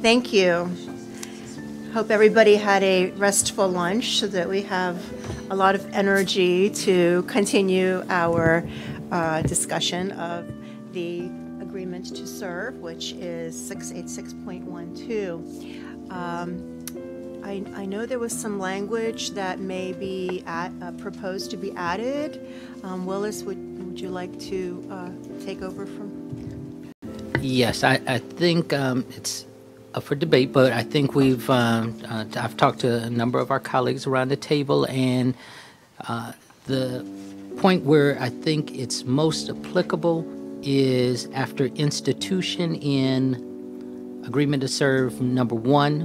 Thank you. Hope everybody had a restful lunch so that we have a lot of energy to continue our discussion of the agreement to serve, which is 686.12. I know there was some language that may be proposed to be added. Willis, would you like to take over from? Yes, I think it's up for debate, but I think I've talked to a number of our colleagues around the table, and the point where I think it's most applicable is after institution in agreement to serve number 1,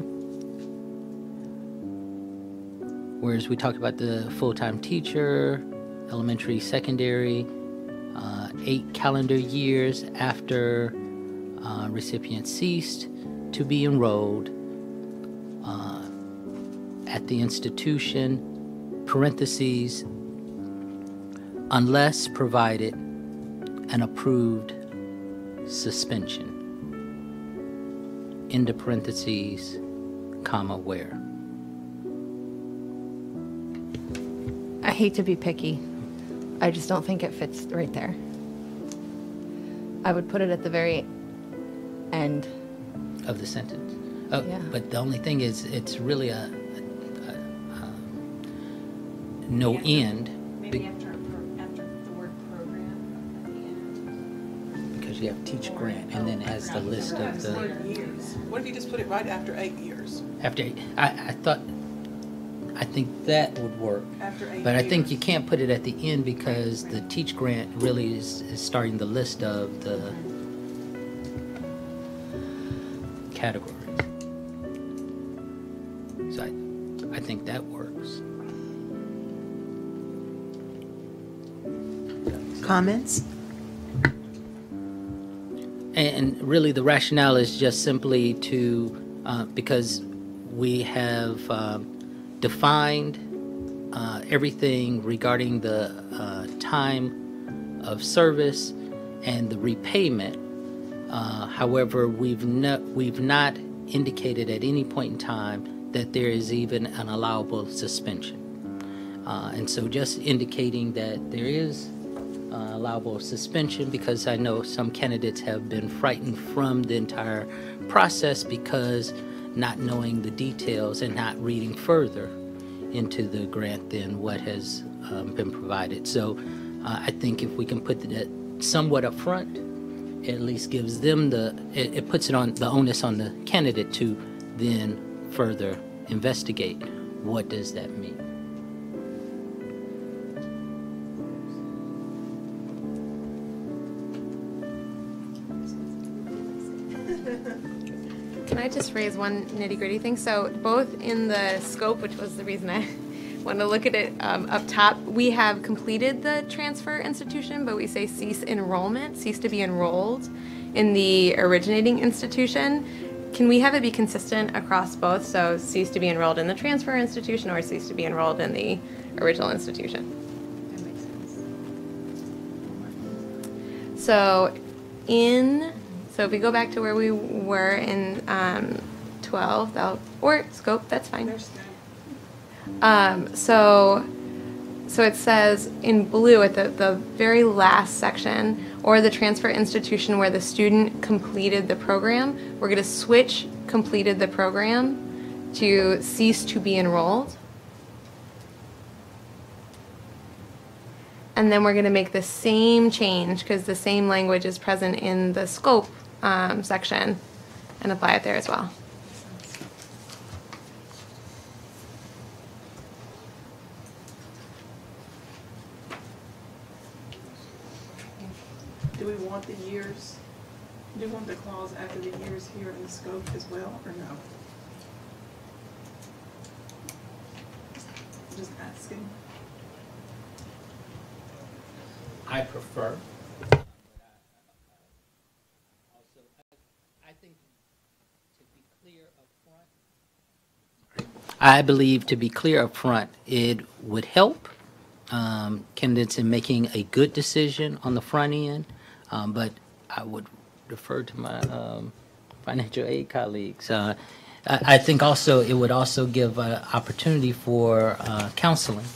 whereas we talked about the full-time teacher, elementary, secondary, 8 calendar years after recipient ceased to be enrolled at the institution, parentheses, unless provided an approved suspension, into parentheses, comma, where. I hate to be picky. I just don't think it fits right there. I would put it at the very end of the sentence. Oh, yeah. But the only thing is, it's really a no end. Maybe after the word program at the end. Because you have teach grant, and then it has the list of the. Years. What if you just put it right after 8 years? After 8, I think that would work. After 8 But I think years. you can't put it at the end because the teach grant really is starting the list of the categories. So I think that works. Comments? And really the rationale is just simply to, because we have defined everything regarding the time of service and the repayment. However, we've not indicated at any point in time that there is even an allowable suspension. And so just indicating that there is allowable suspension, because I know some candidates have been frightened from the entire process because not knowing the details and not reading further into the grant than what has been provided. So I think if we can put that somewhat up front, it at least gives them it puts it on the onus on the candidate to then further investigate what does that mean. Can I just raise one nitty-gritty thing? So both in the scope, which was the reason I wanted to look at it up top, we have completed the transfer institution, but we say cease enrollment, cease to be enrolled in the originating institution. Can we have it be consistent across both? So cease to be enrolled in the transfer institution or cease to be enrolled in the original institution? That makes sense. So so if we go back to where we were in 12, or scope, that's fine. So it says in blue at the very last section, or the transfer institution where the student completed the program, we're going to switch completed the program to cease to be enrolled. And then we're going to make the same change because the same language is present in the scope section and apply it there as well. Do we want the years? Do we want the clause after the years here in the scope as well, or no? Just asking. I prefer. I believe to be clear up front, it would help candidates in making a good decision on the front end, but I would defer to my financial aid colleagues. I think also it would also give opportunity for counseling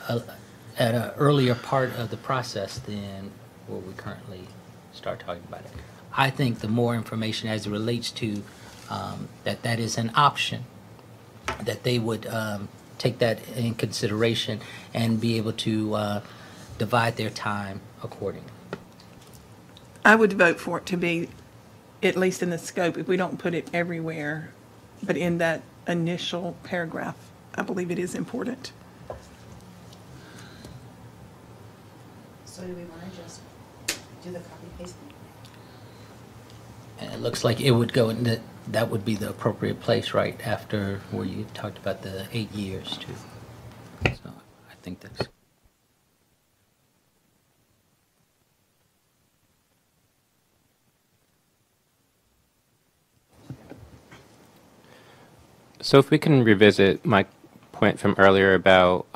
at an earlier part of the process than where we currently start talking about it. I think the more information as it relates to that is an option, that they would take that in consideration and be able to divide their time accordingly. I would vote for it to be, at least in the scope, if we don't put it everywhere, but in that initial paragraph, I believe it is important. So do we want to just do the copy paste? And it looks like it would go in that would be the appropriate place right after where you talked about the 8 years too. So I think that's. So if we can revisit my point from earlier about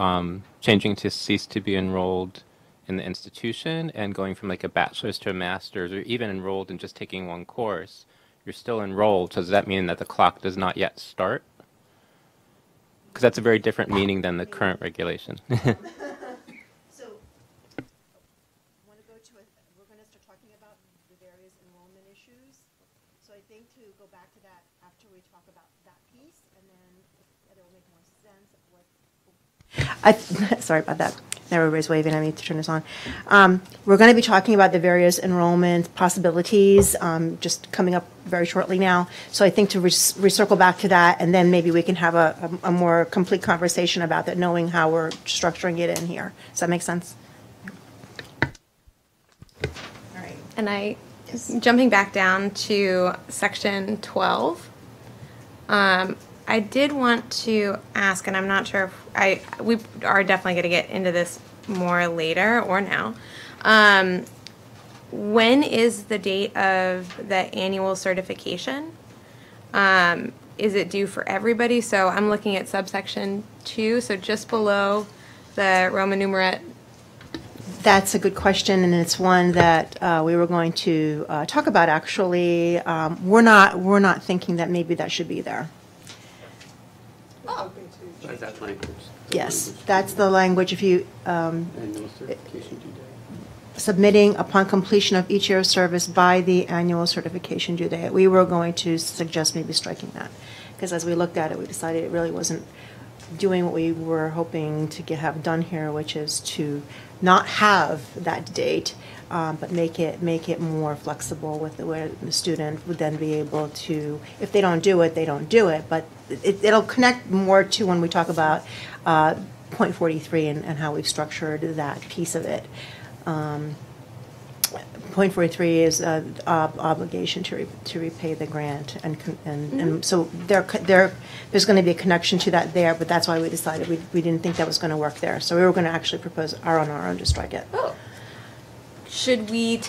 changing to cease to be enrolled in the institution and going from like a bachelor's to a master's, or even enrolled and just taking one course, you're still enrolled. So does that mean that the clock does not yet start? Because that's a very different meaning than the current regulation. So, want to go to we're going to start talking about the various enrollment issues. So I think to go back to that after we talk about that piece, and then it will make more sense of what. Sorry about that. Everybody's waving at me to turn this on. We're going to be talking about the various enrollment possibilities just coming up very shortly now. So I think to recircle back to that, and then maybe we can have a more complete conversation about that, knowing how we're structuring it in here. Does that make sense? All right. And jumping back down to section 12, I did want to ask, and I'm not sure if we are definitely going to get into this more later or now. When is the date of the annual certification? Is it due for everybody? So I'm looking at subsection 2, so just below the Roman numerat. That's a good question, and it's one that we were going to talk about. Actually, we're not thinking that maybe that should be there. Is that language? Yes, that's the language. If you Annual certification due date. submitting upon completion of each year of service by the annual certification due date, we were going to suggest maybe striking that, because as we looked at it, we decided it really wasn't doing what we were hoping to have done here, which is to not have that date, but make it more flexible with the way the student would then be able to, if they don't do it, they don't do it, but it'll connect more to when we talk about point 43 and how we've structured that piece of it. Point 43 is obligation to repay the grant, and so there's going to be a connection to that there, but that's why we decided we didn't think that was going to work there, so we were going to actually propose our own to strike it. Oh. Should we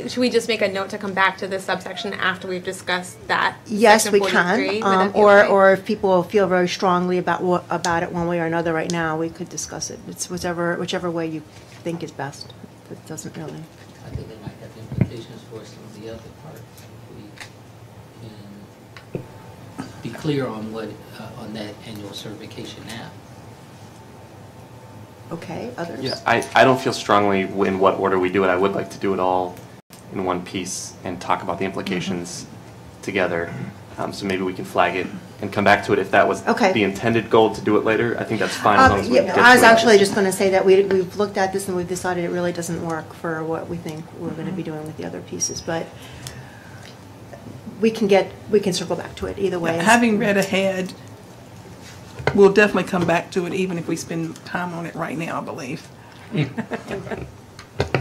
should we just make a note to come back to this subsection after we've discussed that? Yes, we section 43? can, Would that be okay? or if people feel very strongly about it one way or another right now, we could discuss it. It's whichever way you think is best. It doesn't really. I think it might have implications for some of the other parts. We can be clear on on that annual certification now. Okay, others? Yeah, I don't feel strongly in what order we do it. I would like to do it all in one piece and talk about the implications together. So maybe we can flag it and come back to it if that was Okay. the intended goal to do it later. I think that's fine as long as we get to I was it. actually just going to say that we've looked at this and we've decided it really doesn't work for what we think we're going to be doing with the other pieces, but we can circle back to it either way. Having read ahead, we'll definitely come back to it even if we spend time on it right now, I believe.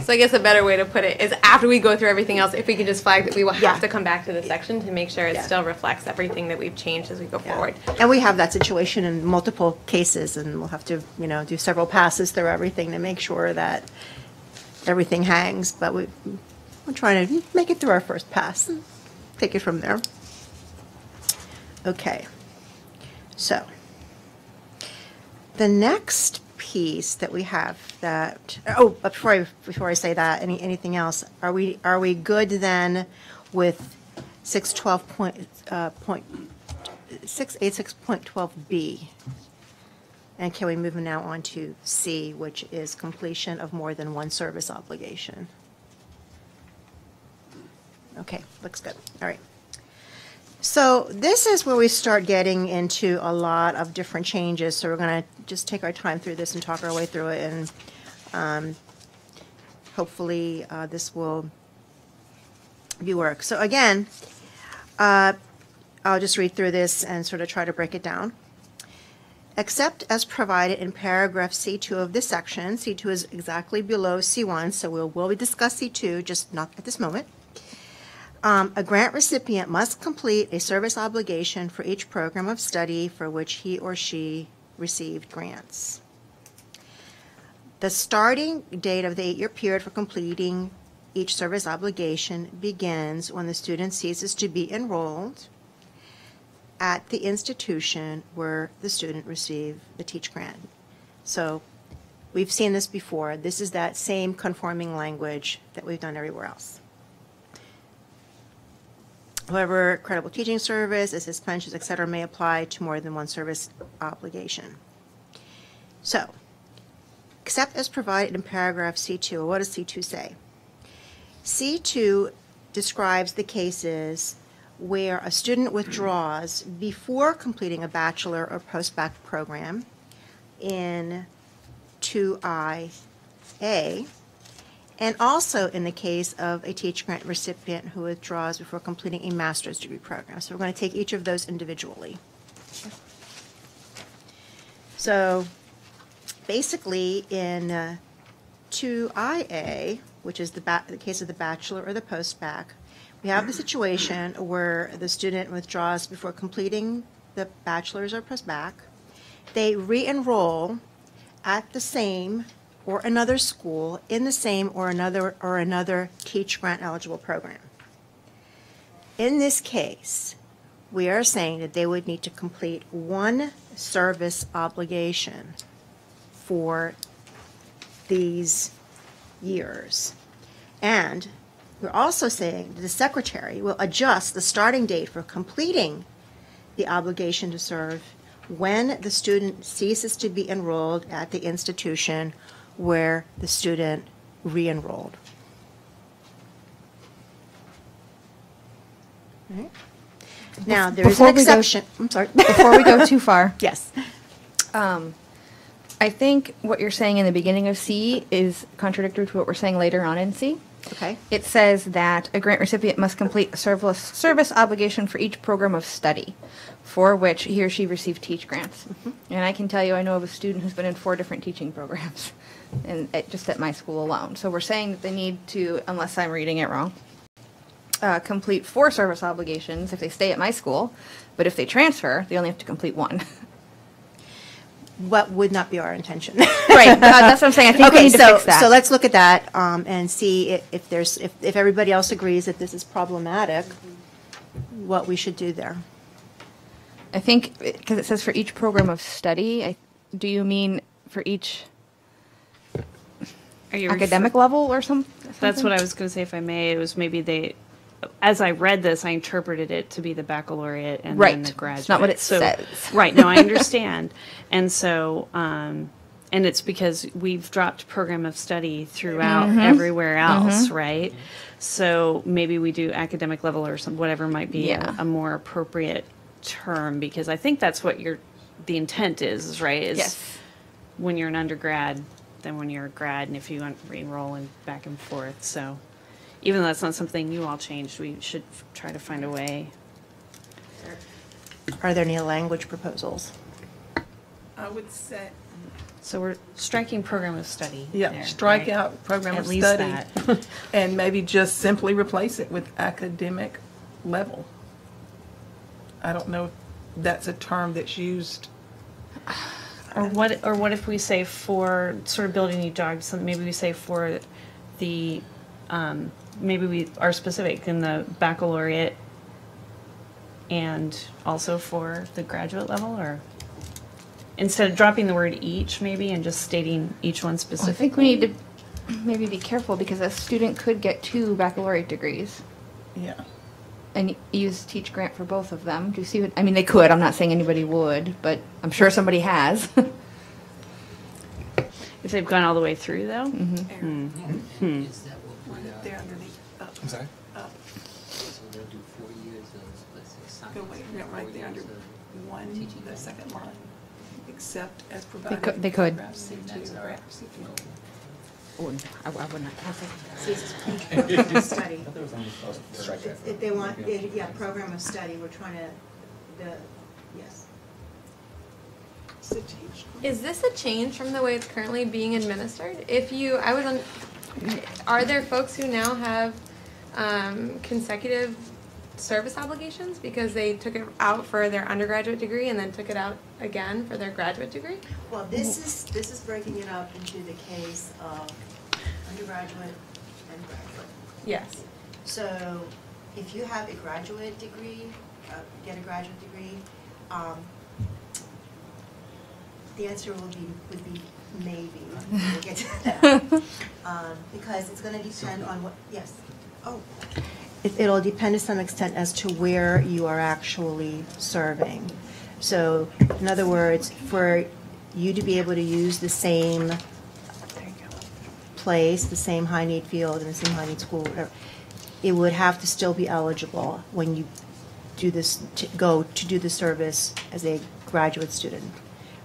So I guess a better way to put it is after we go through everything else, if we can just flag that we will Yeah. have to come back to this section to make sure it Yeah. still reflects everything that we've changed as we go forward. And we have that situation in multiple cases, and we'll have to, do several passes through everything to make sure that everything hangs, but we're trying to make it through our first pass and take it from there. Okay. So, the next piece that we have that, but before I say that, anything else? Are we good then with 686.12B? And can we move now on to C, which is completion of more than one service obligation? Okay, looks good. All right. So this is where we start getting into a lot of different changes. So we're going to just take our time through this and talk our way through it. And hopefully this will be work. So again, I'll just read through this and sort of try to break it down. Except as provided in paragraph C2 of this section. C2 is exactly below C1, so we'll discuss C2, just not at this moment. A grant recipient must complete a service obligation for each program of study for which he or she received grants. The starting date of the 8-year period for completing each service obligation begins when the student ceases to be enrolled at the institution where the student received the Teach Grant. So we've seen this before. This is that same conforming language that we've done everywhere else. However, credible teaching service, assist pensions, et cetera, may apply to more than one service obligation. So, except as provided in paragraph C2, what does C2 say? C2 describes the cases where a student withdraws before completing a bachelor or post-bac program in 2IA, and also in the case of a Teach Grant recipient who withdraws before completing a master's degree program. So we're going to take each of those individually. So basically in 2IA, which is the case of the bachelor or the post-bac, we have the situation where the student withdraws before completing the bachelor's or post-bac. They re-enroll at the same or another school in the same or another Teach Grant eligible program. In this case, we are saying that they would need to complete one service obligation for these years. And we're also saying that the secretary will adjust the starting date for completing the obligation to serve when the student ceases to be enrolled at the institution where the student re-enrolled. Right. Now, there is an exception. I'm sorry. Before we go too far, Yes. I think what you're saying in the beginning of C is contradictory to what we're saying later on in C. Okay. It says that a grant recipient must complete a service obligation for each program of study for which he or she received Teach Grants. And I can tell you, I know of a student who's been in 4 different teaching programs, and just at my school alone. So we're saying that they need to, unless I'm reading it wrong, complete 4 service obligations if they stay at my school, but if they transfer, they only have to complete 1. What would not be our intention. Right, that's what I'm saying. I think we need to fix that. So let's look at that and see if everybody else agrees that this is problematic, what we should do there. I think, because it says for each program of study, do you mean for each Are you academic level or something? That's what I was going to say, if I may. It was maybe as I read this, I interpreted it to be the baccalaureate and then the graduate. It's not what it says. Right. No, I understand. And so, and it's because we've dropped program of study throughout everywhere else, right? So maybe we do academic level or whatever might be a more appropriate term, because I think that's what the intent is, right? Is when you're an undergrad than when you're a grad, and if you re-enroll and back and forth. So even though that's not something you all changed, we should try to find a way. Are there any language proposals? I would say, So we're striking program of study. yeah, there, strike right? out program At of least study. that. And maybe just simply replace it with academic level. I don't know if that's a term that's used. Or what if we say for sort of building new jobs? Maybe we say for the maybe we are specific in the baccalaureate and also for the graduate level, or instead of dropping the word each maybe and just stating each one I specifically. think we need to maybe be careful because a student could get 2 baccalaureate degrees Yeah. and use teach grant for both of them. Do you see what, I mean, they could. I'm not saying anybody would, but I'm sure somebody has. If they've gone all the way through though. Is that what we, They're underneath. Up. I'm sorry? Up. so they'll do 4 years of, let's say, science. Go wait, yeah, right there under 1, teaching the second line. Except as They provided. could. They could. Paragraph C2, grant recipient. Oh, I would not. See, it's a program of study. If they want, yeah, program of study, we're trying to, yes. So teach. Is this a change from the way it's currently being administered? If you, are there folks who now have consecutive service obligations because they took it out for their undergraduate degree and then took it out again for their graduate degree? Well, this is breaking it up into the case of undergraduate and graduate. Yes. So if you have a graduate degree, get a graduate degree, the answer would be maybe. We'll get to that. Because it's going to depend on what, yes. Oh. It'll depend to some extent as to where you are actually serving. So, in other words, for you to be able to use the same place, the same high-need field, and the same high-need school, whatever, it would have to still be eligible when you do this, go to do the service as a graduate student,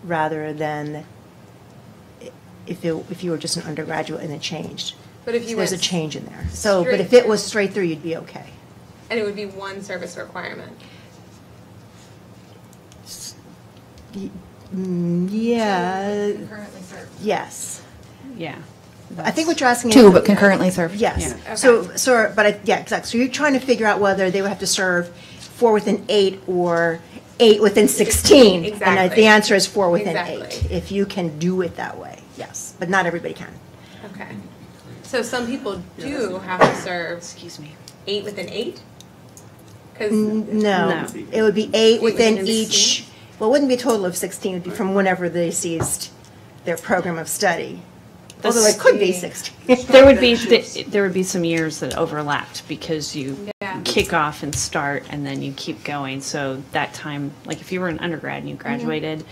rather than if you were just an undergraduate and it changed. But if you There's a went change in there. So, but straight if it through- was straight through, you'd be okay. And it would be one service requirement. Yeah, Currently served. yes. Yeah. I think what you're asking is. 2, but concurrently served. Yes. Yeah. So, yeah, exactly. So you're trying to figure out whether they would have to serve 4 within 8 or 8 within 16. And Exactly. the answer is 4 within 8, Exactly. if you can do it that way, yes. But not everybody can. Okay. So some people do have to serve Excuse me. 8 within 8? Because No, No. it would be 8 within within each, 16? well, it wouldn't be a total of 16, it would be from whenever they ceased their program of study. Although it could be 16. There would be some years that overlapped because you Yeah. kick off and start and then you keep going. So that time, like if you were an undergrad and you graduated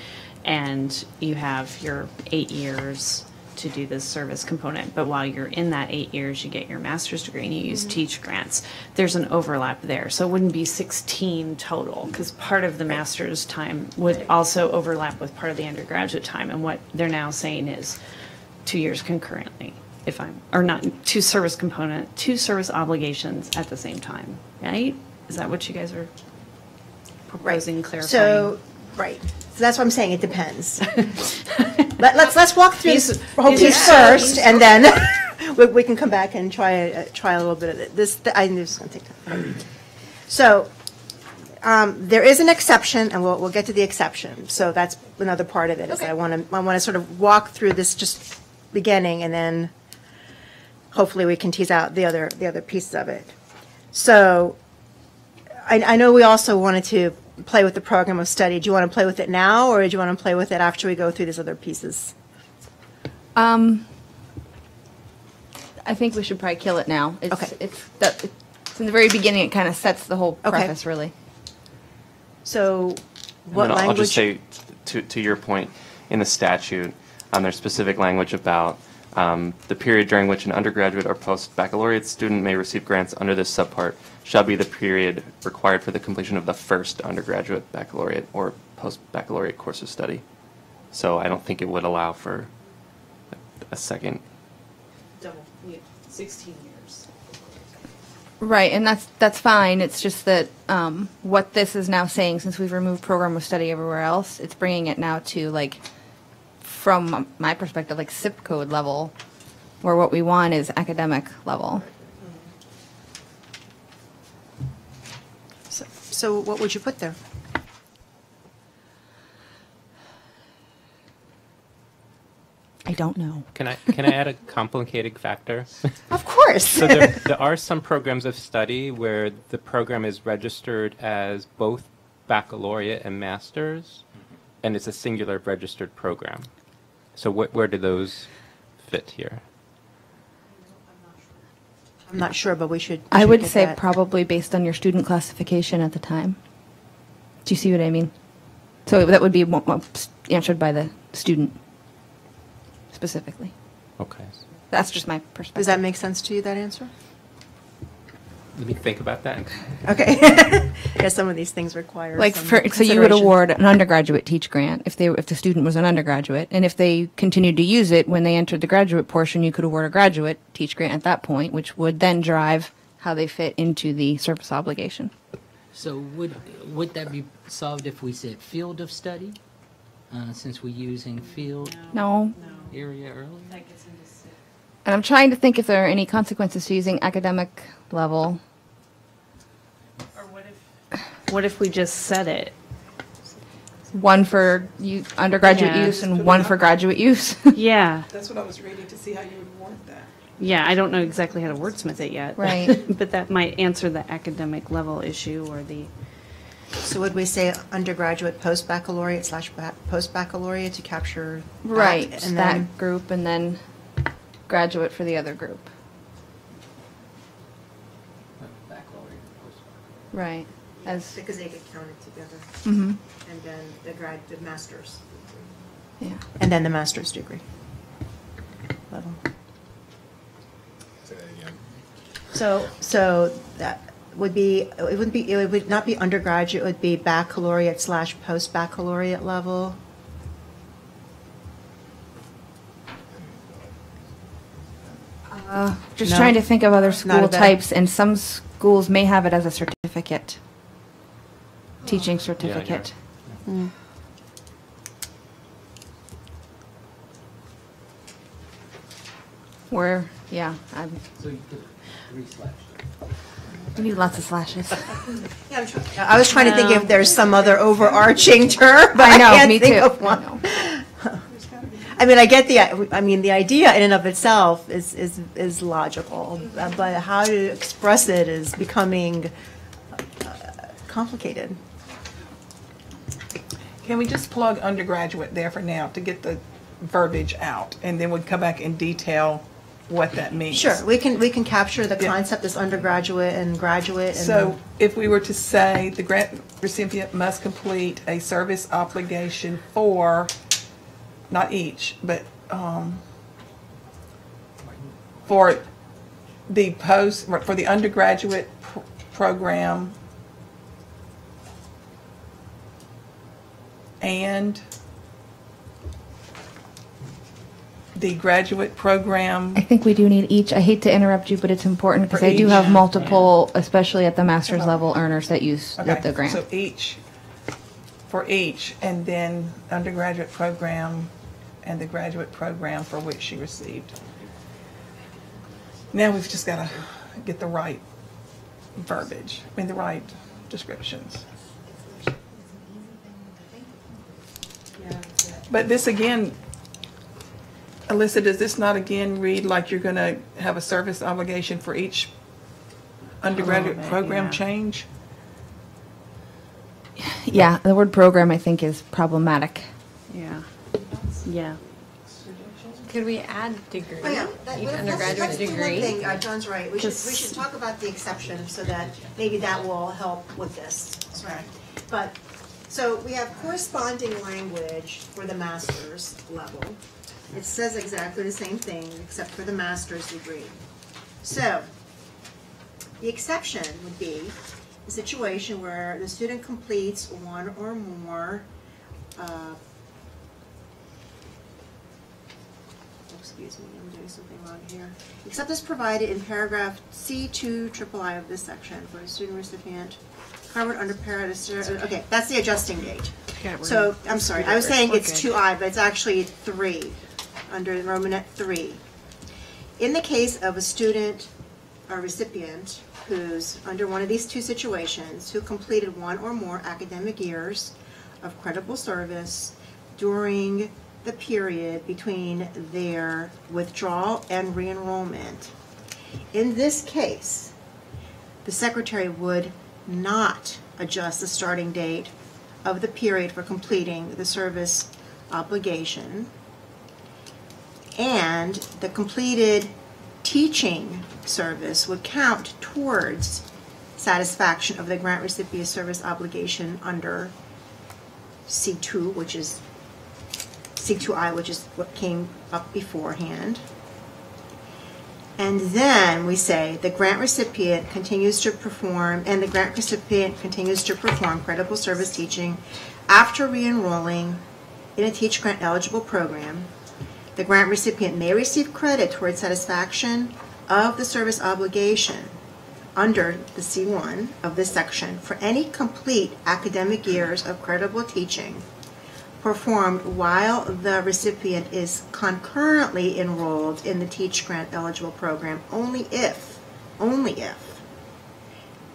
and you have your 8 years to do this service component, but while you're in that 8 years, you get your master's degree and you use teach grants. There's an overlap there. So it wouldn't be 16 total because part of the master's time would also overlap with part of the undergraduate time. And what they're now saying is 2 years concurrently, or not, 2 service obligations at the same time, right? Is that what you guys are proposing, clarifying? So, right. So that's what I'm saying, it depends. Let's walk through this whole piece first, and then we can come back and try a little bit of it. I knew this was going to take time. So, there is an exception, and we'll get to the exception. So that's another part of it. Is Okay. I want to sort of walk through this just beginning, and then hopefully we can tease out the other pieces of it. So, I know we also wanted to play with the program of study. Do you want to play with it now, or do you want to play with it after we go through these other pieces? I think we should probably kill it now. Okay. It's in the very beginning. It kind of sets the whole Okay. preface, really. So, And what then language? I'll just say, to your point, in the statute, there's specific language about the period during which an undergraduate or post-baccalaureate student may receive grants under this subpart shall be the period required for the completion of the first undergraduate, baccalaureate, or post-baccalaureate course of study. So I don't think it would allow for a second. 16 years. Right, and that's fine. It's just that what this is now saying, since we've removed program of study everywhere else, it's bringing it now to, like, from my perspective, like SIP code level, where what we want is academic level. So what would you put there? I don't know. Can I add a complicating factor? Of course. So there are some programs of study where the program is registered as both baccalaureate and master's, and it's a singular registered program. So where do those fit here? I'm not sure, but we should. I would get say that. probably based on your student classification at the time. Do you see what I mean? So that would be answered by the student specifically. Okay. That's just my perspective. Does that make sense to you, that answer? Let me think about that. Okay. Yeah, some of these things require Like some so you would consideration. award an undergraduate teach grant if the student was an undergraduate, and if they continued to use it when they entered the graduate portion, you could award a graduate teach grant at that point, which would then drive how they fit into the service obligation. So would that be solved if we said field of study, since we're using field No. area earlier? And I'm trying to think if there are any consequences to using academic level. What if we just said it? One for undergraduate Yeah. use and one for graduate use. Yeah, That's what I was reading to see how you would want that. yeah, I don't know exactly how to wordsmith it yet. Right. But that might answer the academic level issue or the, So would we say undergraduate, post-baccalaureate / post-baccalaureate to capture that? Right, And that then, group and then graduate for the other group. Right. As because they get counted together. mhm. And then the master's. Yeah. And then the master's degree level. So that would be, it would not be undergraduate, it would be baccalaureate / post-baccalaureate level. Just No. trying to think of other Not a school better- types, and some schools may have it as a certificate, teaching Yeah, certificate. Where, yeah, So you put 3 slashes. we need lots of slashes. I was trying to think if there's some other overarching term, but I know, can't me think too. of one. I mean, the idea in and of itself is logical, but how to express it is becoming complicated. Can we just plug undergraduate there for now to get the verbiage out, and then we'll come back and detail what that means? Sure, we can capture the Yeah. concept as undergraduate and graduate. And So if we were to say the grant recipient must complete a service obligation for, not each, but for the undergraduate program and the graduate program. I think we do need each. I hate to interrupt you, but it's important because For I do each. have multiple, especially at the master's level, earners that use the Okay, grant. so for each, and then undergraduate program and the graduate program for which she received. Now we've just got to get the right verbiage, the right descriptions. But this again, Alyssa, does this not again read like you're going to have a service obligation for each undergraduate bit, program yeah. change? Yeah, the word program I think is problematic. yeah. Yeah. Could we add degree? Oh, yeah. Each undergraduate degree? John's right. We should Because- talk about the exception so that maybe that will help with this. Right. But, so we have corresponding language for the master's level. It says exactly the same thing except for the master's degree. So, the exception would be a situation where the student completes one or more excuse me, I'm doing something wrong here. Except as provided in paragraph C2 III of this section for a student recipient covered under okay, that's the adjusting date. So, I'm sorry, I was saying it's 2I, but it's actually 3, under Romanet 3. In the case of a student or recipient who's under one of these two situations, who completed one or more academic years of credible service during the period between their withdrawal and re-enrollment. In this case, the secretary would not adjust the starting date of the period for completing the service obligation, and the completed teaching service would count towards satisfaction of the grant recipient service obligation under C2, which is C2I, which is what came up beforehand. And then we say the grant recipient continues to perform, and the grant recipient continues to perform credible service teaching after re-enrolling in a Teach Grant eligible program. The grant recipient may receive credit towards satisfaction of the service obligation under the C1 of this section for any complete academic years of credible teaching performed while the recipient is concurrently enrolled in the Teach Grant eligible program only if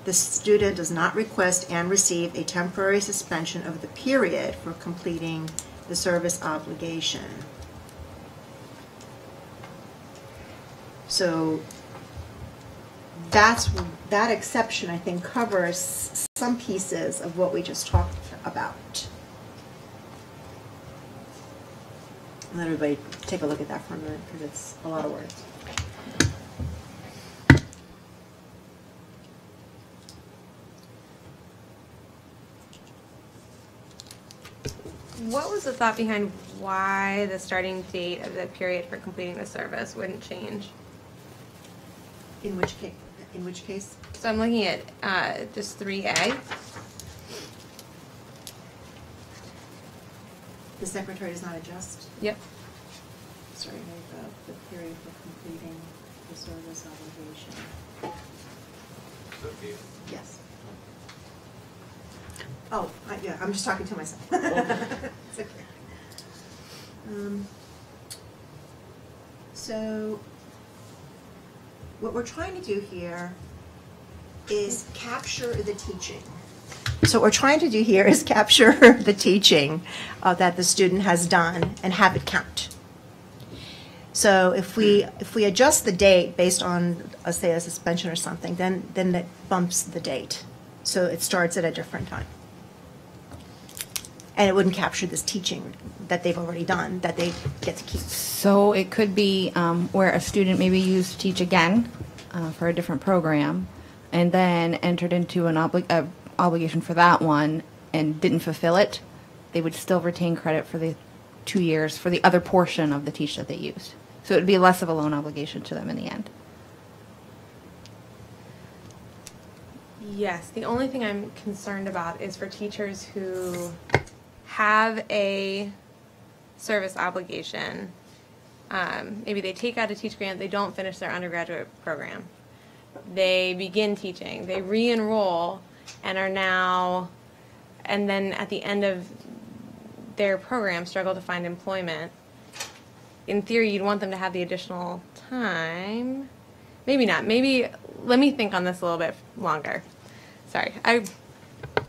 the student does not request and receive a temporary suspension of the period for completing the service obligation. So that exception, I think, covers some pieces of what we just talked about. Let everybody take a look at that for a minute, because it's a lot of words. What was the thought behind why the starting date of the period for completing the service wouldn't change? In which case? In which case? So I'm looking at just 3A. The secretary does not adjust. Yep. Sorry, the period for completing the service obligation. Yes. Oh, yeah, I'm just talking to myself. It's okay. So, what we're trying to do here is capture the teaching. So what we're trying to do here is capture the teaching that the student has done and have it count. So if we adjust the date based on, say, a suspension or something, then that bumps the date. So it starts at a different time. And it wouldn't capture this teaching that they've already done, that they get to keep. So it could be where a student maybe used to teach again for a different program, and then entered into an obligation for that one and didn't fulfill it. They would still retain credit for the 2 years for the other portion of the teach that they used. So it would be less of a loan obligation to them in the end. Yes, the only thing I'm concerned about is for teachers who have a service obligation. Maybe they take out a Teach Grant, they don't finish their undergraduate program. They begin teaching, they re-enroll, and are now, and then at the end of their program struggle to find employment. In theory, you'd want them to have the additional time. Maybe not. Maybe, let me think on this a little bit longer. Sorry, I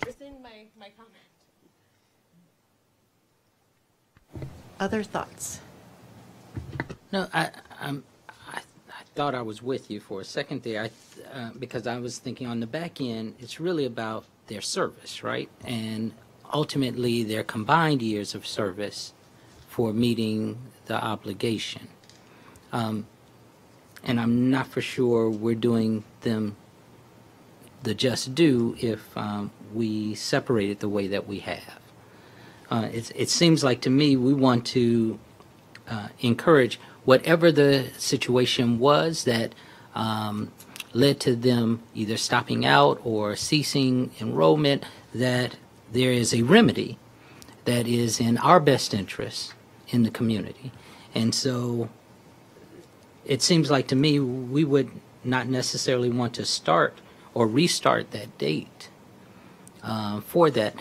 rescind my comment. Other thoughts? No, I thought I was with you for a second there, because I was thinking on the back end, it's really about their service, right? And ultimately, their combined years of service for meeting the obligation. And I'm not for sure we're doing them the just due if we separate it the way that we have. It seems like to me we want to encourage whatever the situation was that led to them either stopping out or ceasing enrollment, that there is a remedy that is in our best interest in the community. And so it seems like to me we would not necessarily want to start or restart that date for that.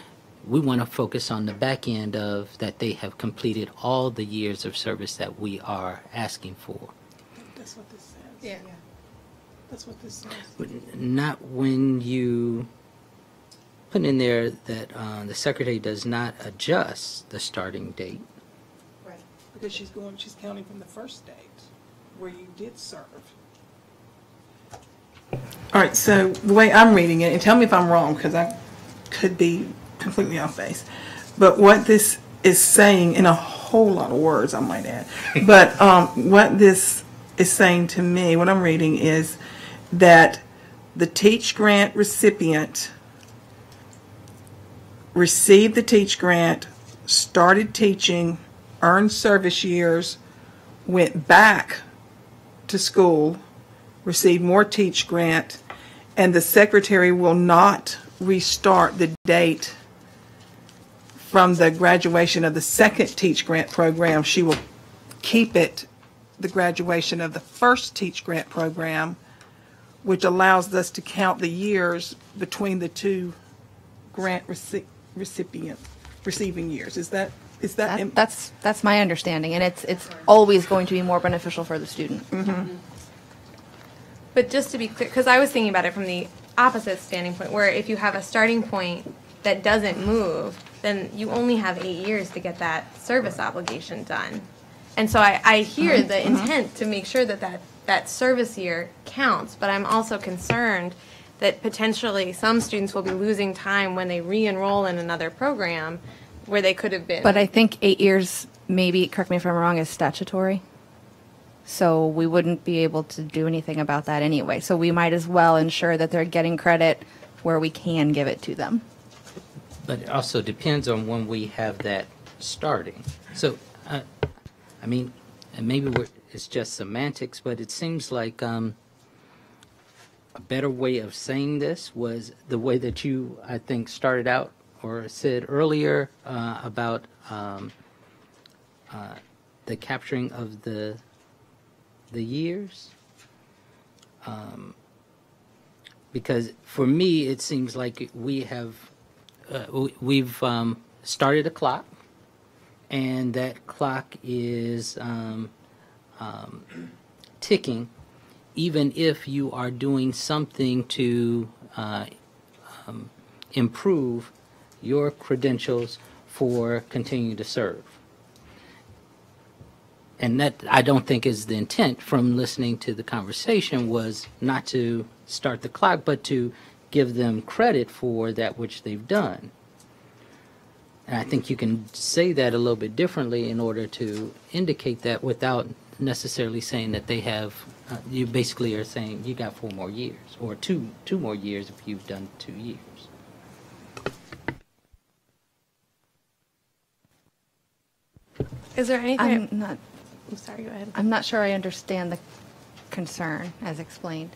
We want to focus on the back end of that they have completed all the years of service that we are asking for. That's what this says. Yeah. That's what this says. Not when you put in there that the secretary does not adjust the starting date. Right. Because she's counting from the first date where you did serve. All right, so the way I'm reading it, and tell me if I'm wrong, because I could be completely off base. But what this is saying, in a whole lot of words, I might add, but what this is saying to me, what I'm reading is that the Teach Grant recipient received the Teach Grant, started teaching, earned service years, went back to school, received more Teach Grant, and the secretary will not restart the date from the graduation of the second Teach Grant program. She will keep it the graduation of the first Teach Grant program, which allows us to count the years between the two grant receiving years. Is that That's my understanding, and it's always going to be more beneficial for the student. But just to be clear, because I was thinking about it from the opposite standing point, where if you have a starting point that doesn't move, then you only have 8 years to get that service obligation done. And so I hear the intent to make sure that that service year counts, but I'm also concerned that potentially some students will be losing time when they re-enroll in another program where they could have been. But I think 8 years, maybe, correct me if I'm wrong, is statutory. So we wouldn't be able to do anything about that anyway. So we might as well ensure that they're getting credit where we can give it to them. But it also depends on when we have that starting. So, I mean, and maybe it's just semantics, but it seems like a better way of saying this was the way that you, I think, started out or said earlier about the capturing of the years. Because for me, it seems like we've started a clock, and that clock is ticking, even if you are doing something to improve your credentials for continuing to serve. And that, I don't think, is the intent from listening to the conversation, was not to start the clock, but to give them credit for that which they've done. And I think you can say that a little bit differently in order to indicate that without necessarily saying that they have, you basically are saying you got 4 more years, or two more years if you've done 2 years. Is there anything? I'm sorry, go ahead. I'm not sure I understand the concern as explained.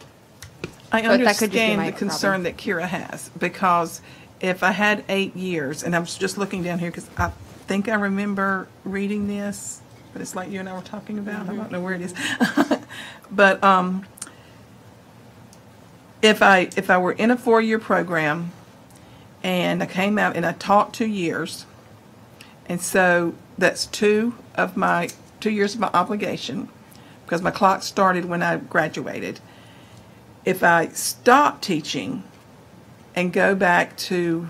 I But that could just be understand my the concern that Kira has, because if I had 8 years, and I was just looking down here because I think I remember reading this, but it's like you and I were talking about. I don't know where it is. But if I were in a 4-year program and I came out and I taught 2 years, and so that's 2 years of my obligation, because my clock started when I graduated. If I stop teaching and go back to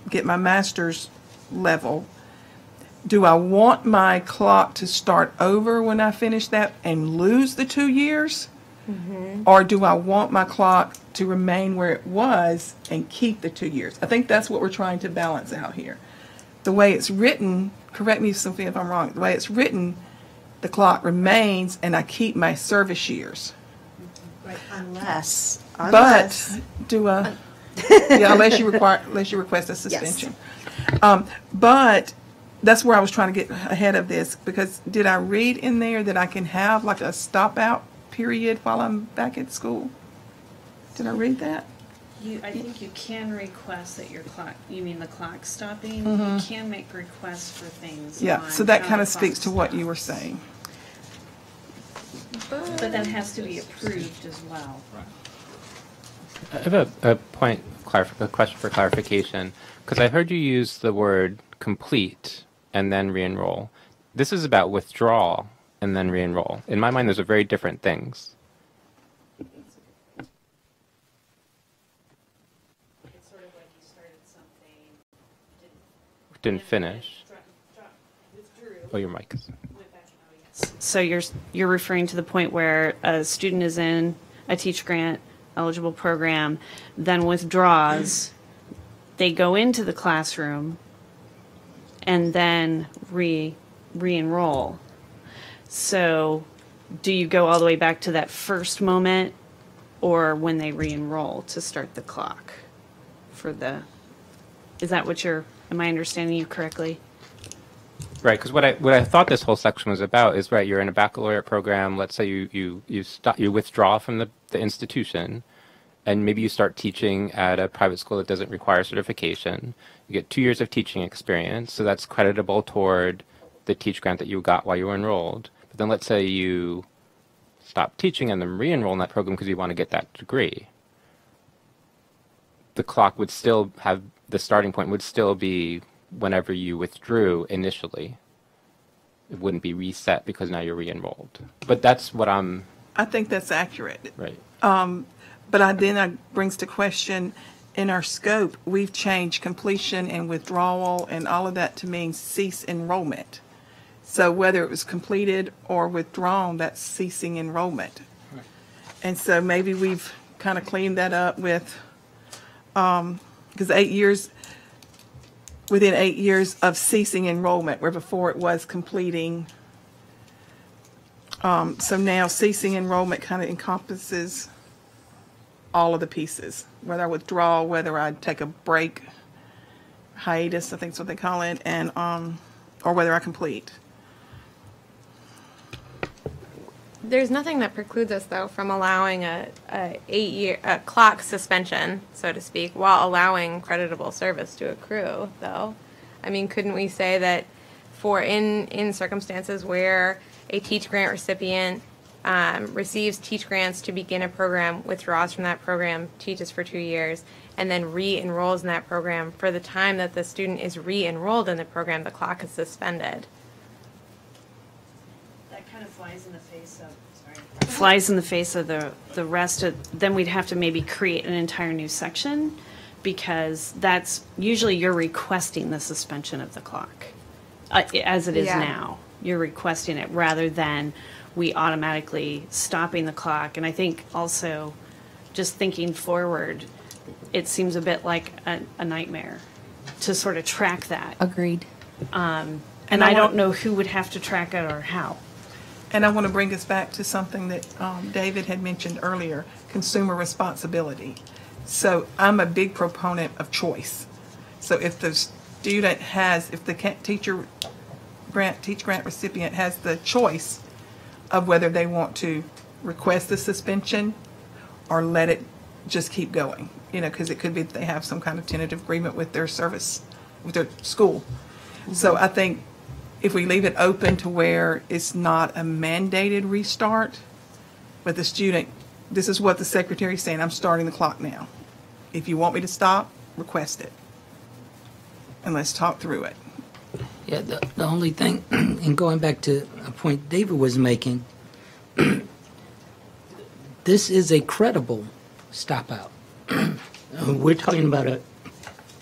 get my master's level, do I want my clock to start over when I finish that and lose the 2 years? Or do I want my clock to remain where it was and keep the 2 years? I think that's what we're trying to balance out here. The way it's written, correct me, Sophia, if I'm wrong, the way it's written, the clock remains and I keep my service years. Right, unless. But do I? Yeah, unless you request a suspension. But that's where I was trying to get ahead of this, because did I read in there that I can have like a stop out period while I'm back at school? Did I read that? I think you can request that your clock, you mean the clock stopping? You can make requests for things. Yeah, so that kind of speaks to what you were saying. But that has to be approved as well. I have a question for clarification, because I heard you use the word complete and then re-enroll. This is about withdrawal and then re-enroll. In my mind, those are very different things. It's sort of like you started something, Didn't finish. Oh, your mic is. So you're referring to the point where a student is in a Teach Grant eligible program, then withdraws, they go into the classroom and then re-enroll. So do you go all the way back to that first moment or when they re-enroll to start the clock for the, is that what am I understanding you correctly? Right, because what I thought this whole section was about is, right, you're in a baccalaureate program. Let's say you withdraw from the institution, and maybe you start teaching at a private school that doesn't require certification. You get 2 years of teaching experience, so that's creditable toward the teach grant that you got while you were enrolled. But then let's say you stop teaching and then re-enroll in that program because you want to get that degree. The clock would still have, the starting point would still be whenever you withdrew initially. It wouldn't be reset because now you're re-enrolled. But that's what I think that's accurate. right. But then that brings to question, in our scope, we've changed completion and withdrawal and all of that to mean cease enrollment. So whether it was completed or withdrawn, that's ceasing enrollment. Right. And so maybe we've kind of cleaned that up with, because 8 years, within 8 years of ceasing enrollment, where before it was completing. So now ceasing enrollment kind of encompasses all of the pieces, whether I withdraw, whether I take a break, hiatus, I think is what they call it, and or whether I complete. There's nothing that precludes us, though, from allowing a 8-year clock suspension, so to speak, while allowing creditable service to accrue, though. I mean, couldn't we say that for in circumstances where a teach grant recipient receives teach grants to begin a program, withdraws from that program, teaches for 2 years, and then re-enrolls in that program, for the time that the student is re-enrolled in the program, the clock is suspended? Kind of flies in the face of the rest of, then we'd have to maybe create an entire new section, because that's usually you're requesting the suspension of the clock as it is Yeah. now. You're requesting it rather than we automatically stopping the clock. And I think also just thinking forward, it seems a bit like a nightmare to sort of track that. Agreed. And I don't know who would have to track it or how. And I want to bring us back to something that David had mentioned earlier, consumer responsibility. So I'm a big proponent of choice. So if the student has, if the teach grant recipient has the choice of whether they want to request the suspension or let it just keep going, because it could be that they have some kind of tentative agreement with their service, with their school. So I think if we leave it open to where it's not a mandated restart, but the student, this is what the secretary's saying, I'm starting the clock now. If you want me to stop, request it. And let's talk through it. Yeah, the only thing, and going back to a point David was making, this is a credible stop out. We're talking about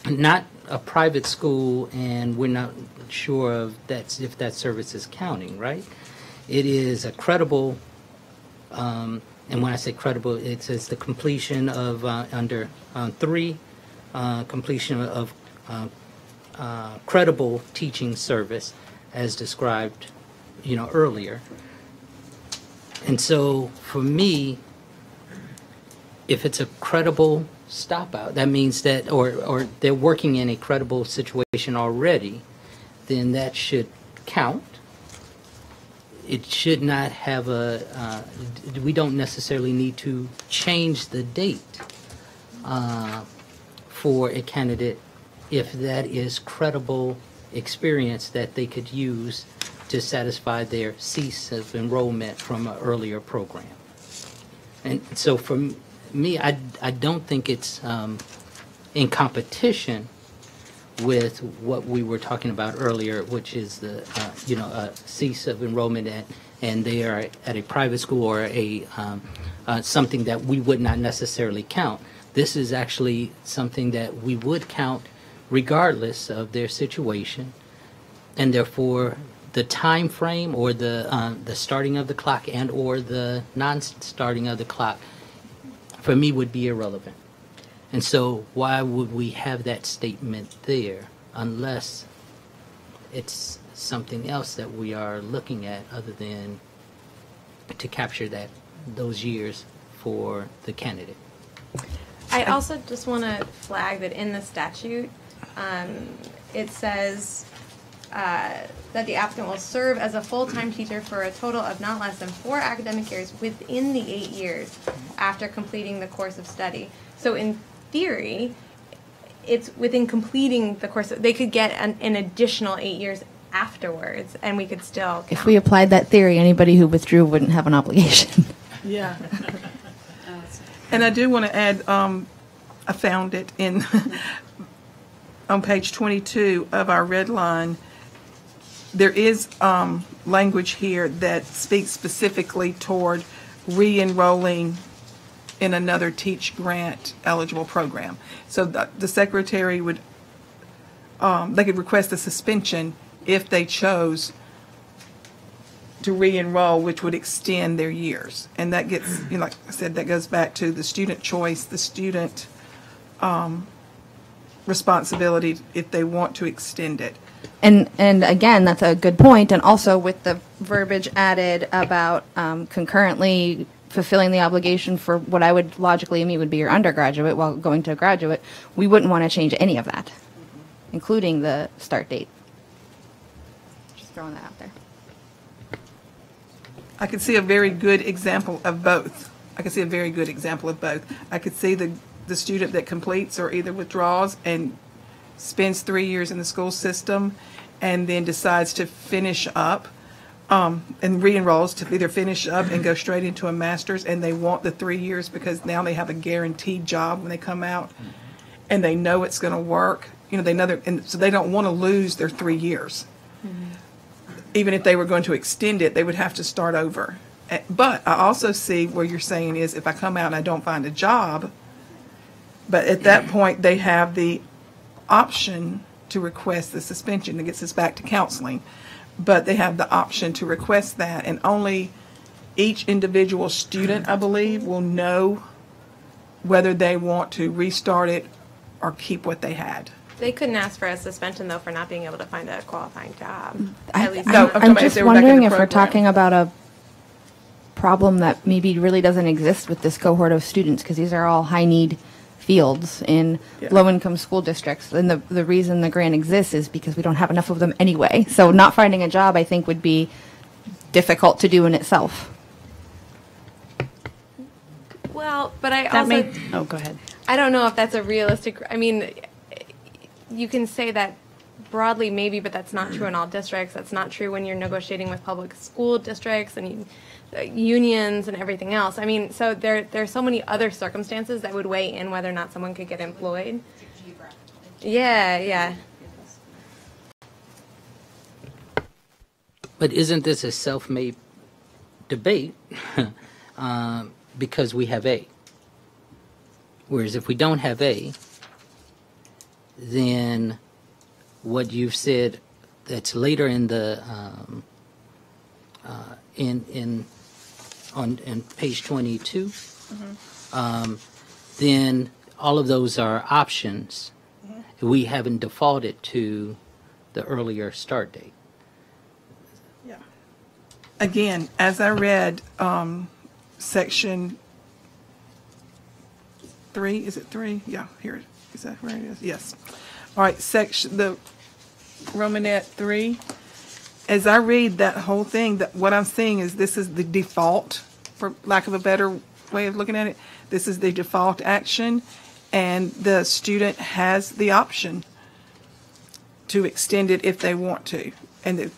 not a private school, and we're not sure of if that service is counting, right? It is a credible, and when I say credible, it's the completion of under 3, completion of credible teaching service as described, earlier. And so for me, if it's a credible stop out, that means that, or they're working in a credible situation already, then that should count. It should not have we don't necessarily need to change the date for a candidate if that is credible experience that they could use to satisfy their cease of enrollment from an earlier program. And so for me, I don't think it's in competition with what we were talking about earlier, which is the cease of enrollment and they are at a private school or a something that we would not necessarily count. This is actually something that we would count regardless of their situation, and therefore the time frame or the starting of the clock and or the non-starting of the clock for me would be irrelevant. And so why would we have that statement there unless it's something else that we are looking at other than to capture those years for the candidate? I also just want to flag that in the statute, it says that the applicant will serve as a full-time teacher for a total of not less than 4 academic years within the 8 years after completing the course of study. So in theory, it's within completing the course. They could get an additional 8 years afterwards, and we could still count. If we applied that theory, anybody who withdrew wouldn't have an obligation. Yeah. And I do want to add, I found it in on page 22 of our red line. There is language here that speaks specifically toward re-enrolling in another Teach Grant eligible program. So the secretary would, they could request a suspension if they chose to re-enroll, which would extend their years. And that gets, like I said, that goes back to the student choice, the student responsibility if they want to extend it. And again, that's a good point. And also with the verbiage added about concurrently fulfilling the obligation for what I would logically mean would be your undergraduate while going to a graduate, we wouldn't want to change any of that, including the start date. Just throwing that out there. I could see a very good example of both. I could see a very good example of both. I could see the student that completes or either withdraws and spends 3 years in the school system and then decides to finish up and re-enrolls to either finish up and go straight into a master's, and they want the 3 years because now they have a guaranteed job when they come out and they know it's going to work. They know and so they don't want to lose their 3 years. Even if they were going to extend it, they would have to start over. But I also see where you're saying is if I come out and I don't find a job, but at that point they have the option to request the suspension. That gets us back to counseling. But they have the option to request that, and only each individual student, I believe, will know whether they want to restart it or keep what they had. They couldn't ask for a suspension, though, for not being able to find a qualifying job. I, At least No, I'm talking I'm about if just they were back in wondering the if we're program. talking about a problem that maybe really doesn't exist with this cohort of students, because these are all high-need fields in Yeah. low-income school districts. And the reason the grant exists is because we don't have enough of them anyway. So not finding a job, I think, would be difficult to do in itself. Well, but I That also may, oh, go ahead. I don't know if that's a realistic. I mean, you can say that broadly, maybe, but that's not true in all districts. That's not true when you're negotiating with public school districts and unions and everything else. I mean, so there's so many other circumstances that would weigh in whether or not someone could get employed. Yeah. But isn't this a self-made debate because we have A? Whereas if we don't have A, then what you've said that's later in the on page 22, then all of those are options. We haven't defaulted to the earlier start date. Again, as I read section 3, is it 3? Yeah, here it is. That where it is? Yes. All right, the Romanet 3. As I read that whole thing, what I'm seeing is this is the default, for lack of a better way of looking at it. This is the default action, and the student has the option to extend it if they want to. And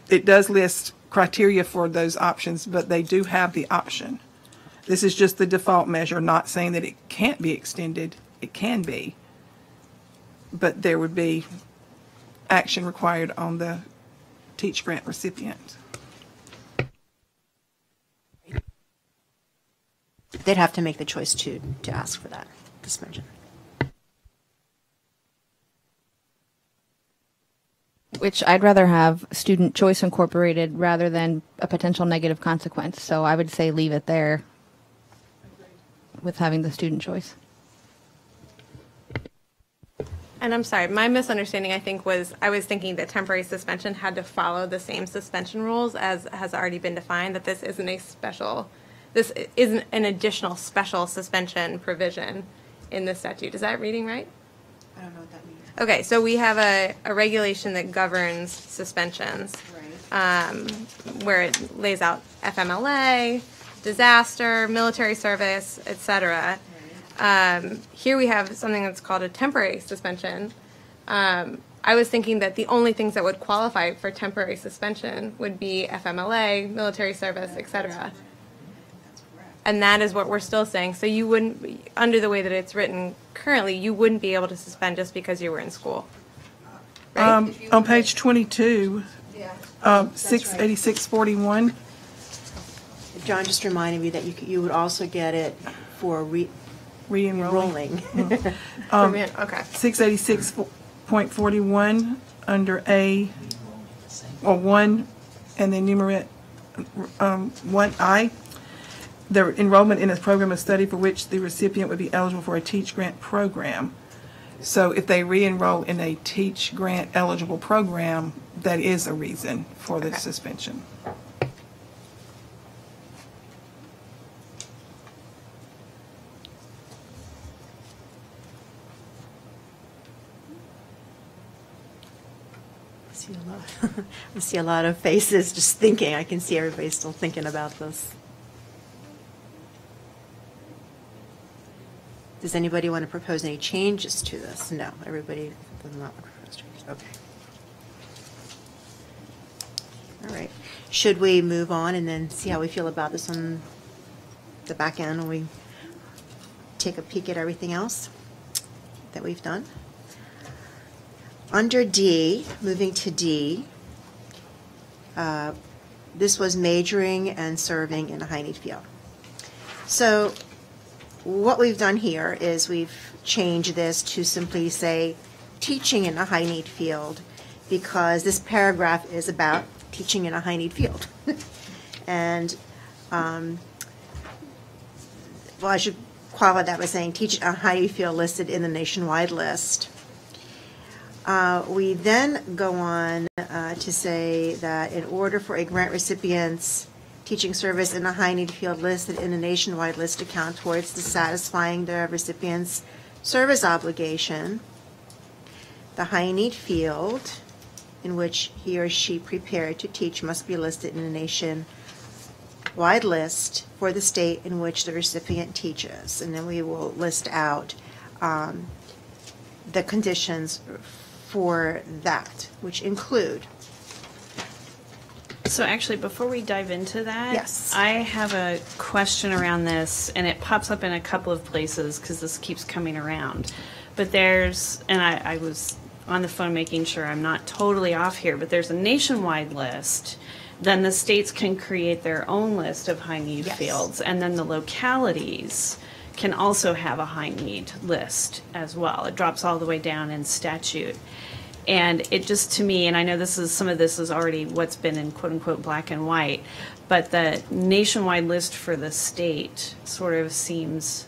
it does list criteria for those options, but they do have the option. This is just the default measure, not saying that it can't be extended. It can be, but there would be action required on the Teach Grant recipient. They'd have to make the choice to ask for that suspension. Which I'd rather have student choice incorporated rather than a potential negative consequence. So I would say leave it there with having the student choice. And I'm sorry, my misunderstanding, I think, was I was thinking that temporary suspension had to follow the same suspension rules as has already been defined, that this isn't an additional special suspension provision in the statute. Is that reading right? I don't know what that means. Okay, so we have a regulation that governs suspensions, where it lays out FMLA, disaster, military service, etc. Here we have something that's called a temporary suspension. I was thinking that the only things that would qualify for temporary suspension would be FMLA, military service, etc. And that is what we're still saying. So you wouldn't, under the way that it's written currently, you wouldn't be able to suspend just because you were in school. Right? On page 22, 68641. John just reminded me that you would also get it for Re-enrolling. enrolling. Okay. 686.41 under A, or 1, and then numerate 1I. The enrollment in a program of study for which the recipient would be eligible for a Teach Grant program. So if they re-enroll in a Teach Grant eligible program, that is a reason for the suspension. I see a lot of faces just thinking. I can see everybody still thinking about this. Does anybody want to propose any changes to this? No, everybody does not want to propose changes. Okay. All right. Should we move on and then see how we feel about this on the back end when we take a peek at everything else that we've done? Under D, moving to D, this was majoring and serving in a high-need field. So what we've done here is we've changed this to simply say teaching in a high-need field, because this paragraph is about teaching in a high-need field. And, well, I should qualify that by saying teach in a high-need field listed in the nationwide list. We then go on to say that in order for a grant recipient's teaching service in a high-need field listed in a nationwide list to count towards the satisfying the recipient's service obligation, the high-need field in which he or she prepared to teach must be listed in a nationwide list for the state in which the recipient teaches. And then we will list out the conditions for that, which include. So actually, before we dive into that, Yes. I have a question around this, and it pops up in a couple of places because this keeps coming around. But there's, and I was on the phone making sure I'm not totally off here, but there's a nationwide list. Then the states can create their own list of high need Yes. fields, and then the localities can also have a high need list as well. It drops all the way down in statute. And it just, to me, and I know some of this is already what's been in quote unquote black and white, but the nationwide list for the state sort of seems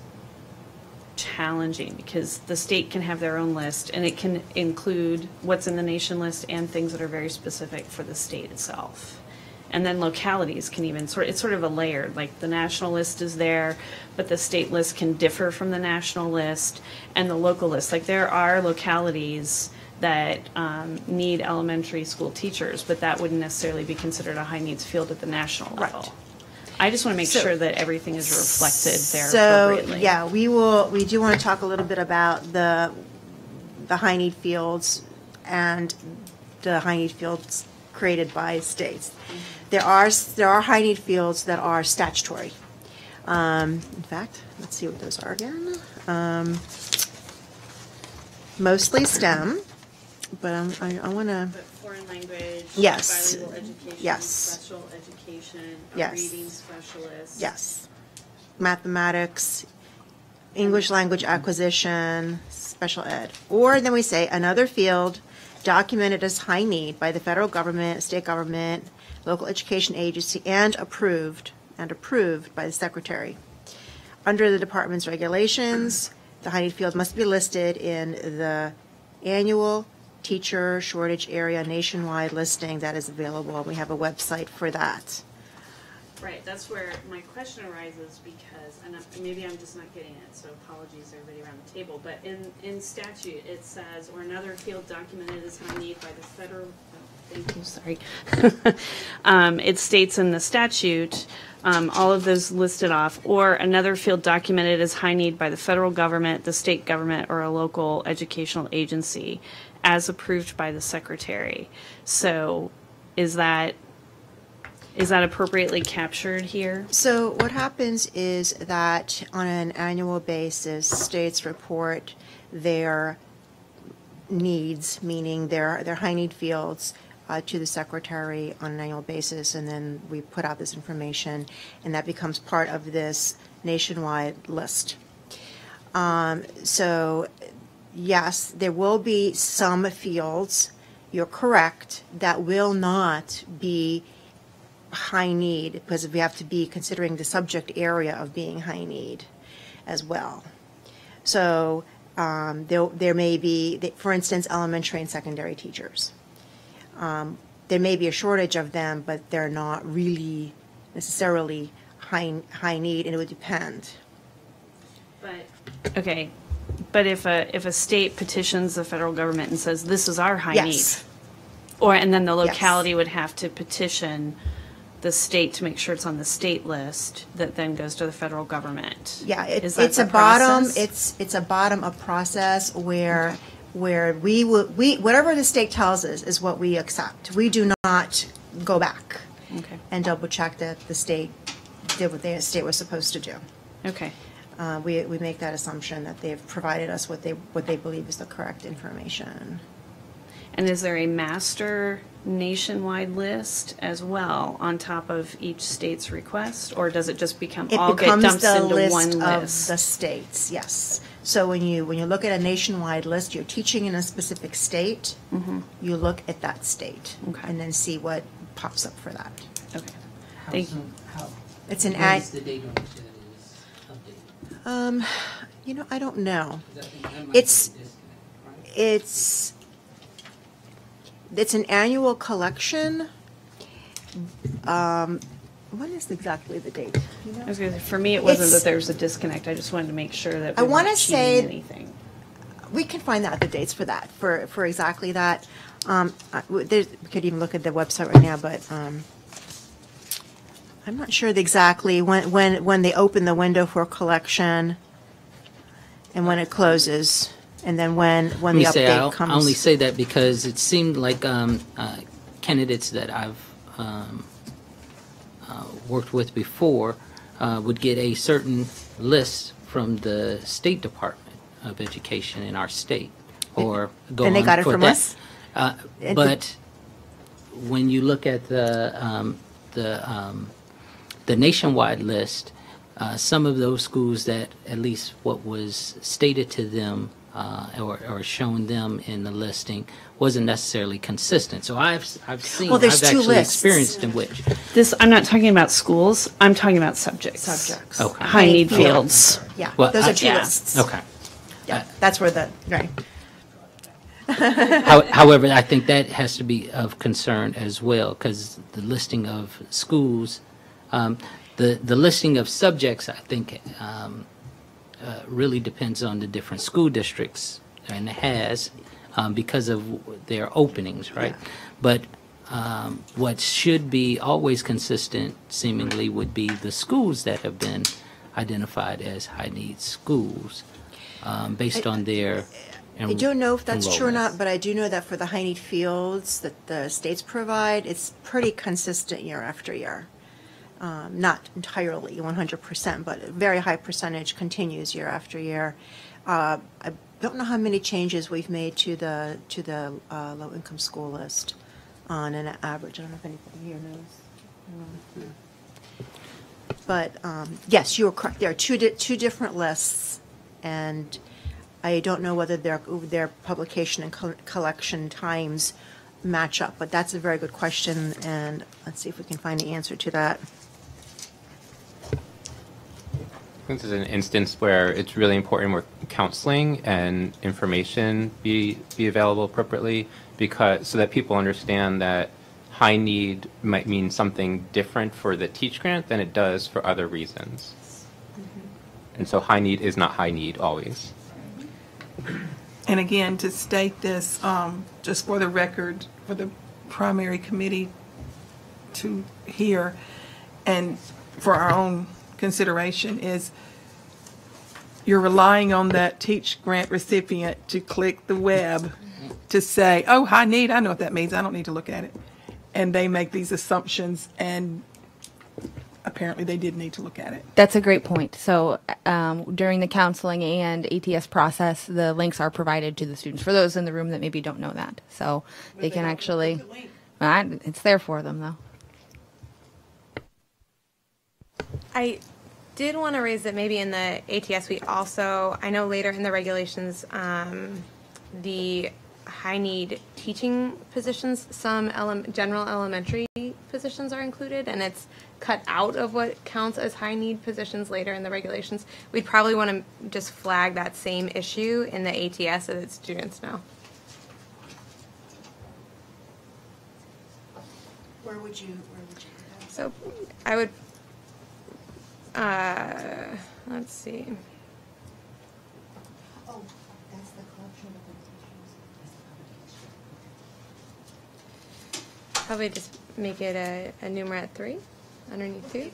challenging because the state can have their own list and it can include what's in the nation list and things that are very specific for the state itself. And then localities can even it's sort of a layer, like the national list is there, but the state list can differ from the national list and the local list. Like there are localities that need elementary school teachers, but that wouldn't necessarily be considered a high needs field at the national level. Right. I just want to make sure that everything is reflected there So, appropriately. yeah, we do want to talk a little bit about the high need fields and the high need fields created by states. There are high need fields that are statutory. In fact, let's see what those are again. Mostly STEM, but I want to. But foreign language, Yes. bilingual education, Yes. special education, Yes. reading specialist. Yes. Mathematics, English language acquisition, special ed. Or then we say another field documented as high need by the federal government, state government, local education agency, and approved by the secretary. Under the department's regulations, the high need field must be listed in the annual teacher shortage area nationwide listing that is available. We have a website for that. Right, that's where my question arises because, and maybe I'm just not getting it, so apologies everybody around the table, but in statute it says, or another field documented as high need by the federal, thank you, sorry. It states in the statute, all of those listed off, or another field documented as high need by the federal government, the state government, or a local educational agency, as approved by the secretary. So is that appropriately captured here? So what happens is that on an annual basis, states report their needs, meaning their high need fields, to the secretary on an annual basis, and then we put out this information, and that becomes part of this nationwide list. So yes, there will be some fields, you're correct, that will not be high need, because we have to be considering the subject area of being high need as well. So there may be, for instance, elementary and secondary teachers. There may be a shortage of them, but they're not really necessarily high need, and it would depend. But okay, but if a state petitions the federal government and says this is our high Yes. need, and then the locality would have to petition the state to make sure it's on the state list that then goes to the federal government. Yeah, Is that it's a the bottom. process? It's a bottom up process where we whatever the state tells us is what we accept. We do not go back Okay. and double check that the state did what the state was supposed to do. Okay. We make that assumption that they've provided us what they believe is the correct information. And is there a master nationwide list as well on top of each state's request, or does it just become It all get becomes dumped the into list one of list? the states. Yes. So when you look at a nationwide list, you're teaching in a specific state. You look at that state Okay. and then see what pops up for that. Okay. How Thank soon, how, It's an when is the date on which that is updated? I don't know. 'Cause I think that might It's- be a disconnect, right? It's an annual collection. When is exactly the date? You know? I was gonna say, for me, it wasn't It's- that there was a disconnect. I just wanted to make sure that I we wanna weren't say- cheating anything. We can find out the dates for that, for exactly that. We could even look at the website right now, but I'm not sure exactly when they open the window for collection and when it closes, and then when Let the me say, update I only comes. say that because it seemed like candidates that I've worked with before would get a certain list from the State Department of Education in our state, or go And they on got it for from that. us? But when you look at the nationwide list, some of those schools that at least what was stated to them or shown them in the listing wasn't necessarily consistent. So I've seen, Well, there's I've two actually lists. experienced in which. This, I'm not talking about schools. I'm talking about subjects. Subjects. Okay. High need fields. fields. Yeah, Well, those I- are two yeah. lists. Okay. Yeah, that's where right. However, I think that has to be of concern as well, because the listing of schools, the listing of subjects, I think, really depends on the different school districts, and it has because of their openings, right? But what should be always consistent, seemingly, would be the schools that have been identified as high need schools, based on their. I don't know if that's true or enrollment. not, but I do know that for the high need fields that the states provide, it's pretty consistent year after year. Not entirely 100%, but a very high percentage continues year after year. I don't know how many changes we've made to the low income school list on an average. I don't know if anybody here knows. But yes, you are correct. There are two different lists, and I don't know whether their publication and collection times match up, but that's a very good question, and let's see if we can find the answer to that. This is an instance where it's really important where counseling and information be available appropriately, because so that people understand that high need might mean something different for the Teach Grant than it does for other reasons. And so high need is not high need always. And again, to state this, just for the record, for the primary committee to hear and for our own consideration, is you're relying on that Teach Grant recipient to click the web to say, oh, high need, I know what that means, I don't need to look at it. And they make these assumptions, and apparently they did need to look at it. That's a great point. So during the counseling and ATS process, the links are provided to the students, for those in the room that maybe don't know that. So they can actually, it's there for them though. I did want to raise that maybe in the ATS we also, I know later in the regulations, the high need teaching positions, some general elementary positions are included, and it's cut out of what counts as high need positions later in the regulations. We'd probably want to just flag that same issue in the ATS so that students know. Where would you? So I would, let's see. Oh, that's the collection of Probably just make it a numerat 3 underneath 2.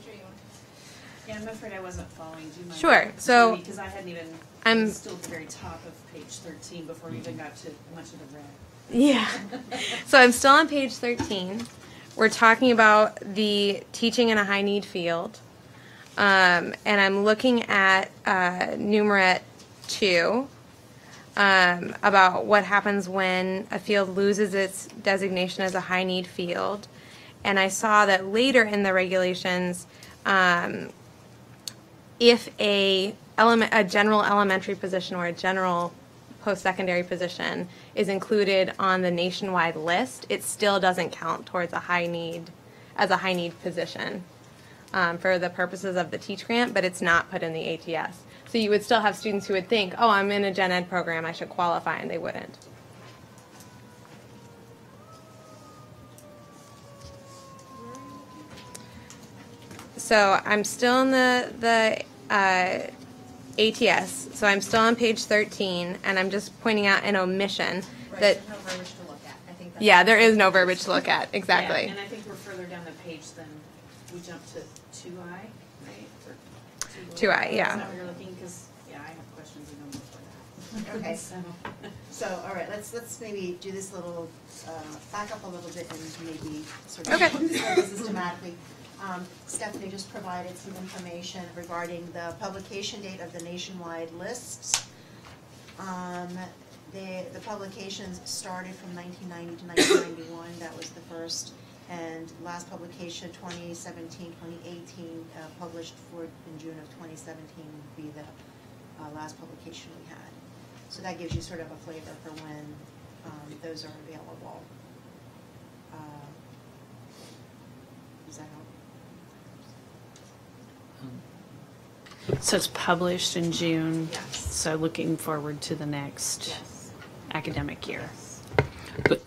Yeah, I'm afraid I wasn't following. Do you mind? Sure. So because I hadn't even. I'm still at the very top of page 13 before we even got to much of the red. Yeah. So I'm still on page 13. We're talking about the teaching in a high need field. And I'm looking at numerat 2 about what happens when a field loses its designation as a high need field. And I saw that later in the regulations, if a general elementary position or a general post-secondary position is included on the nationwide list, it still doesn't count towards a high need, as a high need position for the purposes of the Teach Grant, but it's not put in the ATS. So you would still have students who would think, oh, I'm in a gen ed program, I should qualify, and they wouldn't. So I'm still in the ATS, so I'm still on page 13, and I'm just pointing out an omission that. There's no verbiage to look at. I think that's Yeah, there is no verbiage to look at, exactly. Yeah, and I think we're further down the page than we jumped to 2I, right? Or 2I, yeah. Is that what you're looking? Because yeah, I have questions even before that. Okay. So, all right, let's maybe do this little, back up a little bit and maybe sort of Okay. systematically. Stephanie just provided some information regarding the publication date of the nationwide lists. The publications started from 1990 to 1991. That was the first. And last publication, 2017, 2018, published in June of 2017 would be the last publication we had. So that gives you sort of a flavor for when those are available. Does that help? So it's published in June. Yes. So looking forward to the next Yes. academic year. But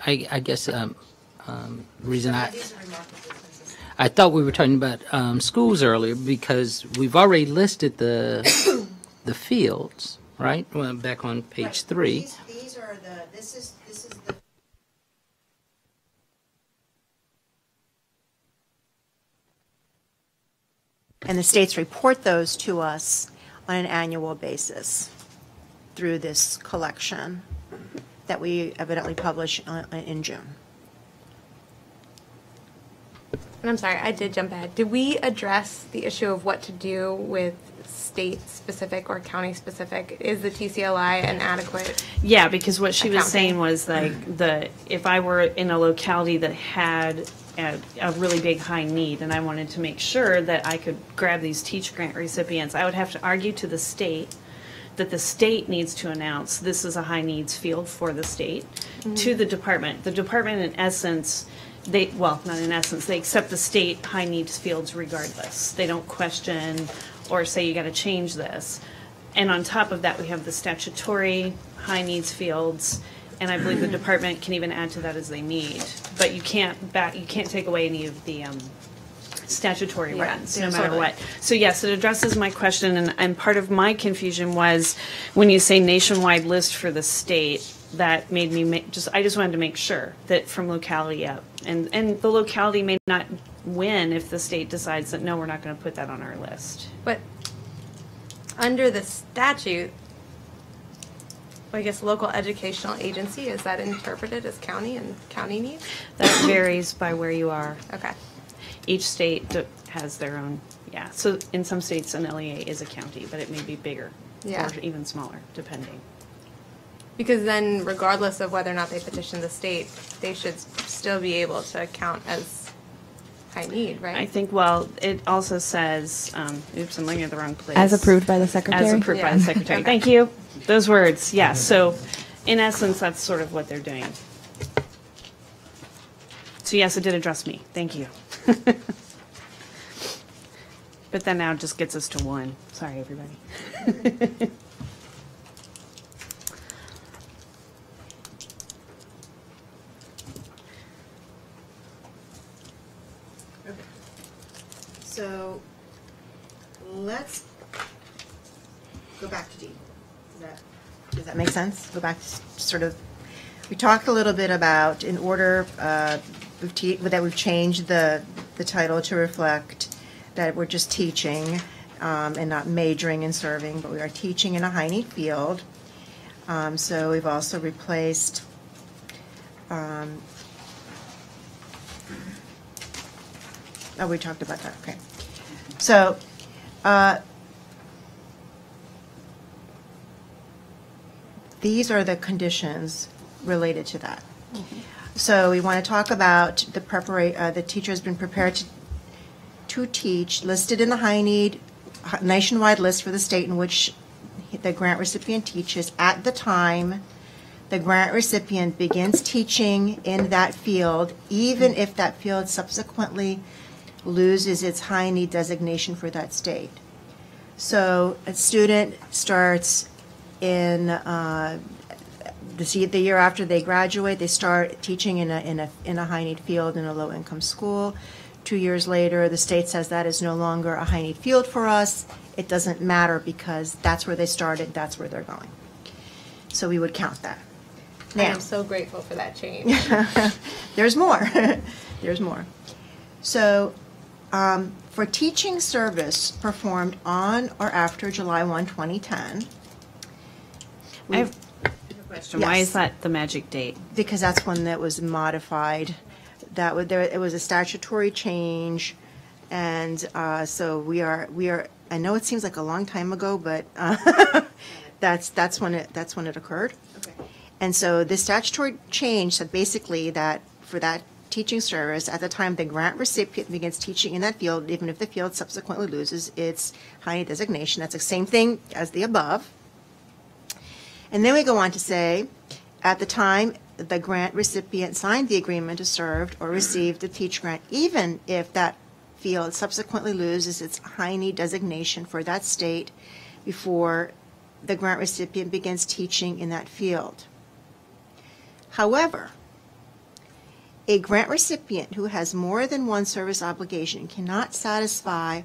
I guess reason These are remarkable differences. I thought we were talking about schools earlier because we've already listed the the fields, right? Well, back on page Right. 3. These are this is the. And the states report those to us on an annual basis through this collection that we evidently publish in June. And I'm sorry, I did jump ahead. Did we address the issue of what to do with state-specific or county-specific? Is the TCLI an adequate? Yeah, because what she was Accounting. saying was like if I were in a locality that had a really big high need and I wanted to make sure that I could grab these Teach Grant recipients, I would have to argue to the state that the state needs to announce this is a high needs field for the state to the department. The department, in essence, not in essence, they accept the state high needs fields regardless. They don't question or say you got to change this. And on top of that, we have the statutory high needs fields, and I believe the department can even add to that as they need. But you can't take away any of the statutory rights, no matter what. So yes, it addresses my question, and part of my confusion was when you say nationwide list for the state, that made me I just wanted to make sure that from locality up, and the locality may not win if the state decides that no, we're not going to put that on our list. But under the statute, I guess local educational agency, is that interpreted as county and county needs? That varies by where you are. Okay. Each state has their own, so in some states an LEA is a county, but it may be bigger Yeah. or even smaller, depending. Because then regardless of whether or not they petition the state, they should still be able to count as high need, right? I think, well, it also says, oops, I'm looking at the wrong place. As approved by the secretary? As approved by the secretary. Thank you. Those words, yeah. So in essence, that's sort of what they're doing. So yes, it did address me. Thank you. But that now just gets us to one. Sorry, everybody. So let's go back to D. Does that make sense? Go back to sort of, we talked a little bit about in order that we've changed the title to reflect that we're just teaching and not majoring in serving, but we are teaching in a high need field. So we've also replaced oh, we talked about that. Okay. So, these are the conditions related to that. So we want to talk about the teacher has been prepared to teach, listed in the high need nationwide list for the state in which the grant recipient teaches at the time the grant recipient begins teaching in that field, even if that field subsequently loses its high need designation for that state. So a student starts in the year after they graduate, they start teaching in a high need field in a low income school. 2 years later, the state says that is no longer a high need field for us. It doesn't matter because that's where they started, that's where they're going. So we would count that. I Now, am so grateful for that change. there's more. There's more. So for teaching service performed on or after July 1, 2010. I have a question. Why is that the magic date? Because that's when that was modified. It was a statutory change, and so we are. I know it seems like a long time ago, but that's when it occurred. Okay. And so the statutory change said basically that for that teaching service, at the time the grant recipient begins teaching in that field, even if the field subsequently loses its high need designation, that's the same thing as the above. And then we go on to say, at the time the grant recipient signed the agreement to serve or received the teach grant, even if that field subsequently loses its high need designation for that state before the grant recipient begins teaching in that field. However, a grant recipient who has more than one service obligation cannot satisfy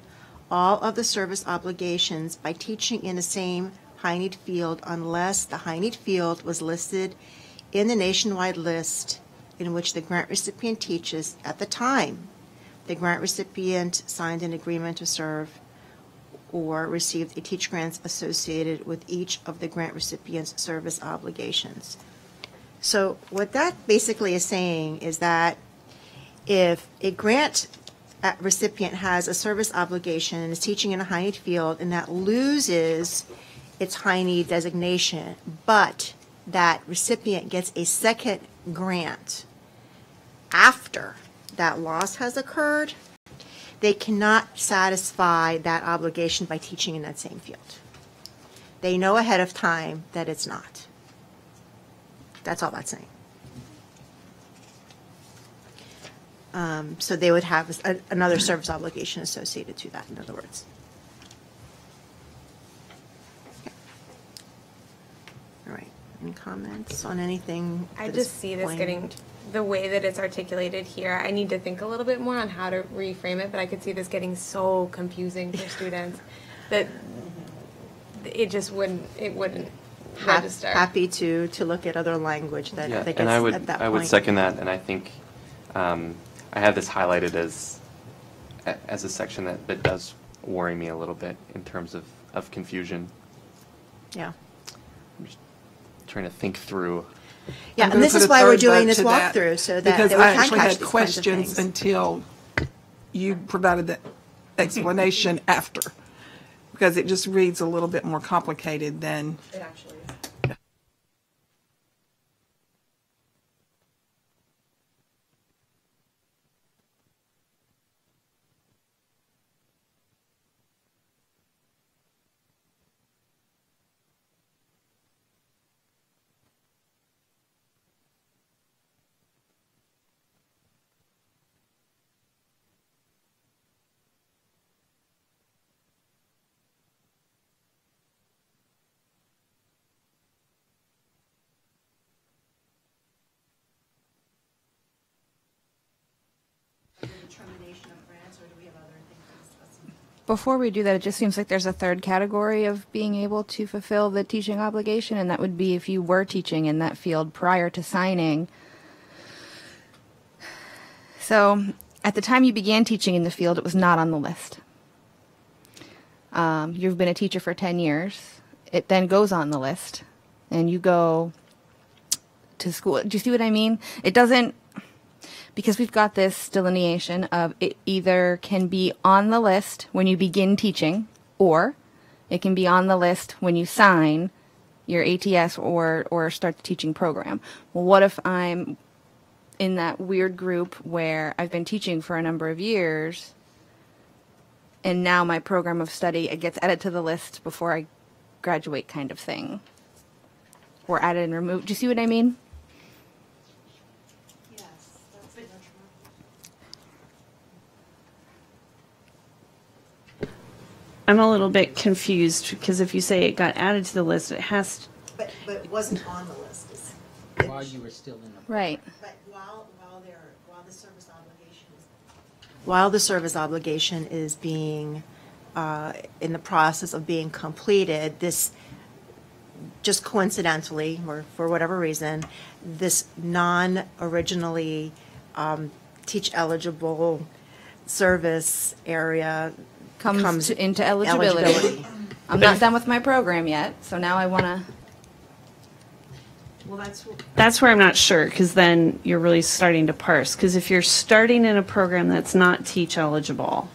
all of the service obligations by teaching in the same high need field unless the high need field was listed in the nationwide list in which the grant recipient teaches at the time the grant recipient signed an agreement to serve or received a teach grants associated with each of the grant recipient's service obligations. So what that basically is saying is that if a grant recipient has a service obligation and is teaching in a high need field and that loses its high need designation, but that recipient gets a second grant after that loss has occurred, they cannot satisfy that obligation by teaching in that same field. They know ahead of time that it's not. That's all that's saying. So they would have another service obligation associated to that, in other words. Written comments on anything? I that just is see this plain? getting, the way that it's articulated here, I need to think a little bit more on how to reframe it, but I could see this getting so confusing for students that it just wouldn't register. Happy to look at other language that Yeah, gets and at that point. I would second that, and I think I have this highlighted as a section that does worry me a little bit in terms of confusion. Yeah. I'm just trying to think through. Yeah, I'm and gonna this put is a why we're third doing vote this to that, walkthrough, so that because that we I can actually catch had these kinds of questions things. until you provided the explanation after, because it just reads a little bit more complicated than. It actually is. Before we do that, it just seems like there's a third category of being able to fulfill the teaching obligation, and that would be if you were teaching in that field prior to signing. So, at the time you began teaching in the field, it was not on the list. You've been a teacher for 10 years. It then goes on the list, and you go to school. Do you see what I mean? It doesn't, because we've got this delineation of it either can be on the list when you begin teaching, or it can be on the list when you sign your ATS or start the teaching program. Well, what if I'm in that weird group where I've been teaching for a number of years, and now my program of study, it gets added to the list before I graduate, kind of thing, or added and removed? Do you see what I mean? I'm a little bit confused because if you say it got added to the list, it has to. But it wasn't on the list. While you were still in the. Right. But while the service obligation is being in the process of being completed, this just coincidentally or for whatever reason, this non-originally teach eligible service area Comes into eligibility. I'm not done with my program yet, so now I want to. Well, That's where I'm not sure, because then you're really starting to parse. Because if you're starting in a program that's not teach eligible,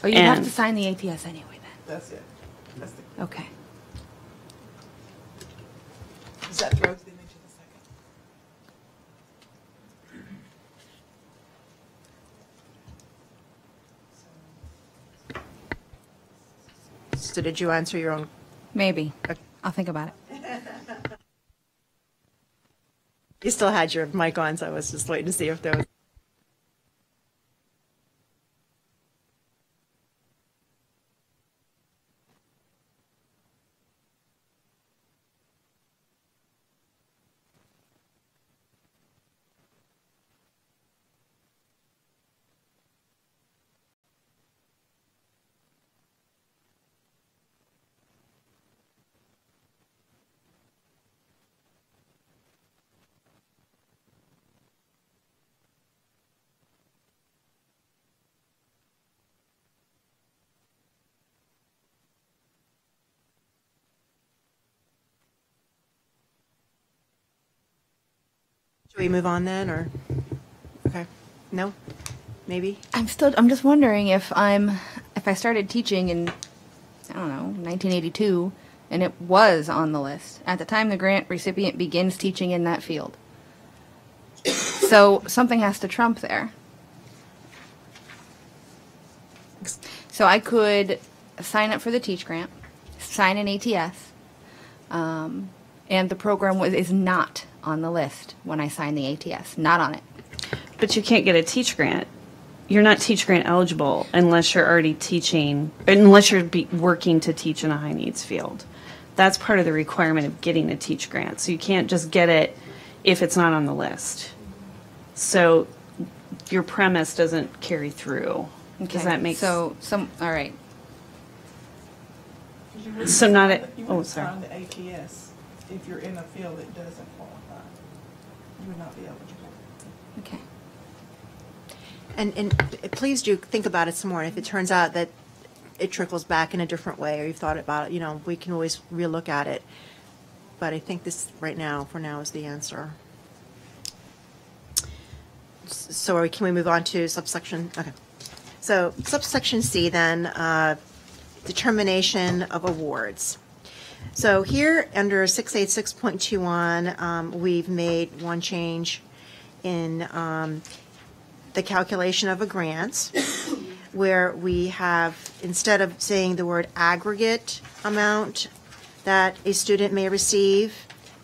Oh, you have And- to sign the ATS anyway then. That's it. That's the, Okay. does that throw them into the second? So did you answer your own? Maybe. I'll think about it. You still had your mic on, so I was just waiting to see if there was. Should we move on then, or? Okay. No? Maybe? I'm just wondering if I started teaching in, I don't know, 1982, and it was on the list at the time the grant recipient begins teaching in that field. So something has to trump there. So I could sign up for the Teach Grant, sign an ATS, and the program is not on the list when I sign the ATS, not on it. but you can't get a teach grant. You're not teach grant eligible unless you're already teaching, unless you're working to teach in a high needs field. That's part of the requirement of getting a teach grant. So you can't just get it if it's not on the list. So your premise doesn't carry through. Does that make So, all right. So not at, You oh, would sorry. sign the ATS if you're in a field that doesn't qualify. You would not be eligible. Okay. And please do think about it some more. If it turns out that it trickles back in a different way, or you've thought about it, we can always relook at it. But I think this, right now, for now, is the answer. So can we move on to subsection? Okay. So subsection C then, determination of awards. So here under 686.21, we've made one change in the calculation of a grant, where we have, instead of saying the word aggregate amount that a student may receive,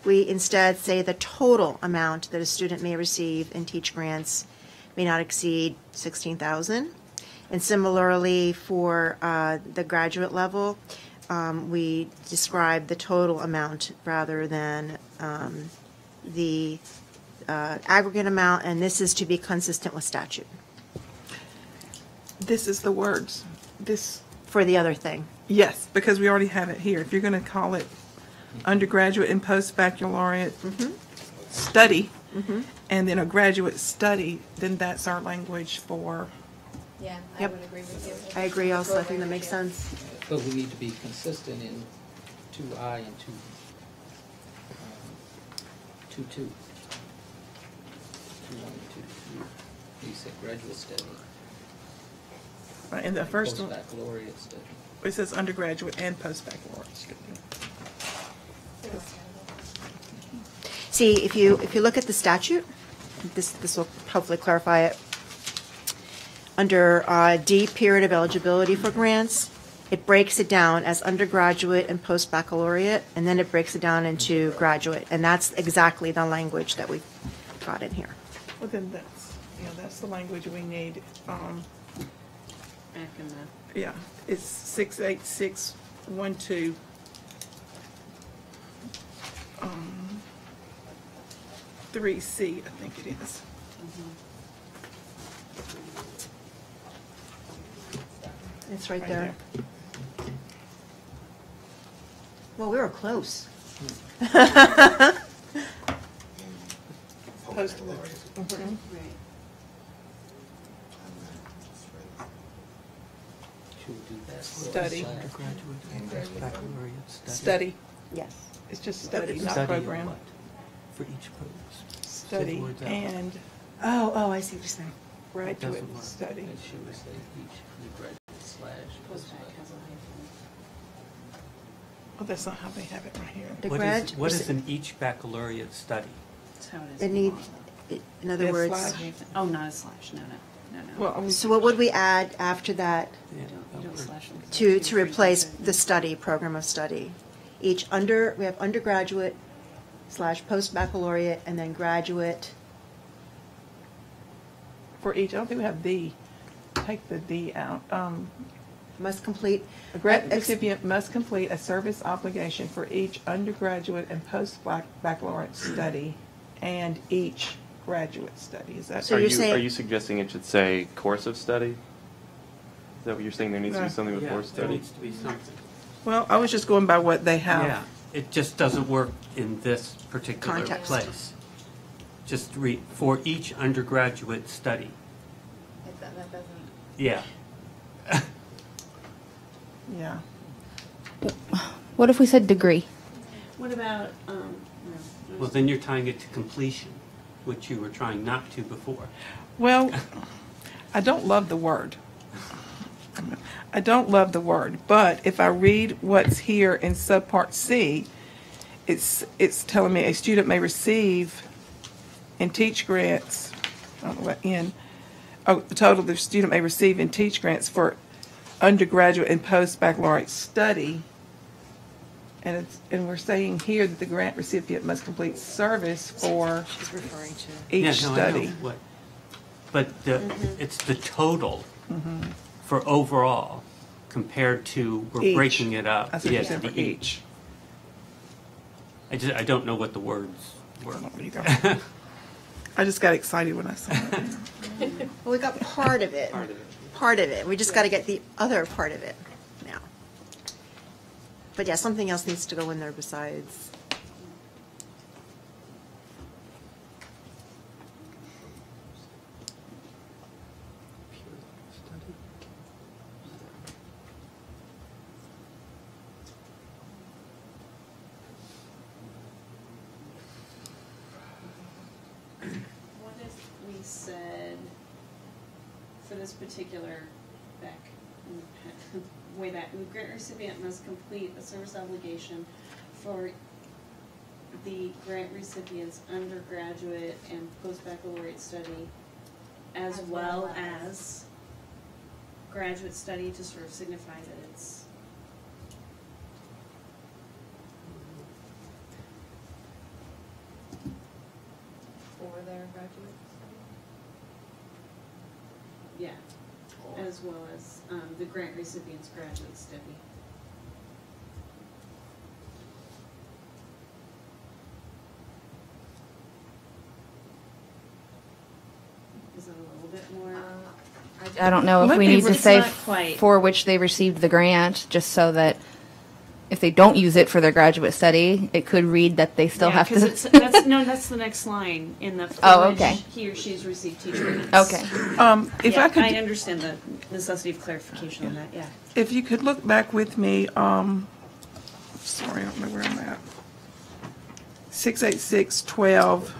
we instead say the total amount that a student may receive in teach grants may not exceed $16,000. And similarly, for the graduate level, we describe the total amount rather than the aggregate amount, and this is to be consistent with statute This is the words. This, for the other thing. yes, because we already have it here. If you're going to call it undergraduate and post-baccalaureate study, and then a graduate study, then that's our language for, Yeah, Yep. agree with you. I agree also. I think that makes sense. But we need to be consistent in 2I and 2, 2, 2. 2, 1, 2, 3. You said graduate study, in the first one, post-baccalaureate study. it says undergraduate and post-baccalaureate student. See, if you look at the statute, this will hopefully clarify it. Under D, period of eligibility for grants, it breaks it down as undergraduate and post-baccalaureate, and then it breaks it down into graduate, and that's exactly the language that we've got in here. Well, then that's the language we need. Back in the, Yeah, it's 68612. 3C, I think it is. It's right there. Well, we were close. Post-baccalaureate. Should we do that? Study. Baccalaureate Study. Yes. It's just study, not Study program. what? For each program. Study words out. and Oh, I see what you're saying. graduate doesn't work. study. And should we say each undergraduate / postbac? Oh, that's not how they have it right here. The What is in each baccalaureate study? that's how it is. It need, in other Yeah, words, slash. Oh, not a slash, no. Well, so what would we add after that Yeah, You don't slash them. to replace the study, program of study? We have undergraduate / post-baccalaureate, and then graduate. for each, I don't think we have the, take the D out. Must complete. A grant recipient must complete a service obligation for each undergraduate and post-baccalaureate study and each graduate study. Is that? So Are you're you, saying- are you suggesting it should say course of study? Is that what you're saying? There needs to No. be something Yeah, before there study? needs to be something. Well, I was just going by what they have. Yeah, it just doesn't work in this particular Context. place. Just read, for each undergraduate study. That doesn't. Yeah. Yeah. What if we said degree? What about, Well, then you're tying it to completion, which you were trying not to before. Well, I don't love the word. I don't love the word, but if I read what's here in subpart C, it's telling me a student may receive in teach grants, I don't know what the total the student may receive in teach grants for undergraduate and post-baccalaureate study. And we're saying here that the grant recipient must complete service for She's referring to. each Yeah, no, I know study. what- But it's the total for overall compared to, we're Each. breaking it up. That's what you Yes, said the for each. I don't know what the words were. I just got excited when I saw it. Well, we got part of it. Part of it. We just got to get the other part of it now. But yeah, something else needs to go in there besides. What if we said, for this particular way back, the grant recipient must complete a service obligation for the grant recipient's undergraduate and post-baccalaureate study, as well as graduate study to sort of signify that it's For their graduate yeah, as well as the grant recipient's graduate study. Is it a little bit more? I don't know if Might we be need to It's say not quite. for which they received the grant, just so that if they don't use it for their graduate study, it could read that they still have to. Because that's the next line in the. for Oh, which okay. He or she's received teacher grants. Okay. If Yeah, I could, I understand the necessity of clarification on that, yeah. if you could look back with me, sorry, I don't know where I'm at. 68612.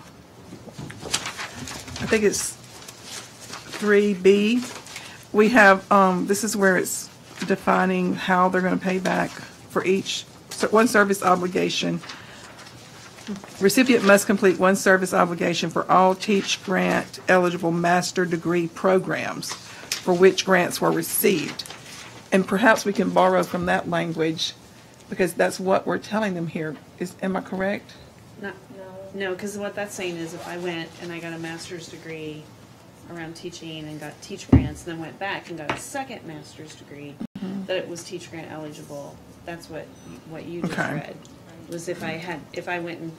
I think it's 3B. We have, this is where it's defining how they're going to pay back for each, one service obligation. Recipient must complete one service obligation for all Teach Grant eligible master degree programs for which grants were received. And perhaps we can borrow from that language, because that's what we're telling them here. Am I correct? No, because what that's saying is if I went and I got a master's degree around teaching and got Teach Grants, then went back and got a second master's degree, that it was Teach Grant eligible. That's what you just Okay. read. Was if I went and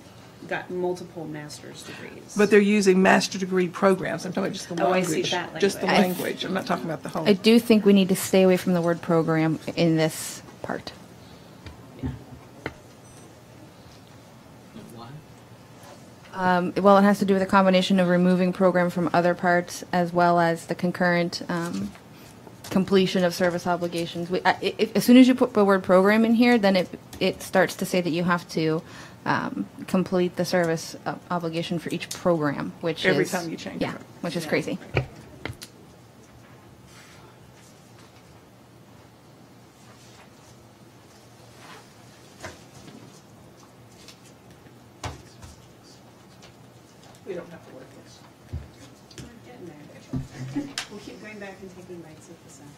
got multiple master's degrees. But they're using master degree programs. I'm talking about just the Oh, I see language. that Just the language. language. I'm not talking about the whole. I do think we need to stay away from the word program in this part. Well, it has to do with a combination of removing program from other parts as well as the concurrent completion of service obligations. As soon as you put the word program in here, then it starts to say that you have to complete the service obligation for each program, which Every is time you change yeah, it. which is crazy. We don't have to work this. We're getting there. We'll keep going back and taking bites at the sample.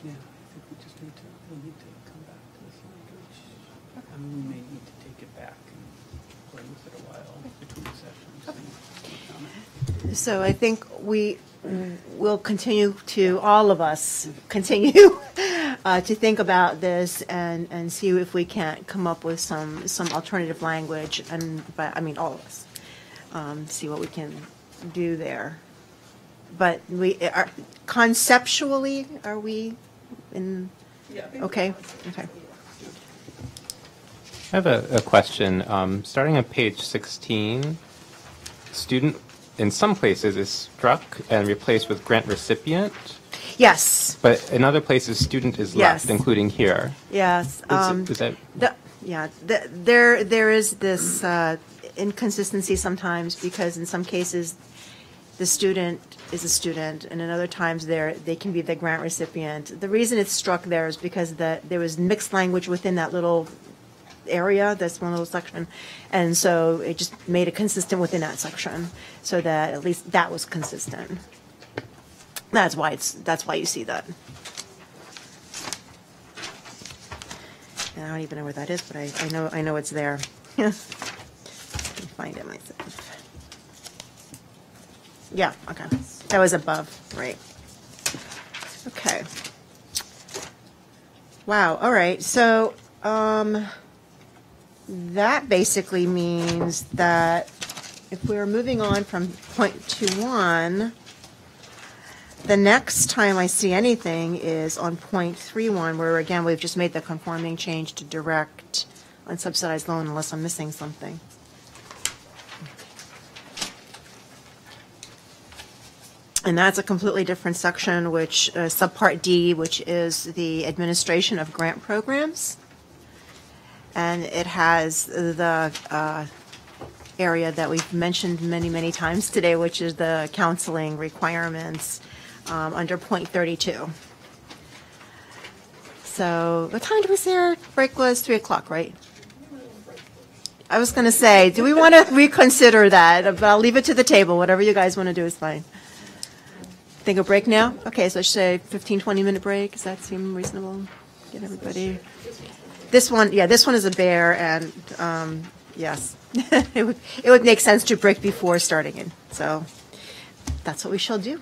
Yeah, I think we'll need to come back to this language. I mean, we may need to take it back and play with it a while between sessions. So I think we will continue to, all of us, continue to think about this and see if we can't come up with some alternative language, and I mean all of us, see what we can do there. But we are conceptually, are we in? Yeah. Okay. Okay. I have a question. Starting on page 16, student in some places is struck and replaced with grant recipient, Yes. but in other places student is Yes. left, including here. Yes. Is that There is this inconsistency sometimes, because in some cases the student is a student, and in other times they can be the grant recipient. The reason it's struck there is because there was mixed language within that little area, that's one little section, and so it just made it consistent within that section, so that at least that was consistent. That's why you see that. And I don't even know where that is, but I know it's there. find it myself. Yeah, okay. That was above, right. Okay. Wow, all right. So that basically means that if we're moving on from point 2.1, the next time I see anything is on point 3.1, where again, we've just made the conforming change to direct unsubsidized loan, unless I'm missing something. And that's a completely different section, which subpart D, which is the administration of grant programs. And it has the area that we've mentioned many, many times today, which is the counseling requirements under point 32. So what time did we say our break was? 3 o'clock, right? I was going to say, do we want to reconsider that? But I'll leave it to the table. Whatever you guys want to do is fine. Think a break now? Okay, so let's say 15, 20-minute break. Does that seem reasonable? Get everybody. This one is a bear, and yes, it would make sense to break before starting it. So that's what we shall do.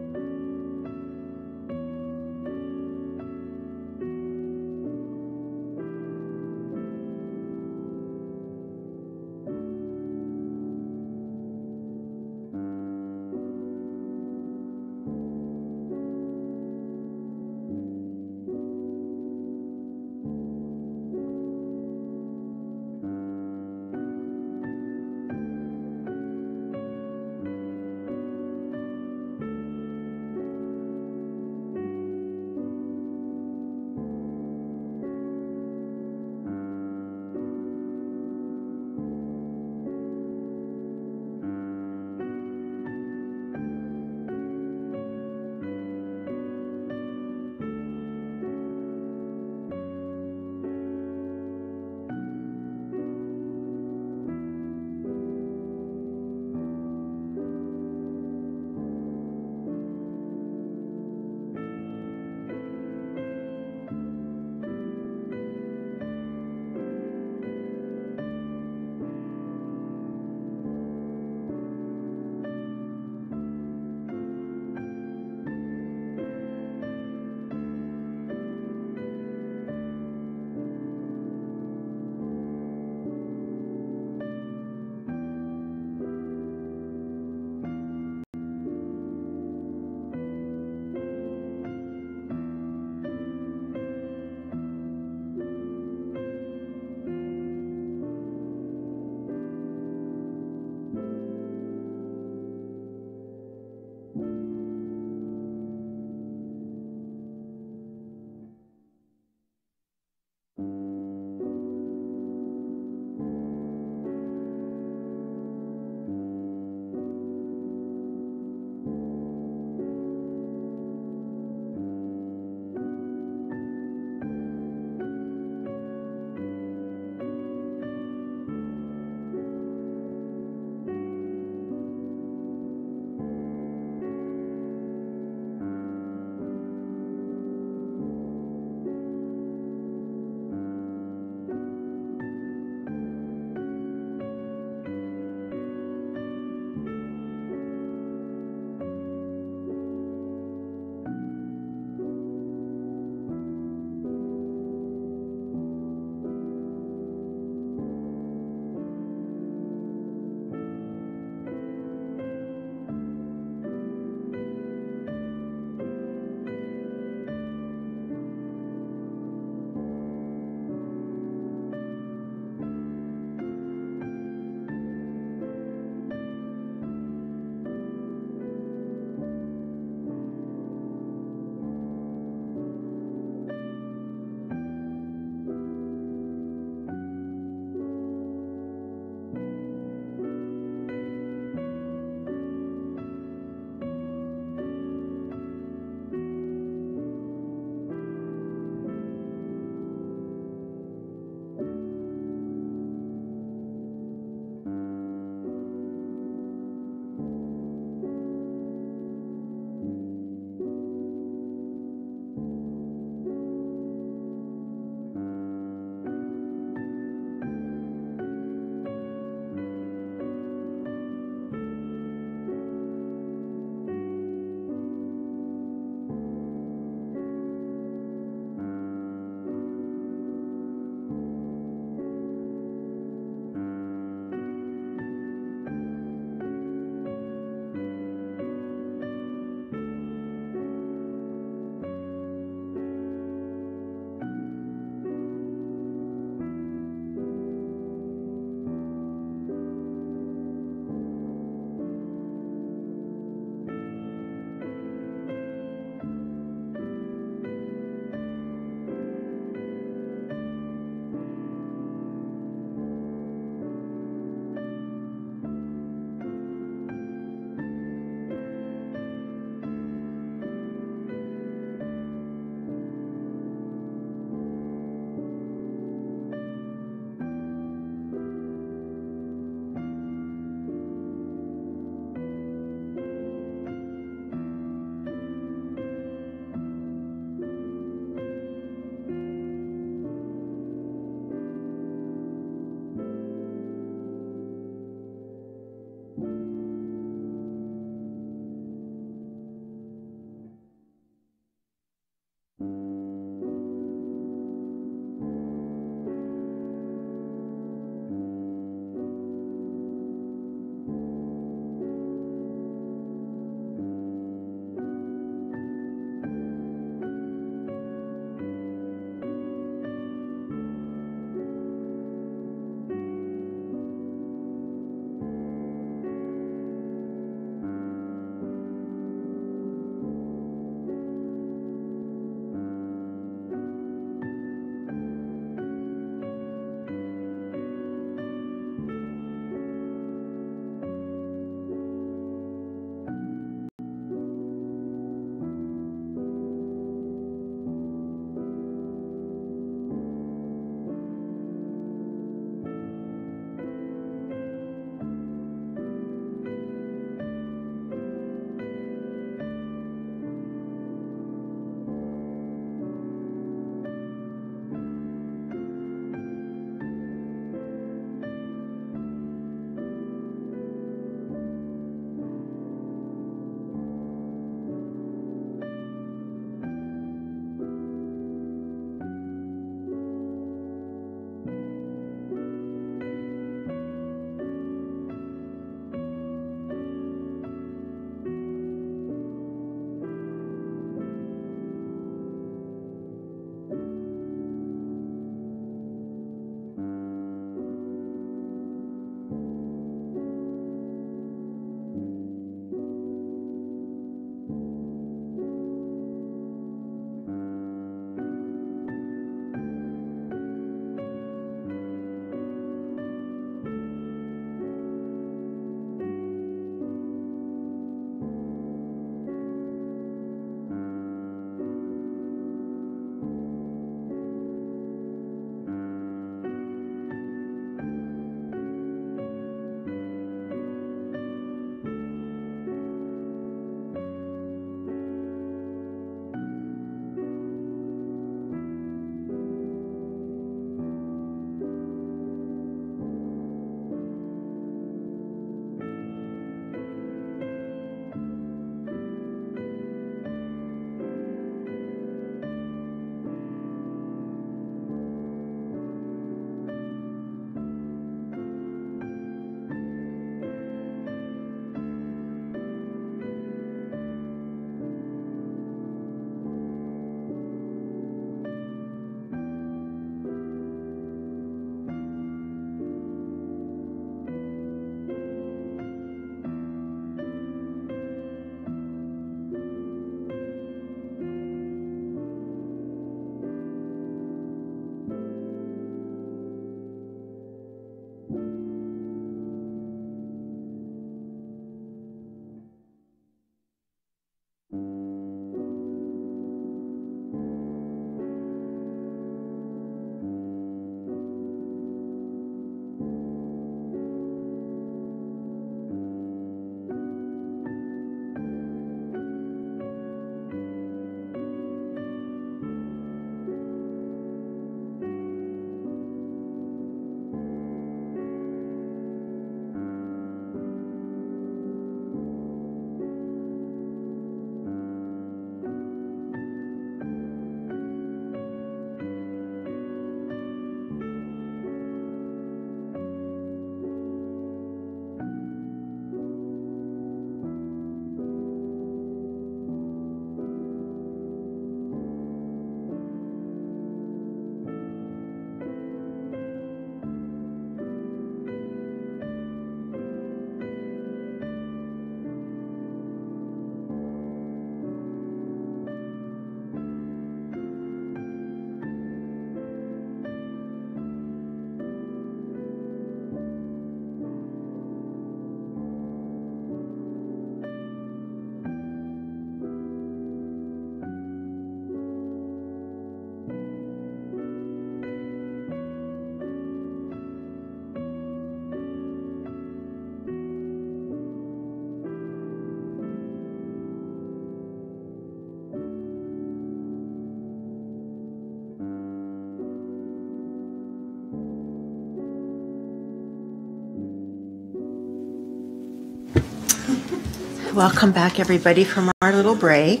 Welcome back, everybody, from our little break.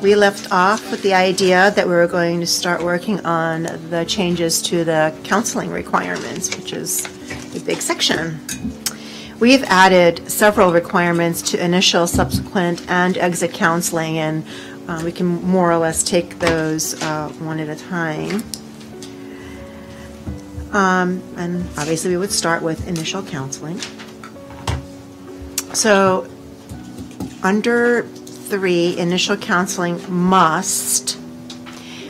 We left off with the idea that we were going to start working on the changes to the counseling requirements, which is a big section. We've added several requirements to initial, subsequent, and exit counseling, and we can more or less take those one at a time. And obviously, we would start with initial counseling. So, under 3, initial counseling must,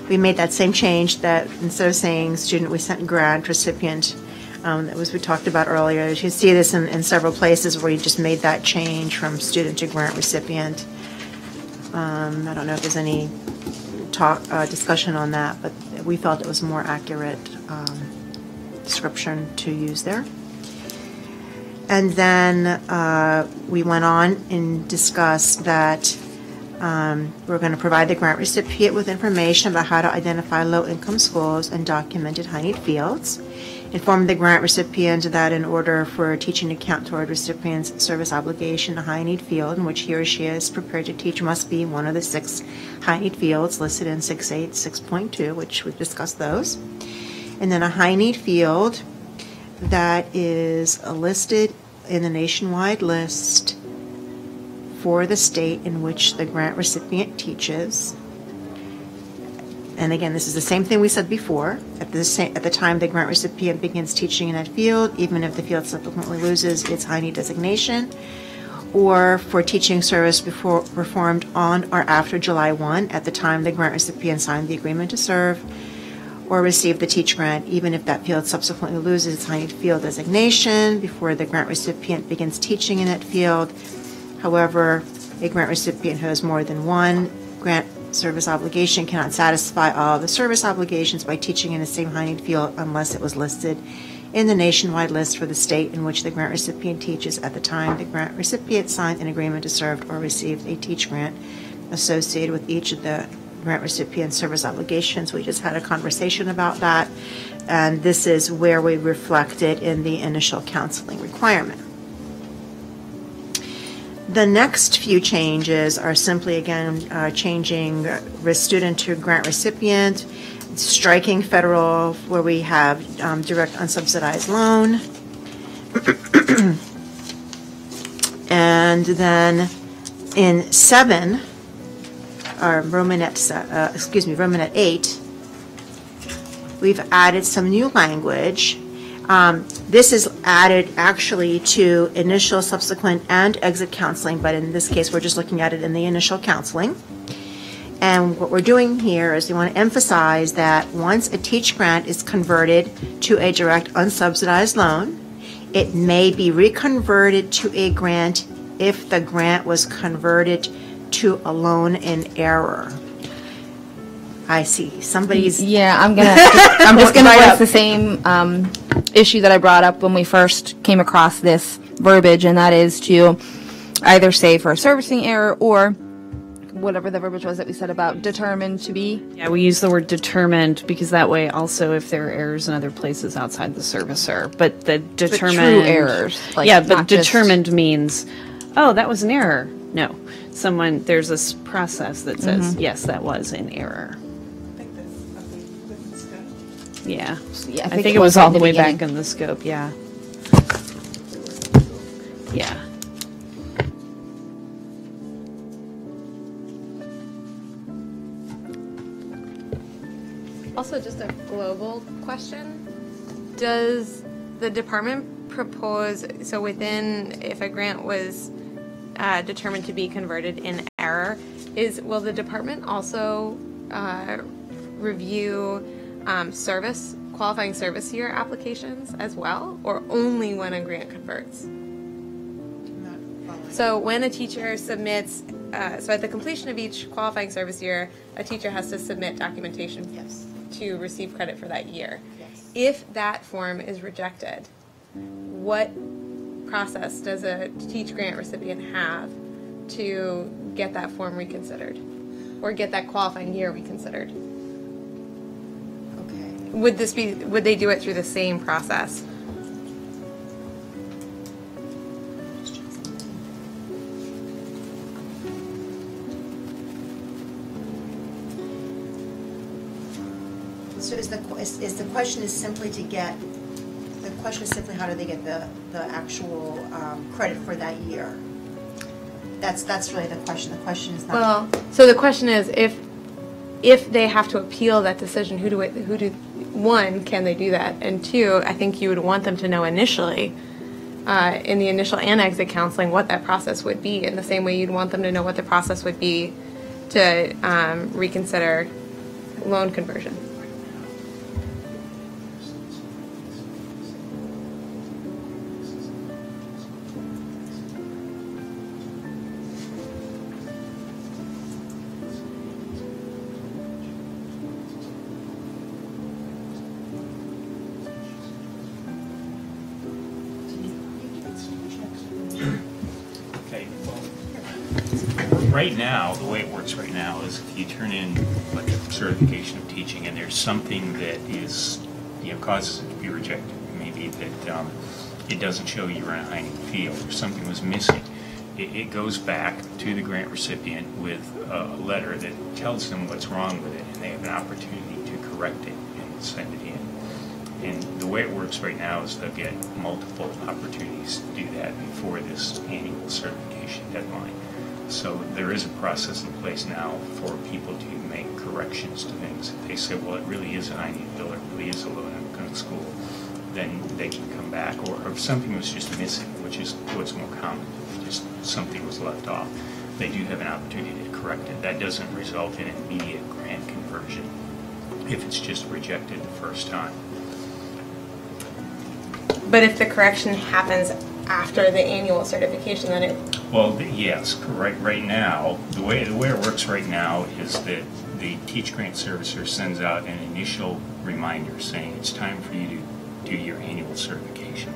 we made that same change that instead of saying student, we sent grant recipient. That was we talked about earlier. You see this in several places where you just made that change from student to grant recipient. I don't know if there's any discussion on that, but we felt it was a more accurate description to use there. And then we went on and discussed that we're going to provide the grant recipient with information about how to identify low-income schools and documented high-need fields. Inform the grant recipient that in order for teaching to count toward recipient's service obligation, a high-need field in which he or she is prepared to teach must be one of the 6 high-need fields listed in 6.8.6.2, which we've discussed those. And then a high-need field that is listed in the nationwide list for the state in which the grant recipient teaches. And again, this is the same thing we said before. At the time the grant recipient begins teaching in that field, even if the field subsequently loses its high-need designation, or for teaching service performed on or after July 1, at the time the grant recipient signed the agreement to serve, or receive the teach grant, even if that field subsequently loses its high-need field designation before the grant recipient begins teaching in that field. However, a grant recipient who has more than one grant service obligation cannot satisfy all the service obligations by teaching in the same high-need field unless it was listed in the nationwide list for the state in which the grant recipient teaches at the time the grant recipient signed an agreement to serve or received a teach grant associated with each of the grant recipient service obligations. We just had a conversation about that, and this is where we reflect it in the initial counseling requirement. The next few changes are simply, again, changing student to grant recipient, striking federal where we have direct unsubsidized loan, and then in 7, or Romanet 8, we've added some new language. This is added actually to initial, subsequent, and exit counseling, but in this case, we're just looking at it in the initial counseling. And what we're doing here is we want to emphasize that once a teach grant is converted to a direct unsubsidized loan, it may be reconverted to a grant if the grant was converted to a loan in error. I see. Somebody's... Yeah, I'm just gonna voice the same issue that I brought up when we first came across this verbiage, and that is to either say for a servicing error or whatever the verbiage was that we said about determined to be. Yeah, we use the word determined because that way also if there are errors in other places outside the servicer. But the determined... But true errors. Like yeah, but determined means, oh, that was an error. No. There's this process that says, yes, that was an error. Yeah. Yeah, I think it was all the way back in the scope, yeah. Yeah. Also, just a global question. Does the department propose, so within, if a grant was determined to be converted in error, will the department also review qualifying service year applications as well, or only when a grant converts? So when a teacher submits, so at the completion of each qualifying service year, a teacher has to submit documentation to receive credit for that year. Yes. If that form is rejected, what process does a teach grant recipient have to get that form reconsidered or get that qualifying year reconsidered? Okay. Would they do it through the same process? So is the question is simply to get, the question is simply how do they get the actual credit for that year? That's really the question. The question is not. Well, so the question is if they have to appeal that decision, one, can they do that? And two, I think you would want them to know initially, in the initial and exit counseling, what that process would be, in the same way you'd want them to know what the process would be to reconsider loan conversion. Okay, well, right now, the way it works right now is if you turn in like a certification of teaching and there's something that is, causes it to be rejected, maybe that it doesn't show you were in a high need field or something was missing, it goes back to the grant recipient with a letter that tells them what's wrong with it, and they have an opportunity to correct it and send it in. And the way it works right now is they'll get multiple opportunities to do that before this annual certification deadline. So there is a process in place now for people to make corrections to things. If they say, well, it really is a high need bill, it really is a low income school, then they can come back. Or if something was just missing, which is what's more common, just something was left off, they do have an opportunity to correct it. That doesn't result in immediate grant conversion if it's just rejected the first time. But if the correction happens after the annual certification, then it... Well, yes, correct. Right now, the way it works right now is that the Teach Grant Servicer sends out an initial reminder saying it's time for you to do your annual certification.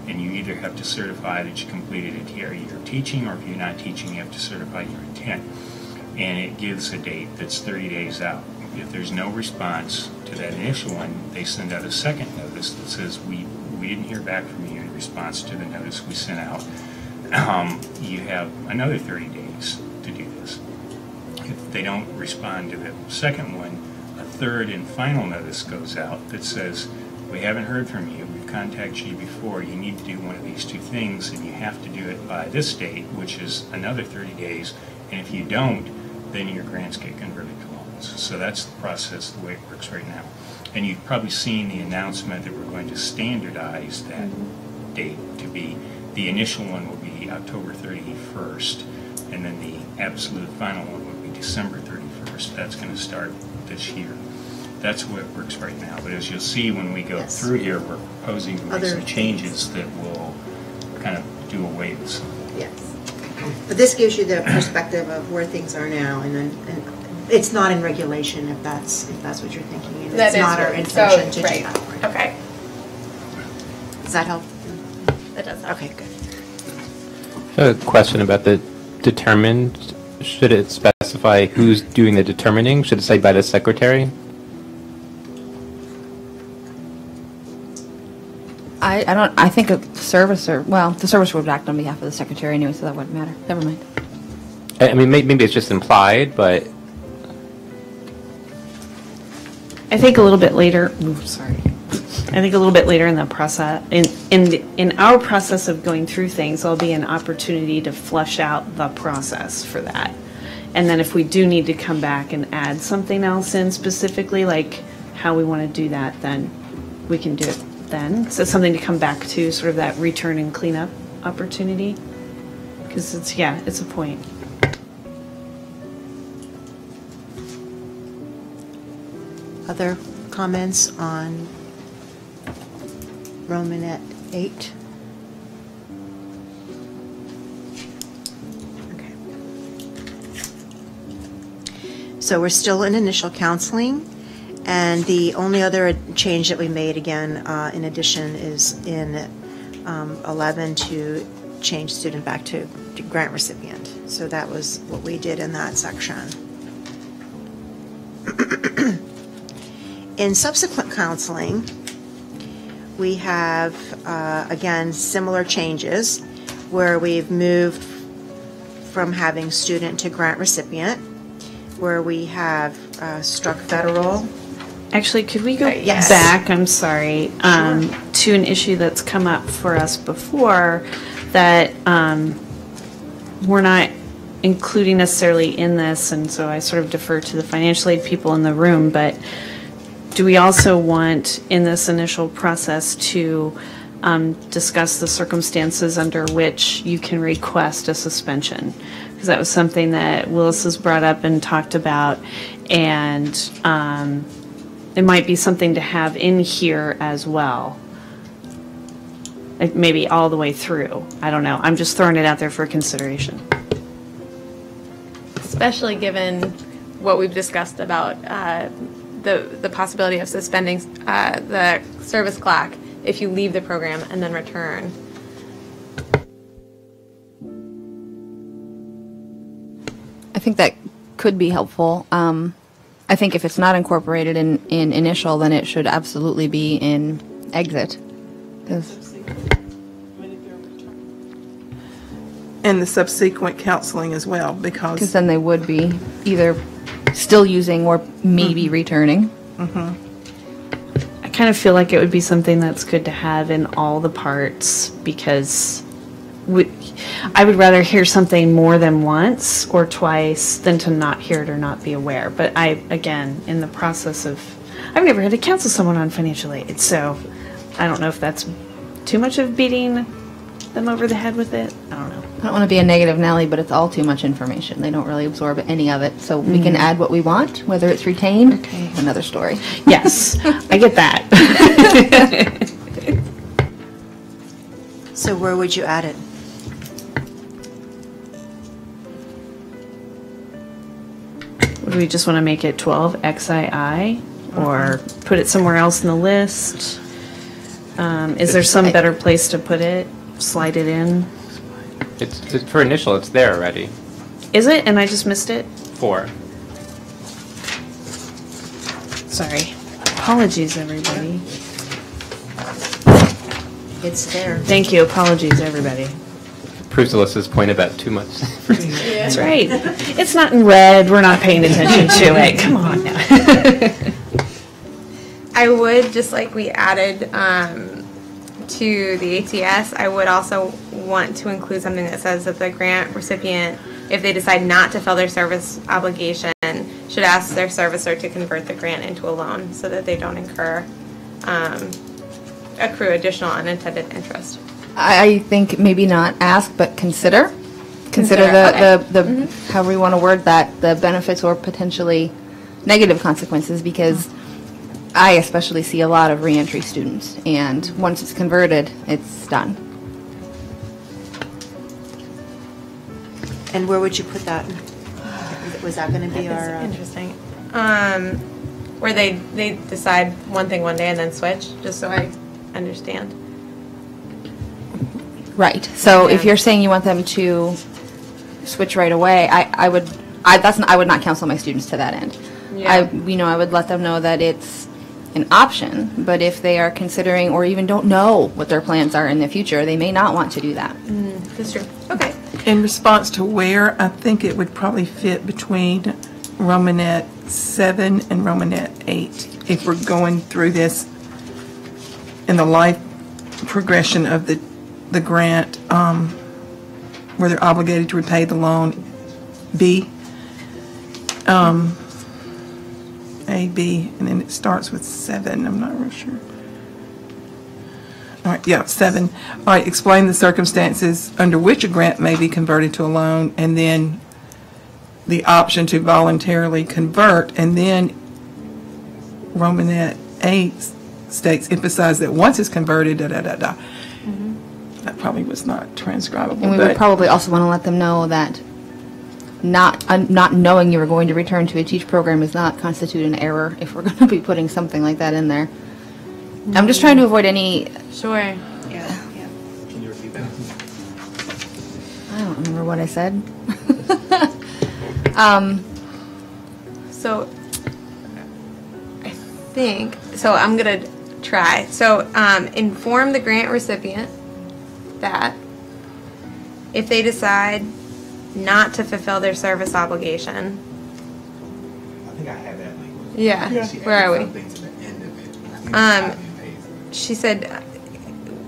And you either have to certify that you completed a year of teaching, or if you're not teaching, you have to certify your intent. And it gives a date that's 30 days out. If there's no response to that initial one, they send out a second notice that says, we didn't hear back from you in response to the notice we sent out. You have another 30 days to do this. If they don't respond to the second one, a third and final notice goes out that says, we haven't heard from you, we've contacted you before, you need to do one of these two things, and you have to do it by this date, which is another 30 days, and if you don't, then your grants get converted to loans. So that's the process, the way it works right now. And you've probably seen the announcement that we're going to standardize that date to be, the initial one will be October 31st, and then the absolute final one will be December 31st. That's going to start this year. That's the way it works right now. But as you'll see when we go through here, we're proposing to make some changes that will kind of do away with some. Yes. But this gives you the perspective of where things are now, and it's not in regulation if that's what you're thinking. And That it's is not our right. intention So, to right. do that. Right. Okay. Does that help? That does help. Okay, good. A question about the determined. Should it specify who's doing the determining? Should it say by the secretary? I think a servicer, well, the servicer would act on behalf of the secretary anyway, so that wouldn't matter. Never mind. I mean, maybe it's just implied, but I think a little bit later. Sorry. I think a little bit later in the process, in our process of going through things, there'll be an opportunity to flesh out the process for that. And then if we do need to come back and add something else in specifically, like how we want to do that, then we can do it then. So something to come back to, sort of that return and cleanup opportunity. Because it's a point. Other comments on Romanet 8? Okay. So we're still in initial counseling, and the only other change that we made, again, in addition, is in 11 to change student back to grant recipient. So that was what we did in that section. In subsequent counseling, we have, again, similar changes where we've moved from having student to grant recipient, where we have struck federal Actually, could we go Yes. back, I'm sorry, to an issue that's come up for us before that we're not including necessarily in this, and so I sort of defer to the financial aid people in the room, but do we also want in this initial process to discuss the circumstances under which you can request a suspension? Because that was something that Willis has brought up and talked about, and it might be something to have in here as well. Like maybe all the way through. I don't know. I'm just throwing it out there for consideration. Especially given what we've discussed about the possibility of suspending the service clock if you leave the program and then return. I think that could be helpful. I think if it's not incorporated in initial, then it should absolutely be in exit. 'Cause And the subsequent counseling as well, because then they would be either still using or maybe returning. I kind of feel like it would be something that's good to have in all the parts because I would rather hear something more than once or twice than to not hear it or not be aware. But again, in the process of, I've never had to counsel someone on financial aid, so I don't know if that's too much of beating them over the head with it. I don't know. I don't want to be a negative Nelly, but it's all too much information. They don't really absorb any of it. So we can add what we want, whether it's retained, Okay. another story. Yes, I get that. So where would you add it? Would we just want to make it 12 XII or put it somewhere else in the list? Is there some better place to put it? Slide it in? It's for initial. It's there already. Is it? And I just missed it? 4. Sorry. Apologies, everybody. It's there. Thank you. Apologies, everybody. Proves Alyssa's point about too much. That's right. It's not in red. We're not paying attention to it. Come on now. I would, just like we added to the ATS, I would also want to include something that says that the grant recipient, if they decide not to fill their service obligation, should ask their servicer to convert the grant into a loan so that they don't accrue additional unintended interest. I think maybe not ask, but consider. Consider the however you want to word that, the benefits or potentially negative consequences, because I especially see a lot of reentry students, and once it's converted, it's done. And where would you put that? Was that going to be That's our? interesting. Where they decide one thing one day and then switch, just so I understand. Right. So if Yeah. you're saying you want them to switch right away, I would not counsel my students to that end. Yeah. I would let them know that it's an option, but if they are considering or even don't know what their plans are in the future, they may not want to do that. That's true. Okay. in response to where, I think it would probably fit between Romanet 7 and Romanet 8 if we're going through this in the life progression of the grant, where they're obligated to repay the loan. B, A, B, and then it starts with 7. I'm not real sure. All right, yeah, 7. All right, explain the circumstances under which a grant may be converted to a loan, and then the option to voluntarily convert, and then Romanet 8 states, emphasize that once it's converted, da-da-da-da. That probably was not transcribable. And we would probably also want to let them know that not knowing you were going to return to a TEACH program does not constitute an error if we're going to be putting something like that in there. I'm just trying to avoid any... Sure. Can you repeat that? I don't remember what I said. So I think, so I'm going to try. So inform the grant recipient that if they decide not to fulfill their service obligation. I think I have that language. Yeah, She where are added we? something to She said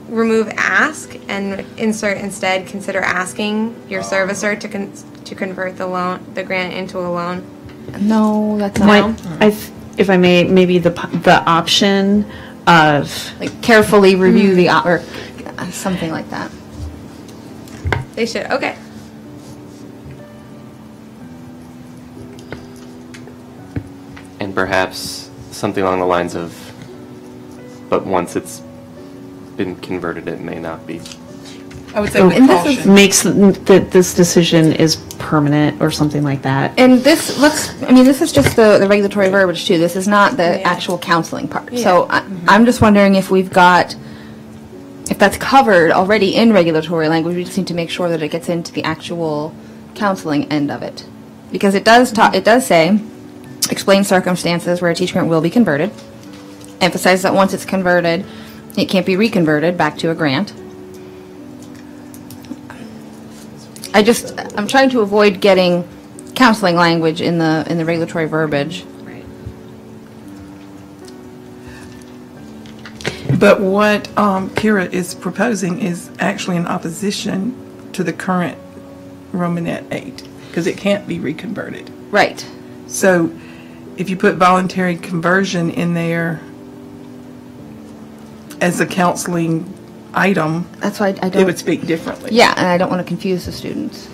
remove ask and insert instead consider asking your servicer to convert the grant into a loan. No, that's not. Might, if I may, maybe the option of Like carefully review the, or something like that. They should. Okay. And perhaps something along the lines of, but once it's been converted, it may not be. I would say with And this is- caution. makes that this decision is permanent or something like that. And this, this is just the regulatory verbiage too. This is not the actual counseling part. So I'm just wondering if we've got, if that's covered already in regulatory language, we just need to make sure that it gets into the actual counseling end of it. Because it does say, explain circumstances where a teach grant will be converted. Emphasize that once it's converted, it can't be reconverted back to a grant. I'm trying to avoid getting counseling language in the regulatory verbiage. Right. But what Kira is proposing is actually in opposition to the current Romanet 8, because it can't be reconverted. Right. So if you put voluntary conversion in there as a counseling item, That's why I it don't. would speak differently. Yeah, and I don't want to confuse the students.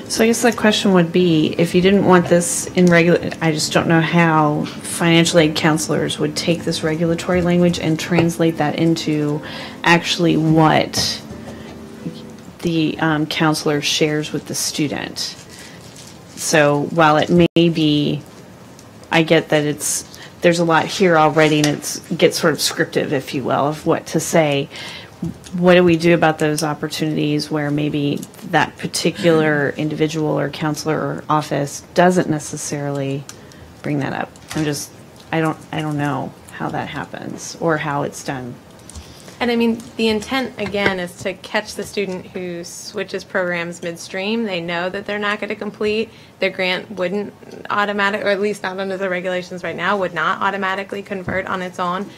So I guess the question would be, if you didn't want this in regular, I just don't know how financial aid counselors would take this regulatory language and translate that into actually what the counselor shares with the student. So while it may be, I get that there's a lot here already, and it gets sort of scriptive, if you will, of what to say. What do we do about those opportunities where maybe that particular individual or counselor or office doesn't necessarily bring that up? I don't know how that happens or how it's done. And I mean, the intent again is to catch the student who switches programs midstream. They know that they're not going to complete. Their grant wouldn't automatic, or at least not under the regulations right now, would not automatically convert on its own.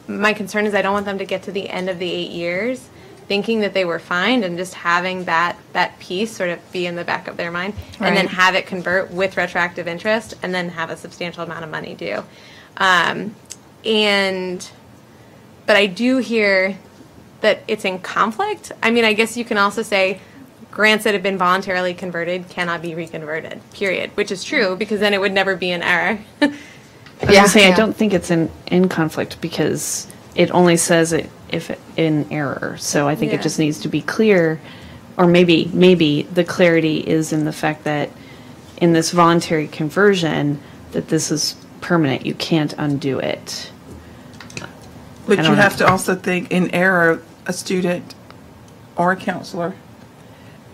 My concern is I don't want them to get to the end of the 8 years thinking that they were fine and just having that piece sort of be in the back of their mind, and then Right. have it convert with retroactive interest and then have a substantial amount of money due. But I do hear that it's in conflict. I mean, I guess you can also say grants that have been voluntarily converted cannot be reconverted, period, which is true because then it would never be an error. I was gonna say, I don't think it's in conflict because it only says it if in error. So I think Yeah. it just needs to be clear, or maybe the clarity is in the fact that in this voluntary conversion that this is permanent. You can't undo it. But I you don't have know. to also think in error, a student or a counselor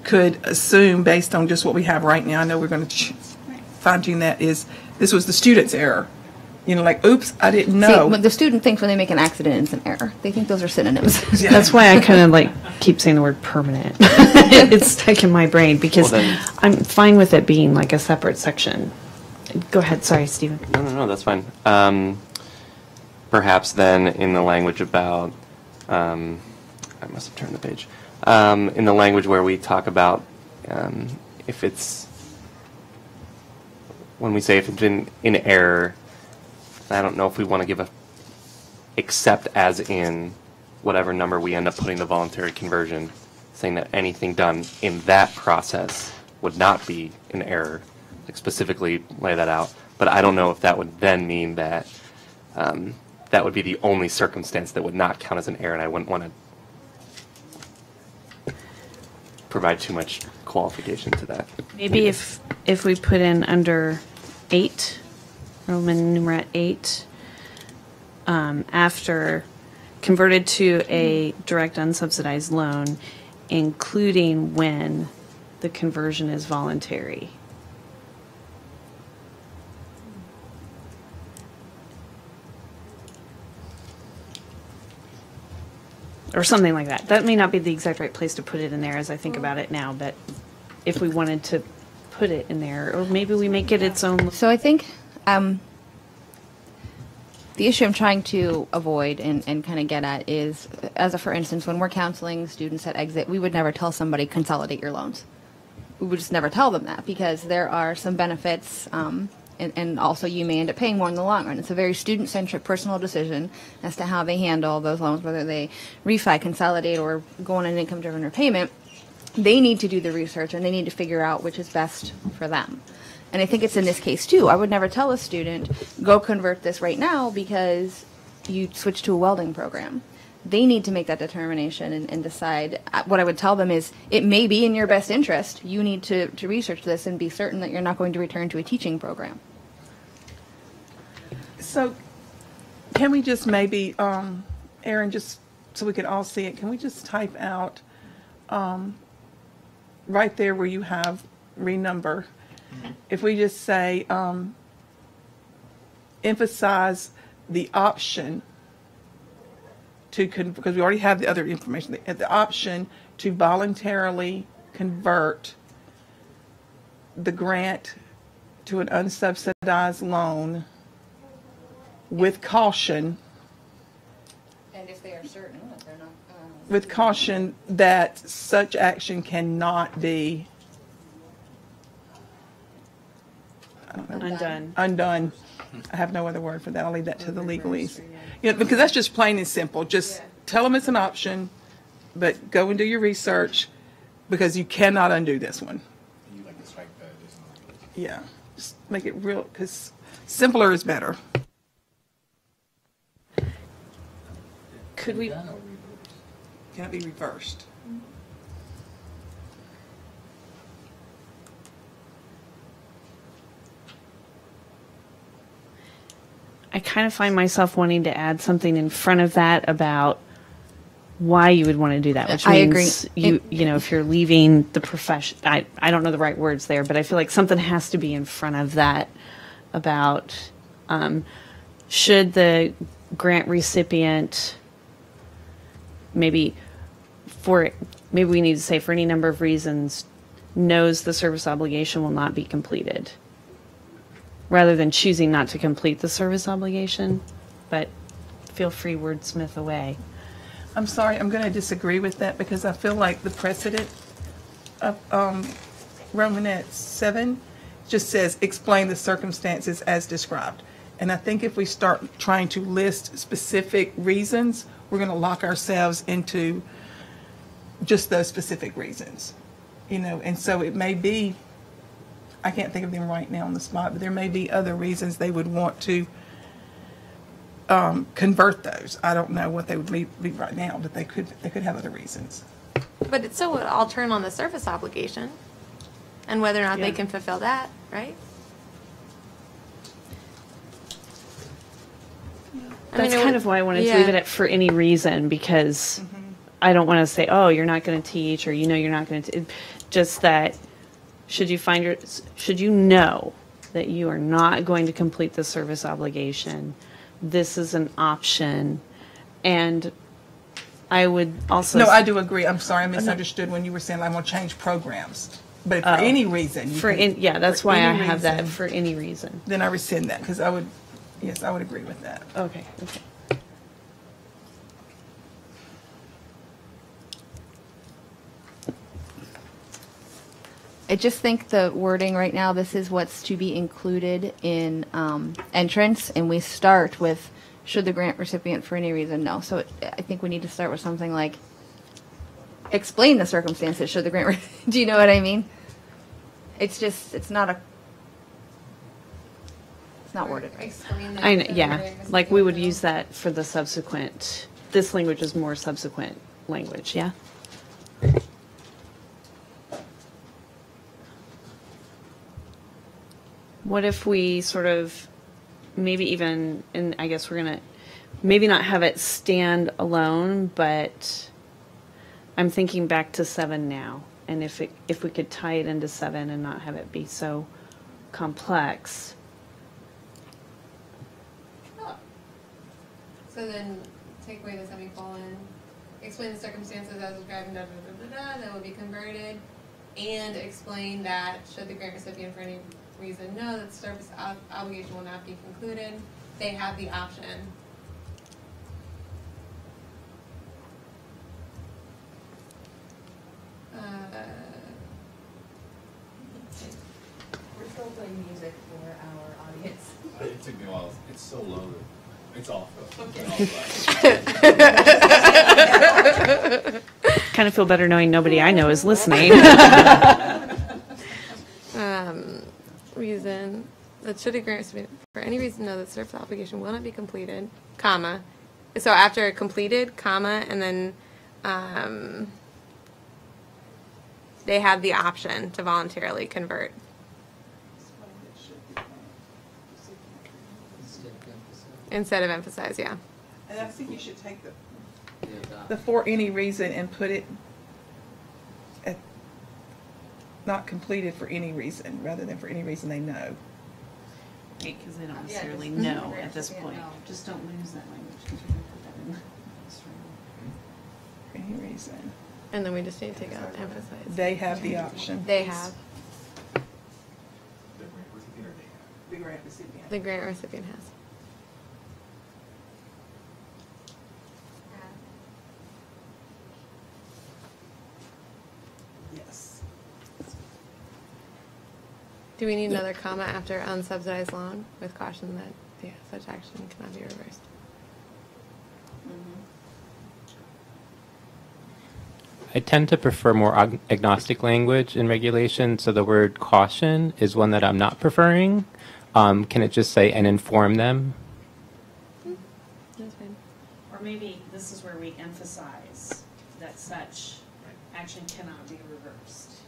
could assume based on just what we have right now. I know we're going to fine tune that, is this was the student's error. You know, like, oops, I didn't know. See, what the student thinks when they make an accident, it's an error. They think those are synonyms. That's why I kind of keep saying the word permanent. It's stuck in my brain because Well, then- I'm fine with it being like a separate section. Go ahead. Sorry, Stephen. No, that's fine. Perhaps then in the language about, I must have turned the page, in the language where we talk about if it's, when we say if it's been in error, I don't know if we want to give a, except as in whatever number we end up putting the voluntary conversion, saying that anything done in that process would not be an error, like specifically lay that out. But I don't know if that would then mean that that would be the only circumstance that would not count as an error, and I wouldn't want to provide too much qualification to that. Maybe if we put in under 8, Roman numeral 8, after converted to a direct unsubsidized loan, including when the conversion is voluntary. Or something like that. That may not be the exact right place to put it in there as I think about it now, but if we wanted to put it in there, or maybe we make it its own. So I think the The issue I'm trying to avoid and kind of get at is, as a for instance, when we're counseling students at exit, we would never tell somebody consolidate your loans. We would just never tell them that, because there are some benefits, and also you may end up paying more in the long run. It's a very student-centric personal decision as to how they handle those loans, whether they refi, consolidate, or go on an income-driven repayment. They need to do the research, and they need to figure out which is best for them. And I think it's in this case too. I would never tell a student, go convert this right now because you switch to a welding program. They need to make that determination and decide. What I would tell them is, it may be in your best interest. You need to research this and be certain that you're not going to return to a teaching program. So can we just maybe, Erin, just so we can all see it, can we just type out right there where you have renumber? If we just say, emphasize the option to, because we already have the other information, the option to voluntarily convert the grant to an unsubsidized loan with caution. And if they are certain that they're not. With caution that such action cannot be undone. I have no other word for that. I'll leave that to the legalese. Yeah, because that's just plain and simple. Just tell them it's an option, but go and do your research, because you cannot undo this one. Yeah, just make it real, because simpler is better. Could we? Can it be reversed? I kind of find myself wanting to add something in front of that about why you would want to do that, which I means agree. you know, if you're leaving the profession, I don't know the right words there, but I feel like something has to be in front of that about should the grant recipient maybe we need to say for any number of reasons knows the service obligation will not be completed, rather than choosing not to complete the service obligation. But feel free, wordsmith away. I'm sorry, I'm going to disagree with that, because I feel like the precedent of Romanet 7 just says explain the circumstances as described. And I think if we start trying to list specific reasons, we're going to lock ourselves into just those specific reasons. You know, and so it may be, I can't think of them right now on the spot, but there may be other reasons they would want to convert those. I don't know what they would be right now, but they could have other reasons. But it still would all turn on the service obligation and whether or not they can fulfill that, right? That's kind of why I wanted to leave it at for any reason, because I don't want to say, oh, you're not going to teach, or you're not going to. Just that, should you know that you are not going to complete the service obligation, this is an option. And I would also. No, I do agree. I'm sorry, I misunderstood when you were saying I'm going to change programs. But for any reason, that's why I have that for any reason. Then I rescind that, because I would agree with that. Okay. I just think the wording right now, this is what's to be included in entrance, and we start with, should the grant recipient for any reason know. So I think we need to start with something like, explain the circumstances should the grant do you know what I mean? It's just, it's not worded right. I know, like we would use that for the subsequent, this language is more subsequent language, yeah? What if we sort of, maybe even, and I guess we're going to, maybe not have it stand alone, but I'm thinking back to 7 now. And if we could tie it into 7 and not have it be so complex. So then take away the semicolon, explain the circumstances as described in that will be converted, and explain that should the grant recipient for any reason know that the service obligation will not be concluded, they have the option. We're still playing music for our audience. It took me a while. It's so low. It's off though. Kind of feel better knowing nobody I know is listening. Reason that should a grant recipient for any reason know that service obligation will not be completed, comma. So after completed, comma, and then they have the option to voluntarily convert. Instead of emphasize, yeah. And I think you should take the for any reason and put it at not completed for any reason, rather than for any reason they know. Because they don't necessarily know at this point. Just don't lose that language because we're going to put that in the For any reason. And then we just need to take out emphasize. They have the option. They have. The grant recipient. The grant recipient has. Yes. Do we need another comma after unsubsidized loan with caution that such action cannot be reversed? I tend to prefer more agnostic language in regulation, so the word caution is one that I'm not preferring. Can it just say and inform them? That's fine. Or maybe this is where we emphasize that such action cannot be reversed.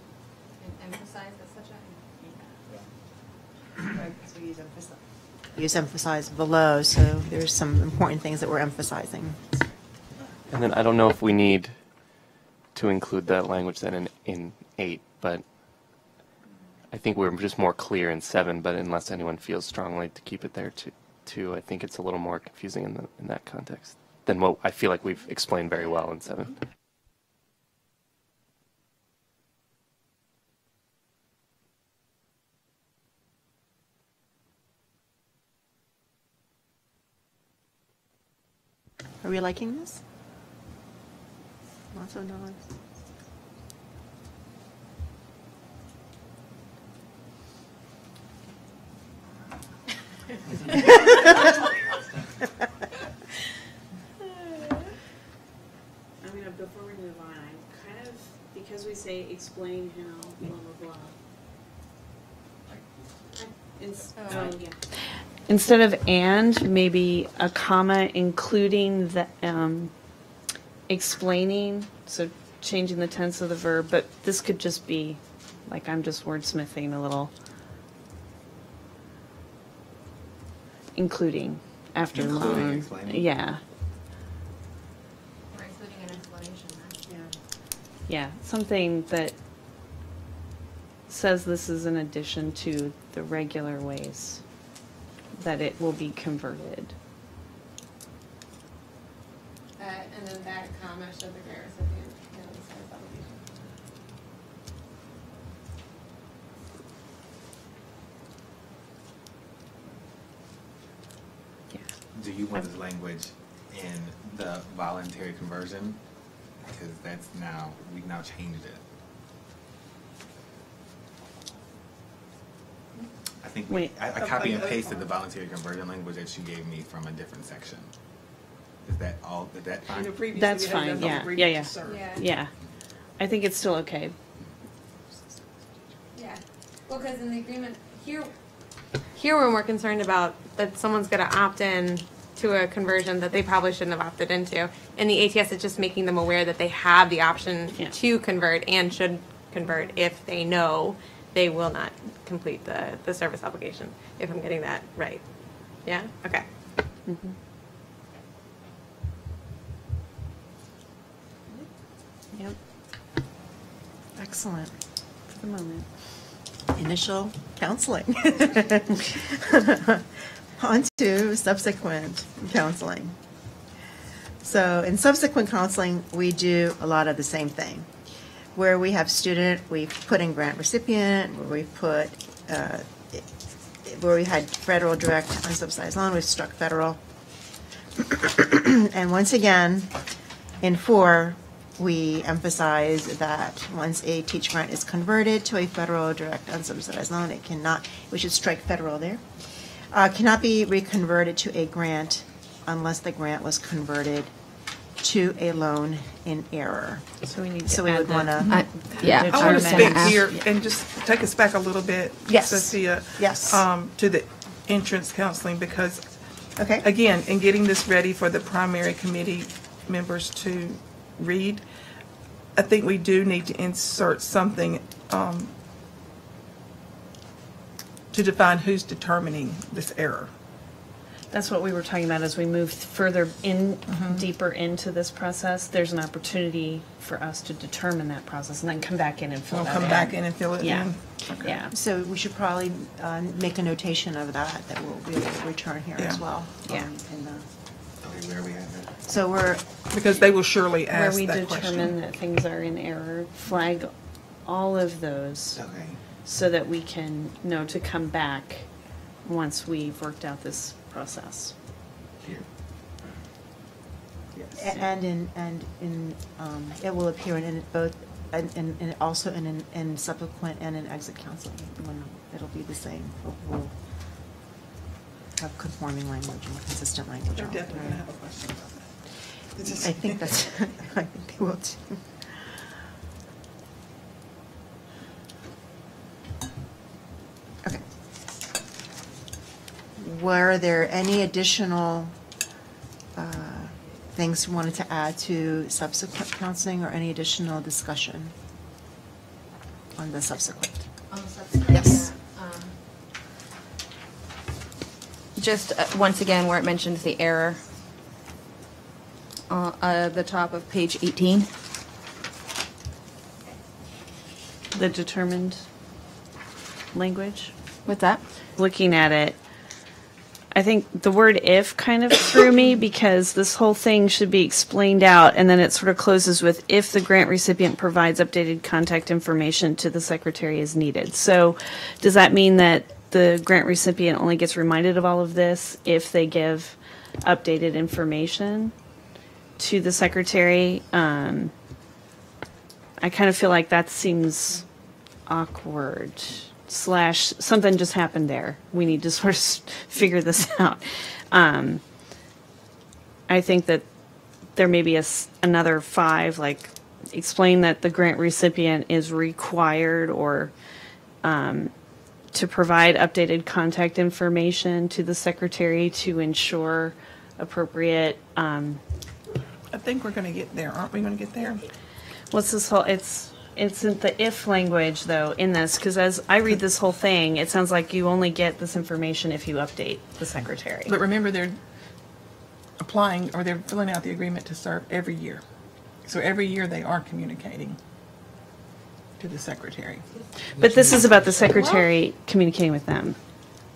And emphasize that such a. So we use emphasize below, so there's some important things that we're emphasizing. And then I don't know if we need to include that language then in 8, but I think we're just more clear in 7, but unless anyone feels strongly to keep it there too, I think it's a little more confusing in that context than what I feel like we've explained very well in 7. Are we liking this? Not so nice. I mean, before we move on, I'm kind of, because we say explain how, blah, blah, blah. Instead of and, maybe a comma including the explaining, so changing the tense of the verb, but this could just be, like I'm just wordsmithing a little. Including after Including loan. explaining. Yeah. Or including an explanation. Yeah, something that says this is in addition to the regular ways that it will be converted. And then that comma should the grant recipient know the service obligation. Do you want this language in the voluntary conversion? Because that's now, we've now changed it. I think Wait. I copy and pasted the voluntary conversion language that you gave me from a different section. Is that all, is that fine? That's fine, yeah, yeah. Yeah. I think it's still okay. Yeah. Well, because in the agreement here we're more concerned about that someone's going to opt in to a conversion that they probably shouldn't have opted into. In the ATS, it's just making them aware that they have the option to convert and should convert if they know they will not complete the service obligation, if I'm getting that right. Yeah? Okay. Mm-hmm. Yep, Excellent. for the moment. Initial counseling. On to subsequent counseling. So in subsequent counseling, we do a lot of the same thing. Where we have student, we put in grant recipient, where we put where we had federal direct unsubsidized loan, we've struck federal. And once again, in 4, we emphasize that once a teach grant is converted to a federal direct unsubsidized loan, it cannot, we should strike federal there, cannot be reconverted to a grant unless the grant was converted to a loan in error. So we need to So we add would want that. to, Yeah. I want to Determine. speak here and just take us back a little bit, Yes. Sophia. Yes. To the entrance counseling, because okay? again, in getting this ready for the primary committee members to read, I think we do need to insert something to define who's determining this error. That's what we were talking about as we move further in, deeper into this process. There's an opportunity for us to determine that process and then come back in and fill We'll that come in. back in and fill it Yeah. in. Yeah. So we should probably make a notation of that we'll return here as Yeah. well. Yeah. In the- Okay, where are we at now? So we're, Because they will surely Where ask we that determine question. that things are in error, flag all of those Okay. so that we can know to come back once we've worked out this process. Here. and in, it will appear in both, and also in subsequent and in exit counseling, when it'll be the same. We'll have conforming language and consistent language. They're all definitely through. going to have a question about that. I think that's, I think they will too. Okay. Were there any additional things you wanted to add to subsequent counseling or any additional discussion on the subsequent? Yes. Just once again, where it mentions the error, the top of page 18. The determined language? What's that? Looking at it, I think the word if kind of threw me because this whole thing should be explained out and then it sort of closes with if the grant recipient provides updated contact information to the secretary as needed. So does that mean that the grant recipient only gets reminded of all of this if they give updated information to the secretary? I kind of feel like that seems awkward. / something just happened there. We need to sort of figure this out. I think that there may be another 5, like explain that the grant recipient is required or to provide updated contact information to the secretary to ensure appropriate. I think we're going to get there. Aren't we going to get there? What's this whole? It's in the if language, though, in this, because as I read this whole thing, it sounds like you only get this information if you update the secretary. But remember, they're applying or they're filling out the agreement to serve every year. So every year they are communicating to the secretary. But this is about the secretary communicating with them.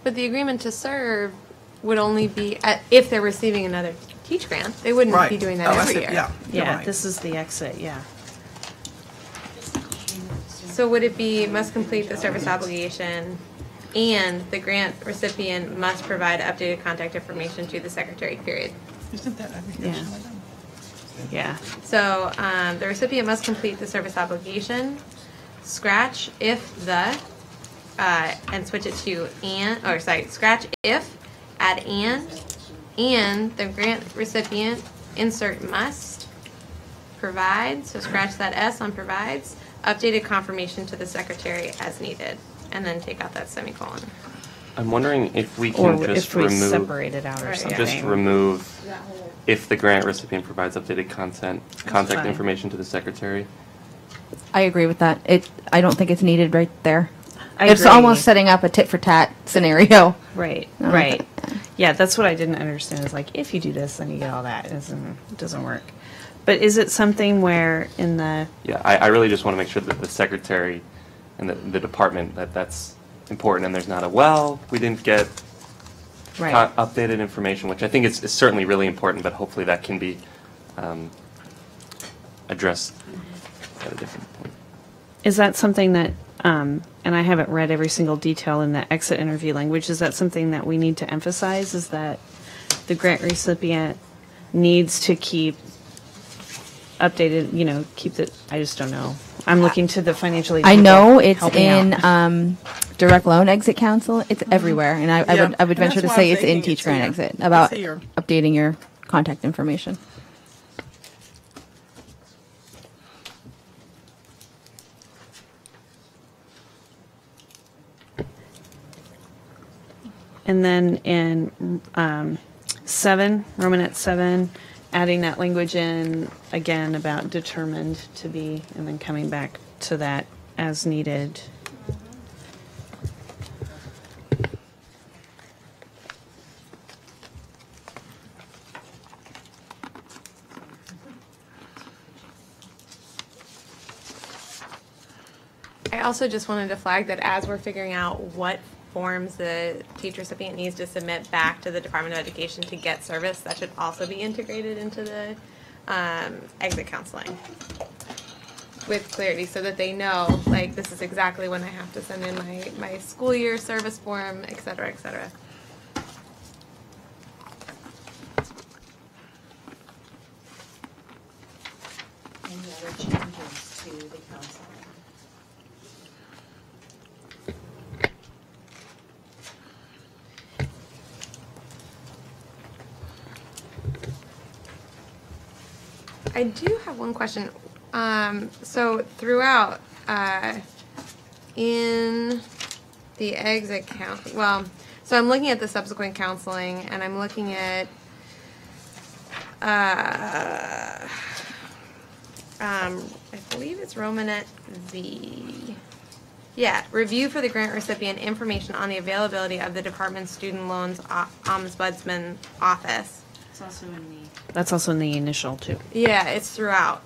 But the agreement to serve would only be if they're receiving another teach grant. They wouldn't Right. be doing that Oh, I every see. year. Yeah. you're Yeah, right. this is the exit, yeah. So would it be must complete the service obligation and the grant recipient must provide updated contact information to the secretary, period? Isn't that, I think Yeah. that's Yeah. So the recipient must complete the service obligation, scratch if the, and switch it to scratch if, add and the grant recipient, insert must, provide, so scratch that S on provides, updated confirmation to the secretary as needed, and then take out that semicolon. I'm wondering if we Or can just if we remove, separate it out or Right, yeah. something. just remove if the grant recipient provides updated contact fine. information to the secretary. I agree with that. I don't think it's needed right there. I It's agree. almost setting up a tit for tat scenario. Right, No. right. Yeah, that's what I didn't understand. Is like if you do this, then you get all that. It doesn't work. But is it something where in the Yeah, I really just want to make sure that the secretary and the department, that's important, and there's not we didn't get right? updated information, which I think is certainly really important, but hopefully that can be addressed at a different point. Is that something that and I haven't read every single detail in the exit interview language. Is that something that we need to emphasize? Is that the grant recipient needs to keep updated, keep the, I just don't know. I'm looking to the financial aid I people know it's helping in out. direct loan exit counsel. It's everywhere, and I Yeah, would and venture that's to why say I'm it's in thinking Teach it's Grant here. Exit about It's here. updating your contact information. And then in 7, Romanet 7, adding that language in again about determined to be, and then coming back to that as needed. I also just wanted to flag that as we're figuring out what forms the teach recipient needs to submit back to the Department of Education to get service, that should also be integrated into the exit counseling with clarity so that they know, like, this is exactly when I have to send in my school year service form, et cetera, et cetera. Any other changes to the counseling? I do have one question. So throughout, in the exit count, so I'm looking at the subsequent counseling, and I'm looking at, I believe it's Romanet V. Yeah, review for the grant recipient information on the availability of the department's student loans ombudsman office. That's also in the initial too. Yeah, it's throughout.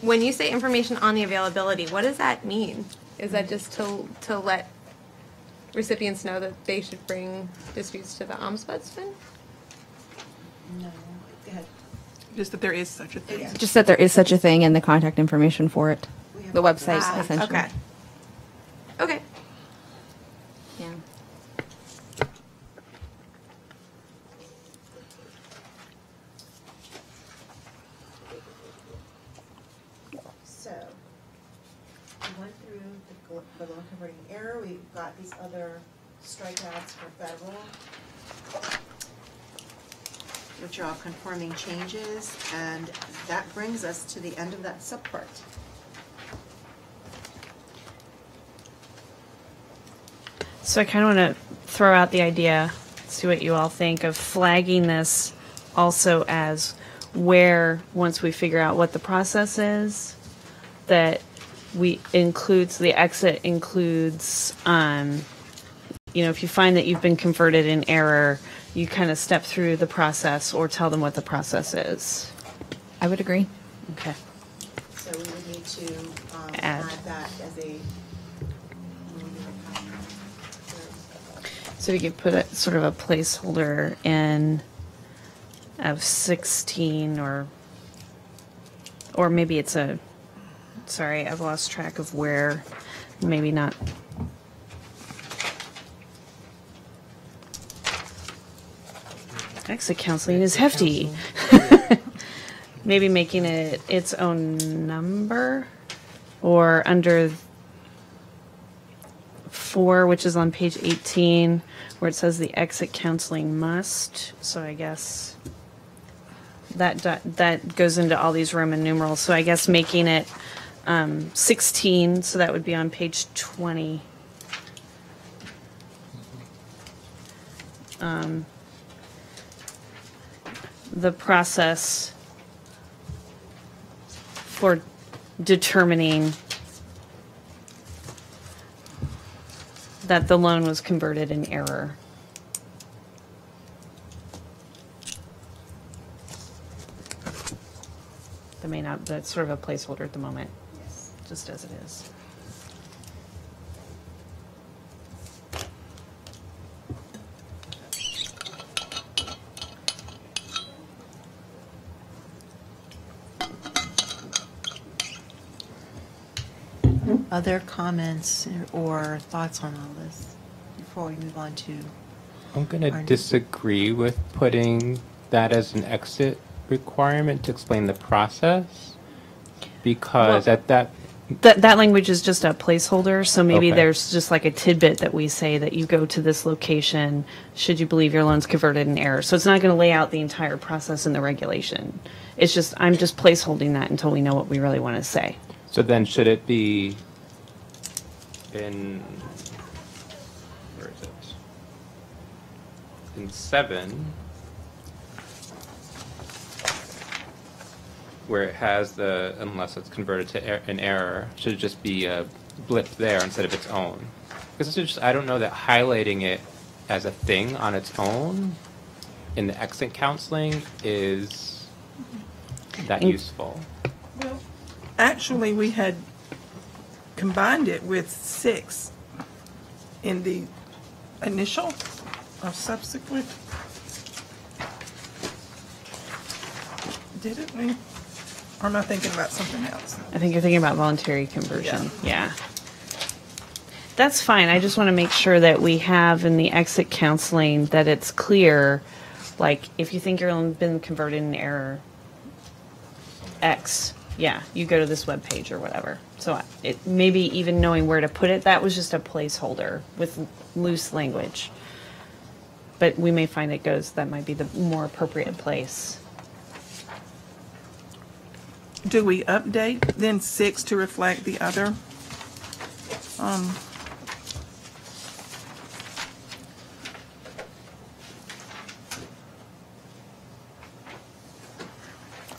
When you say information on the availability, what does that mean? Is that just to let recipients know that they should bring disputes to the ombudsman? No. Go ahead. Just that there is such a thing. Just that there is such a thing and the contact information for it. The website, essentially. Okay. Okay. Yeah. So, we went through the loan converting error, we've got these other strikeouts for federal, which are all conforming changes, and that brings us to the end of that subpart. So I kind of want to throw out the idea, see what you all think, of flagging this also as where, once we figure out what the process is, that we includes, the exit includes, if you find that you've been converted in error, you kind of step through the process or tell them what the process is. I would agree. Okay. So we would need to Add. add that as a. So we could put a sort of a placeholder in of 16 or maybe it's sorry, I've lost track of where, maybe not. Exit counseling is hefty. Maybe making it its own number or under 4, which is on page 18, where it says the exit counseling must. So I guess that goes into all these Roman numerals. So I guess making it 16, so that would be on page 20. The process for determining that the loan was converted in error. That may not, that's sort of a placeholder at the moment, just as it is. other comments or thoughts on all this before we move on to? I'm going to disagree with putting that as an exit requirement to explain the process, because Well, at that, That language is just a placeholder, so maybe Okay. there's just like a tidbit that we say that you go to this location should you believe your loan's converted in error. So it's not going to lay out the entire process in the regulation. It's just, I'm just placeholding that until we know what we really want to say. so then should it be in, where is it? In 7, where it has the, unless it's converted to an error, should it just be a blip there instead of its own? Because it's just, I don't know that highlighting it as a thing on its own in the exit counseling is that useful. Well, actually, we had combined it with 6 in the initial or subsequent. Didn't we? Or am I thinking about something else? I think you're thinking about voluntary conversion. Yeah. That's fine. I just want to make sure that we have in the exit counseling that it's clear, like if you think you're been converted in error X, yeah, you go to this web page or whatever. So it maybe even knowing where to put it, that was just a placeholder with loose language. But we may find that might be the more appropriate place. Do we update then 6 to reflect the other?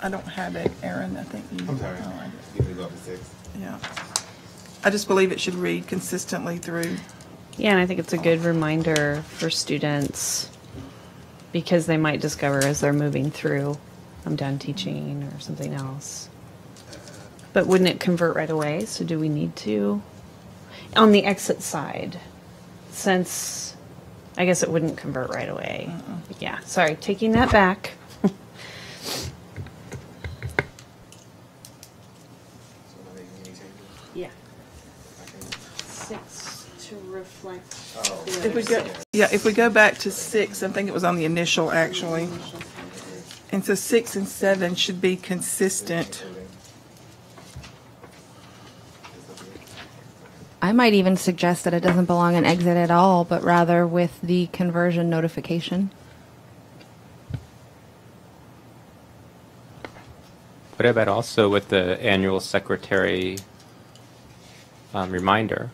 I don't have it, Aaron. I think you. I'm sorry. You can go up to 6. Yeah. I just believe it should read consistently through. Yeah, and I think it's a good reminder for students because they might discover as they're moving through, I'm done teaching or something else. But wouldn't it convert right away? So do we need to? On the exit side, since I guess it wouldn't convert right away. Yeah, sorry, taking that back. Yeah. 6 to reflect. If we go back to 6, I think it was on the initial actually. And so 6 and 7 should be consistent. I might even suggest that it doesn't belong in exit at all, but rather with the conversion notification. What about also with the annual secretary reminder?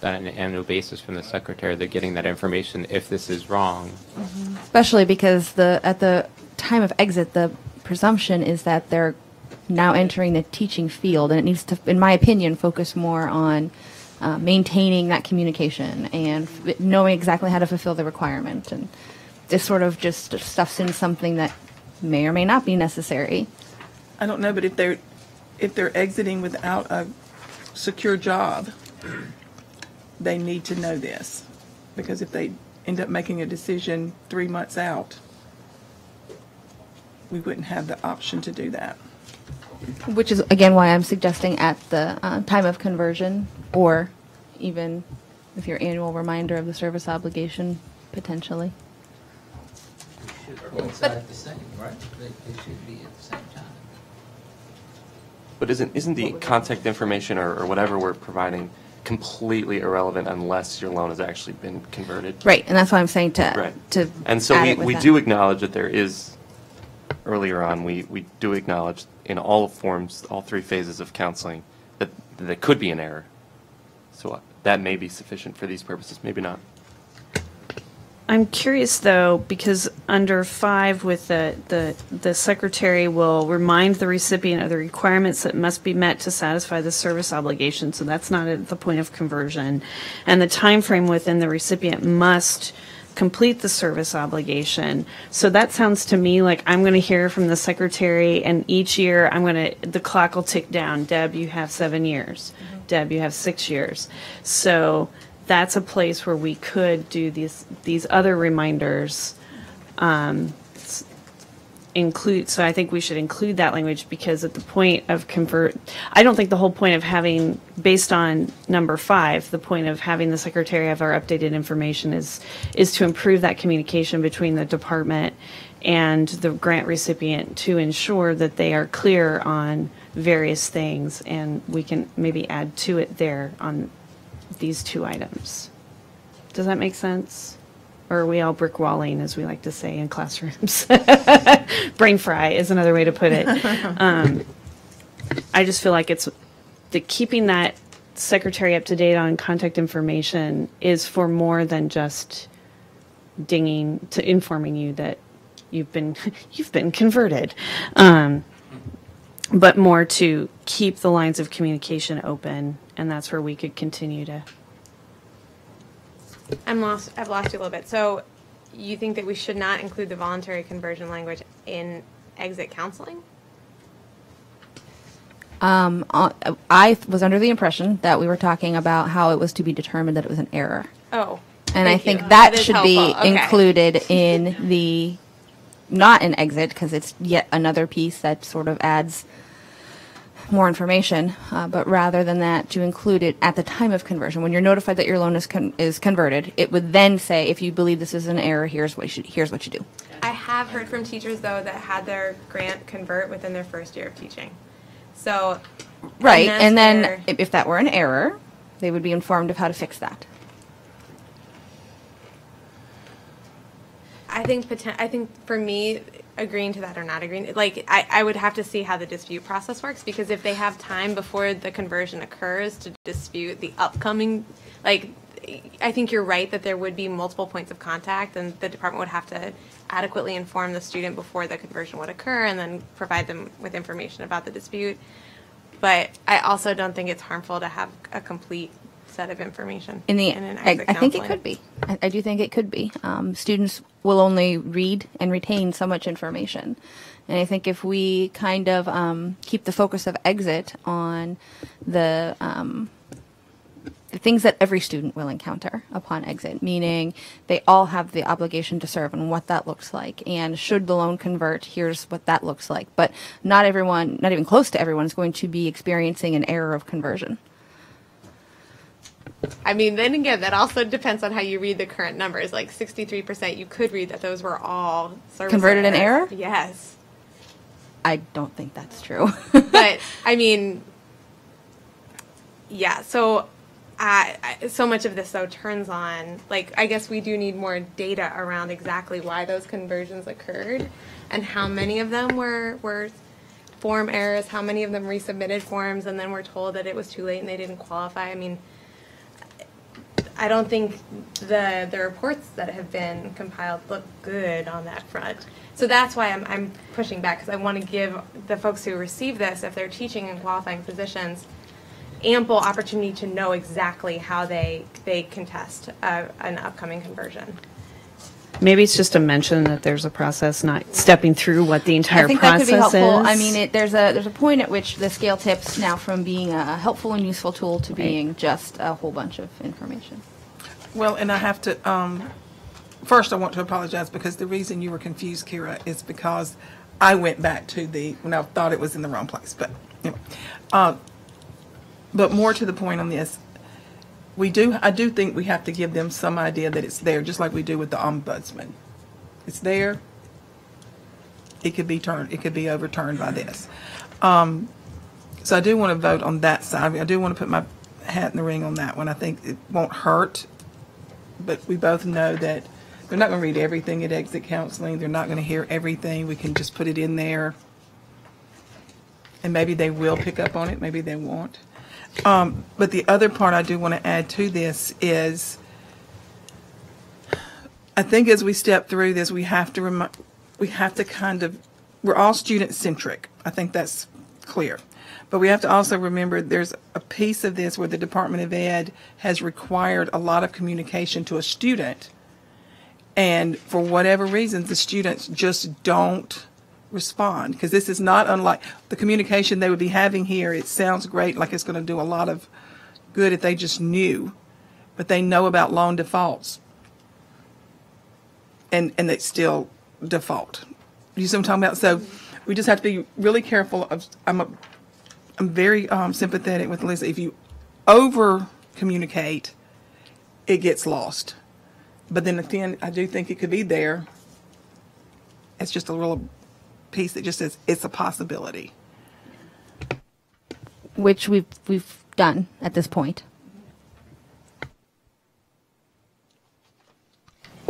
That on an annual basis from the secretary, they're getting that information if this is wrong. Especially because at the time of exit, the presumption is that they're now entering the teaching field, and it needs to, in my opinion, focus more on maintaining that communication and knowing exactly how to fulfill the requirement. And this sort of just stuffs in something that may or may not be necessary. I don't know, but if they're exiting without a secure job, they need to know this, because if they end up making a decision 3 months out, we wouldn't have the option to do that. Which is, again, why I'm suggesting at the time of conversion, or even with your annual reminder of the service obligation, potentially. They should coincide the same, right? They should be at the same time. But isn't the contact information or whatever we're providing completely irrelevant unless your loan has actually been converted? Right, and that's why I'm saying to Right. to And so add it with we that. do acknowledge that there is, earlier on, we do acknowledge in all forms, all 3 phases of counseling, that there could be an error. So that may be sufficient for these purposes, maybe not. I'm curious though, because under 5 with the secretary will remind the recipient of the requirements that must be met to satisfy the service obligation. So that's not at the point of conversion. And the time frame within the recipient must complete the service obligation. So that sounds to me like I'm going to hear from the secretary, and each year the clock will tick down. Deb, you have 7 years. Deb, you have 6 years. So that's a place where we could do these other reminders so I think we should include that language, because at the point of I don't think the whole point of having, based on number 5, the point of having the secretary have our updated information is to improve that communication between the department and the grant recipient, to ensure that they are clear on various things, and we can maybe add to it there on these 2 items. Does that make sense? Or are we all brick walling, as we like to say in classrooms? Brain fry is another way to put it. I just feel like it's keeping that secretary up to date on contact information is for more than just informing you that you've been converted, but more to keep the lines of communication open, and that's where we could continue to. I've lost you a little bit. So you think that we should not include the voluntary conversion language in exit counseling? I was under the impression that we were talking about how it was to be determined that it was an error. Oh. And I think you. that is should be helpful. Okay. included in the, not in exit, because it's yet another piece that sort of adds more information, but rather than that, to include it at the time of conversion. When you're notified that your loan is converted, it would then say, if you believe this is an error, here's what you do. I have heard from teachers, though, that had their grant convert within their first year of teaching. So, right, and then if that were an error, they would be informed of how to fix that. I think for me, agreeing to that or not agreeing, like I would have to see how the dispute process works, because if they have time before the conversion occurs to dispute the upcoming, like, I think you're right that there would be multiple points of contact, and the department would have to adequately inform the student before the conversion would occur, and then provide them with information about the dispute. But I also don't think it's harmful to have a complete set of information in an exit I think it counseling. could be. I do think it could be. Students will only read and retain so much information. And I think if we kind of keep the focus of exit on the things that every student will encounter upon exit, meaning they all have the obligation to serve and what that looks like. And should the loan convert, here's what that looks like. But not everyone, not even close to everyone, is going to be experiencing an error of conversion. I mean, then again, that also depends on how you read the current numbers. Like 63%, you could read that those were all service Converted in error? Yes. I don't think that's true. But, I mean, yeah, so so much of this, though, turns on, like, I guess we do need more data around exactly why those conversions occurred and how many of them were form errors, how many of them resubmitted forms and then were told that it was too late and they didn't qualify. I mean, I don't think the reports that have been compiled look good on that front. So that's why I'm pushing back, because I want to give the folks who receive this, if they're teaching and qualifying physicians, ample opportunity to know exactly how they contest an upcoming conversion. Maybe it's just a mention that there's a process, not stepping through what the entire I think process that could be helpful. is. I mean, there's a point at which the scale tips now from being a helpful and useful tool to being just a whole bunch of information. Well, and I have to, first I want to apologize, because the reason you were confused, Kira, is because I went back to when I thought it was in the wrong place. But anyway, but more to the point on this, I do think we have to give them some idea that it's there, just like we do with the ombudsman. It's there. It could be overturned by this. So I do want to vote on that side. I do want to put my hat in the ring on that one. I think it won't hurt, but we both know that they're not going to read everything at exit counseling. They're not going to hear everything. We can just put it in there, and maybe they will pick up on it. Maybe they won't. But the other part I do want to add to this is, I think as we step through this, we have to kind of, we're all student centric. I think that's clear. But we have to also remember there's a piece of this where the Department of Ed has required a lot of communication to a student. And for whatever reasons, the students just don't respond, because this is not unlike the communication they would be having here. It sounds great, like it's going to do a lot of good if they just knew, but they know about loan defaults, and they still default. You see what I'm talking about? So we just have to be really careful of, I'm very sympathetic with Lisa. If you over communicate, it gets lost. But then again, I do think it could be there. It's just a little piece that just says it's a possibility. Which we've done at this point.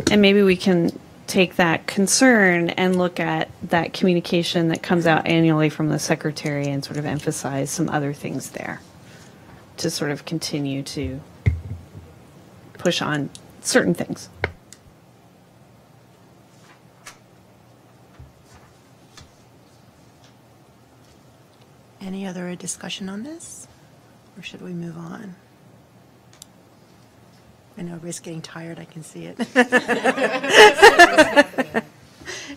And maybe we can take that concern and look at that communication that comes out annually from the secretary and sort of emphasize some other things there to sort of continue to push on certain things. Any other discussion on this? Or should we move on? I know everybody's getting tired, I can see it.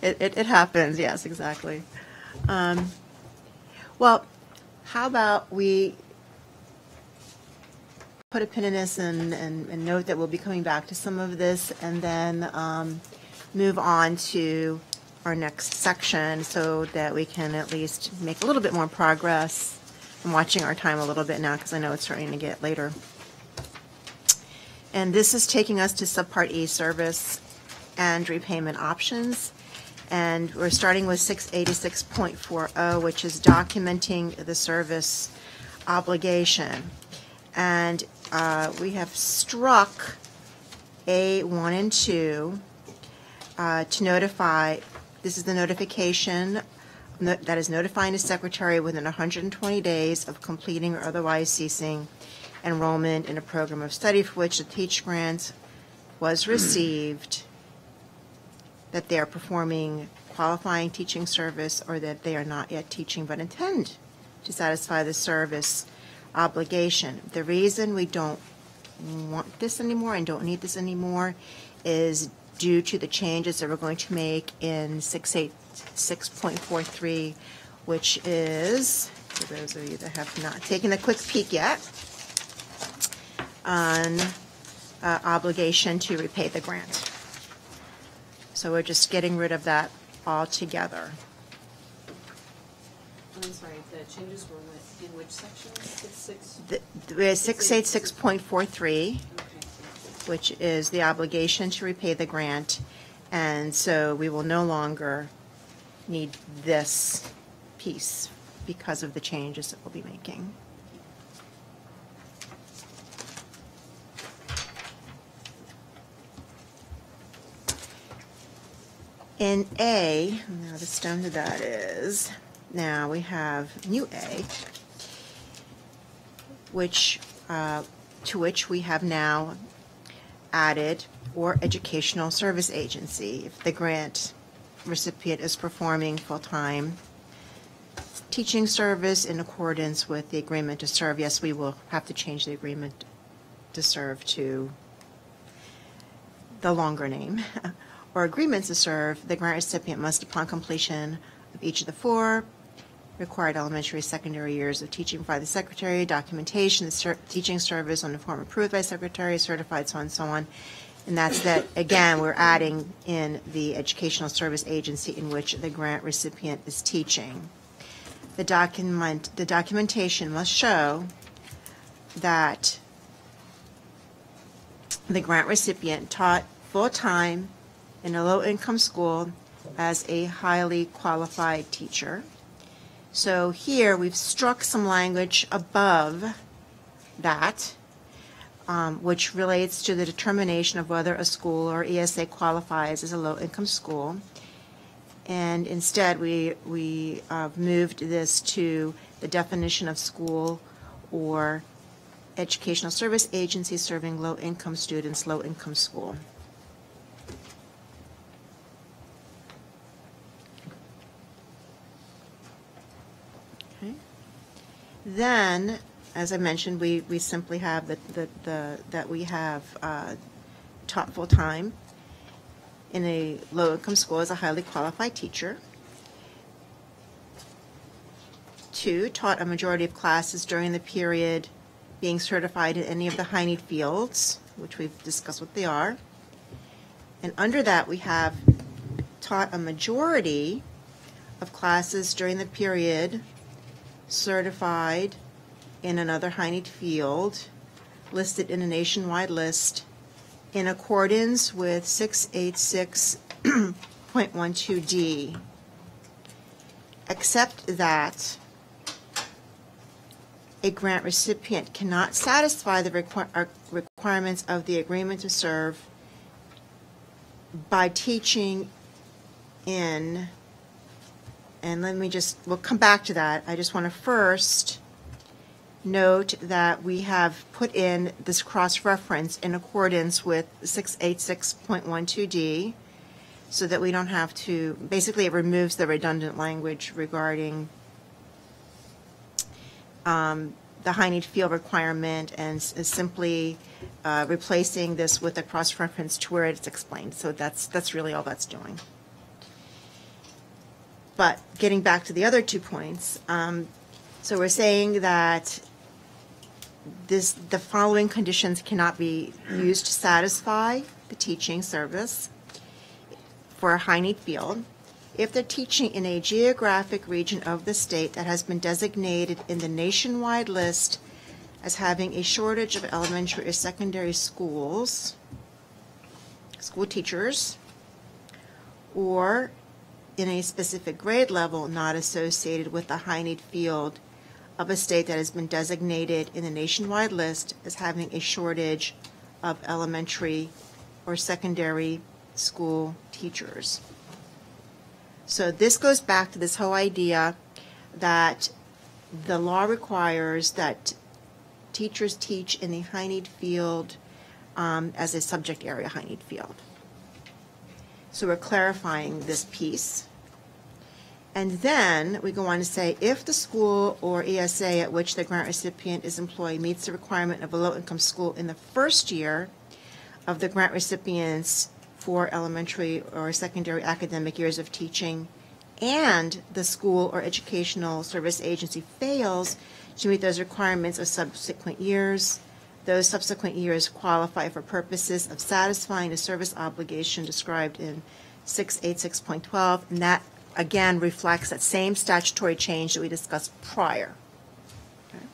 It happens, yes, exactly. Well, how about we put a pin in this and note that we'll be coming back to some of this, and then move on to our next section so that we can at least make a little bit more progress. I'm watching our time a little bit now because I know it's starting to get later. And this is taking us to Subpart E, service and repayment options. And we're starting with 686.40, which is documenting the service obligation. And we have struck A1 and 2 to notify. This is the notification that is notifying the secretary within 120 days of completing or otherwise ceasing enrollment in a program of study for which the teach grant was received, that they are performing qualifying teaching service, or that they are not yet teaching but intend to satisfy the service obligation. The reason we don't want this anymore and don't need this anymore is due to the changes that we're going to make in 686.43, which is, for those of you that have not taken a quick peek yet, on obligation to repay the grant. So we're just getting rid of that altogether. I'm sorry, the changes were in which section? 686.43. Which is the obligation to repay the grant, and so we will no longer need this piece because of the changes that we'll be making. In A, now the stone to that is, now we have new A, which to which we have now added or educational service agency. If the grant recipient is performing full-time teaching service in accordance with the agreement to serve, yes, we will have to change the agreement to serve to the longer name, or agreements to serve, the grant recipient must, upon completion of each of the 4 required elementary, secondary years of teaching by the secretary, documentation, the teaching service on the form approved by secretary, certified, so on and so on. And that's that, again, we're adding in the educational service agency in which the grant recipient is teaching. The documentation must show that the grant recipient taught full-time in a low-income school as a highly qualified teacher. So here we've struck some language above that, which relates to the determination of whether a school or ESA qualifies as a low-income school. And instead we moved this to the definition of school or educational service agency serving low-income students, low-income school. Then, as I mentioned, we simply have that we have taught full-time in a low-income school as a highly qualified teacher. 2, taught a majority of classes during the period being certified in any of the high-need fields, which we've discussed what they are. And under that, we have taught a majority of classes during the period certified in another Hynete field listed in a nationwide list in accordance with 686.12D, except that a grant recipient cannot satisfy the requirements of the agreement to serve by teaching in, and we'll come back to that. I just want to first note that we have put in this cross-reference in accordance with 686.12D so that we don't have to, basically it removes the redundant language regarding the Hynete field requirement and is simply replacing this with a cross-reference to where it's explained. So that's really all that's doing. But getting back to the other 2 points, so we're saying that the following conditions cannot be used to satisfy the teaching service for a Hynete field. If they're teaching in a geographic region of the state that has been designated in the nationwide list as having a shortage of elementary or secondary school teachers, or in a specific grade level not associated with the Hynete field of a state that has been designated in the nationwide list as having a shortage of elementary or secondary school teachers. So this goes back to this whole idea that the law requires that teachers teach in the Hynete field as a subject area Hynete field. So we're clarifying this piece. And then we go on to say, if the school or ESA at which the grant recipient is employed meets the requirement of a low-income school in the first year of the grant recipient's 4 elementary or secondary academic years of teaching, and the school or educational service agency fails to meet those requirements of subsequent years, those subsequent years qualify for purposes of satisfying the service obligation described in 686.12, and that again reflects that same statutory change that we discussed prior. Okay.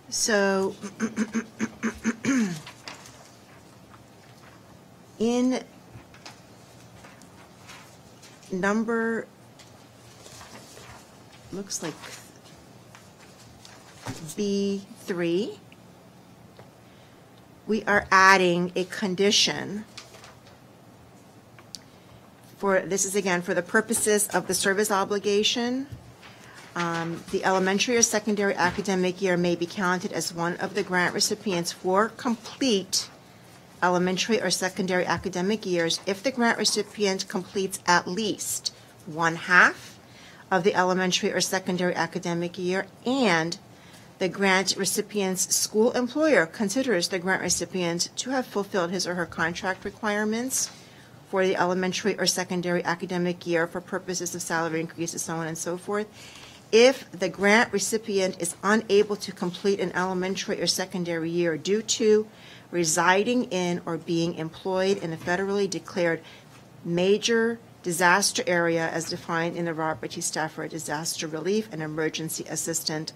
So in number, looks like B3, we are adding a condition for, this is again for the purposes of the service obligation. The elementary or secondary academic year may be counted as one of the grant recipients for complete elementary or secondary academic years if the grant recipient completes at least 1/2 of the elementary or secondary academic year, and the grant recipient's school employer considers the grant recipient to have fulfilled his or her contract requirements for the elementary or secondary academic year for purposes of salary increases, so on and so forth. If the grant recipient is unable to complete an elementary or secondary year due to residing in or being employed in a federally declared major disaster area as defined in the Robert T. Stafford Disaster Relief and Emergency Assistance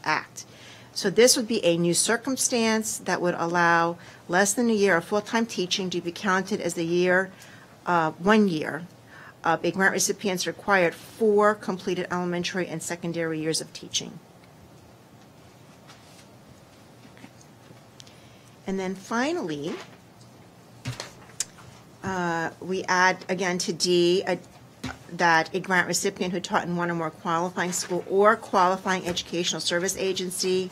Act. So this would be a new circumstance that would allow less than a year of full-time teaching to be counted as the year, 1 year of a grant recipient's required 4 completed elementary and secondary years of teaching. And then finally, we add again to D that a grant recipient who taught in one or more qualifying school or qualifying educational service agency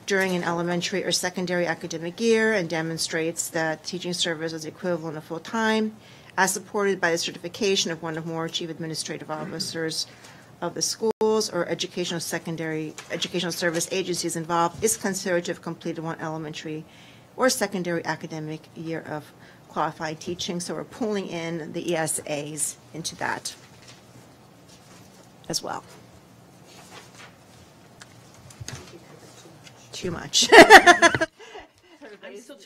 during an elementary or secondary academic year and demonstrates that teaching service is equivalent of full-time, as supported by the certification of one or more chief administrative officers of the schools or educational service agencies involved, is considered to have completed 1 elementary or secondary academic year of qualified teaching. So we're pulling in the ESAs into that as well. Too much. I'm still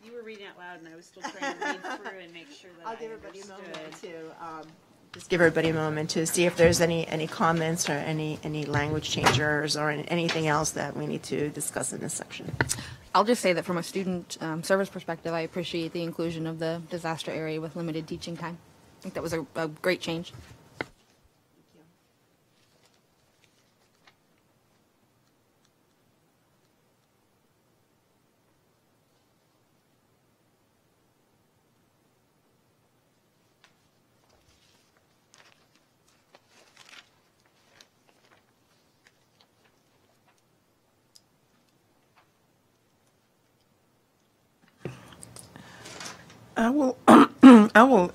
you were reading out loud, and I was still trying to read through and make sure that I'll I give everybody a moment understood. to, just give everybody a moment to see if there's any comments or any language changers or anything else that we need to discuss in this section. I'll just say that from a student service perspective, I appreciate the inclusion of the disaster area with limited teaching time. I think that was a great change. I will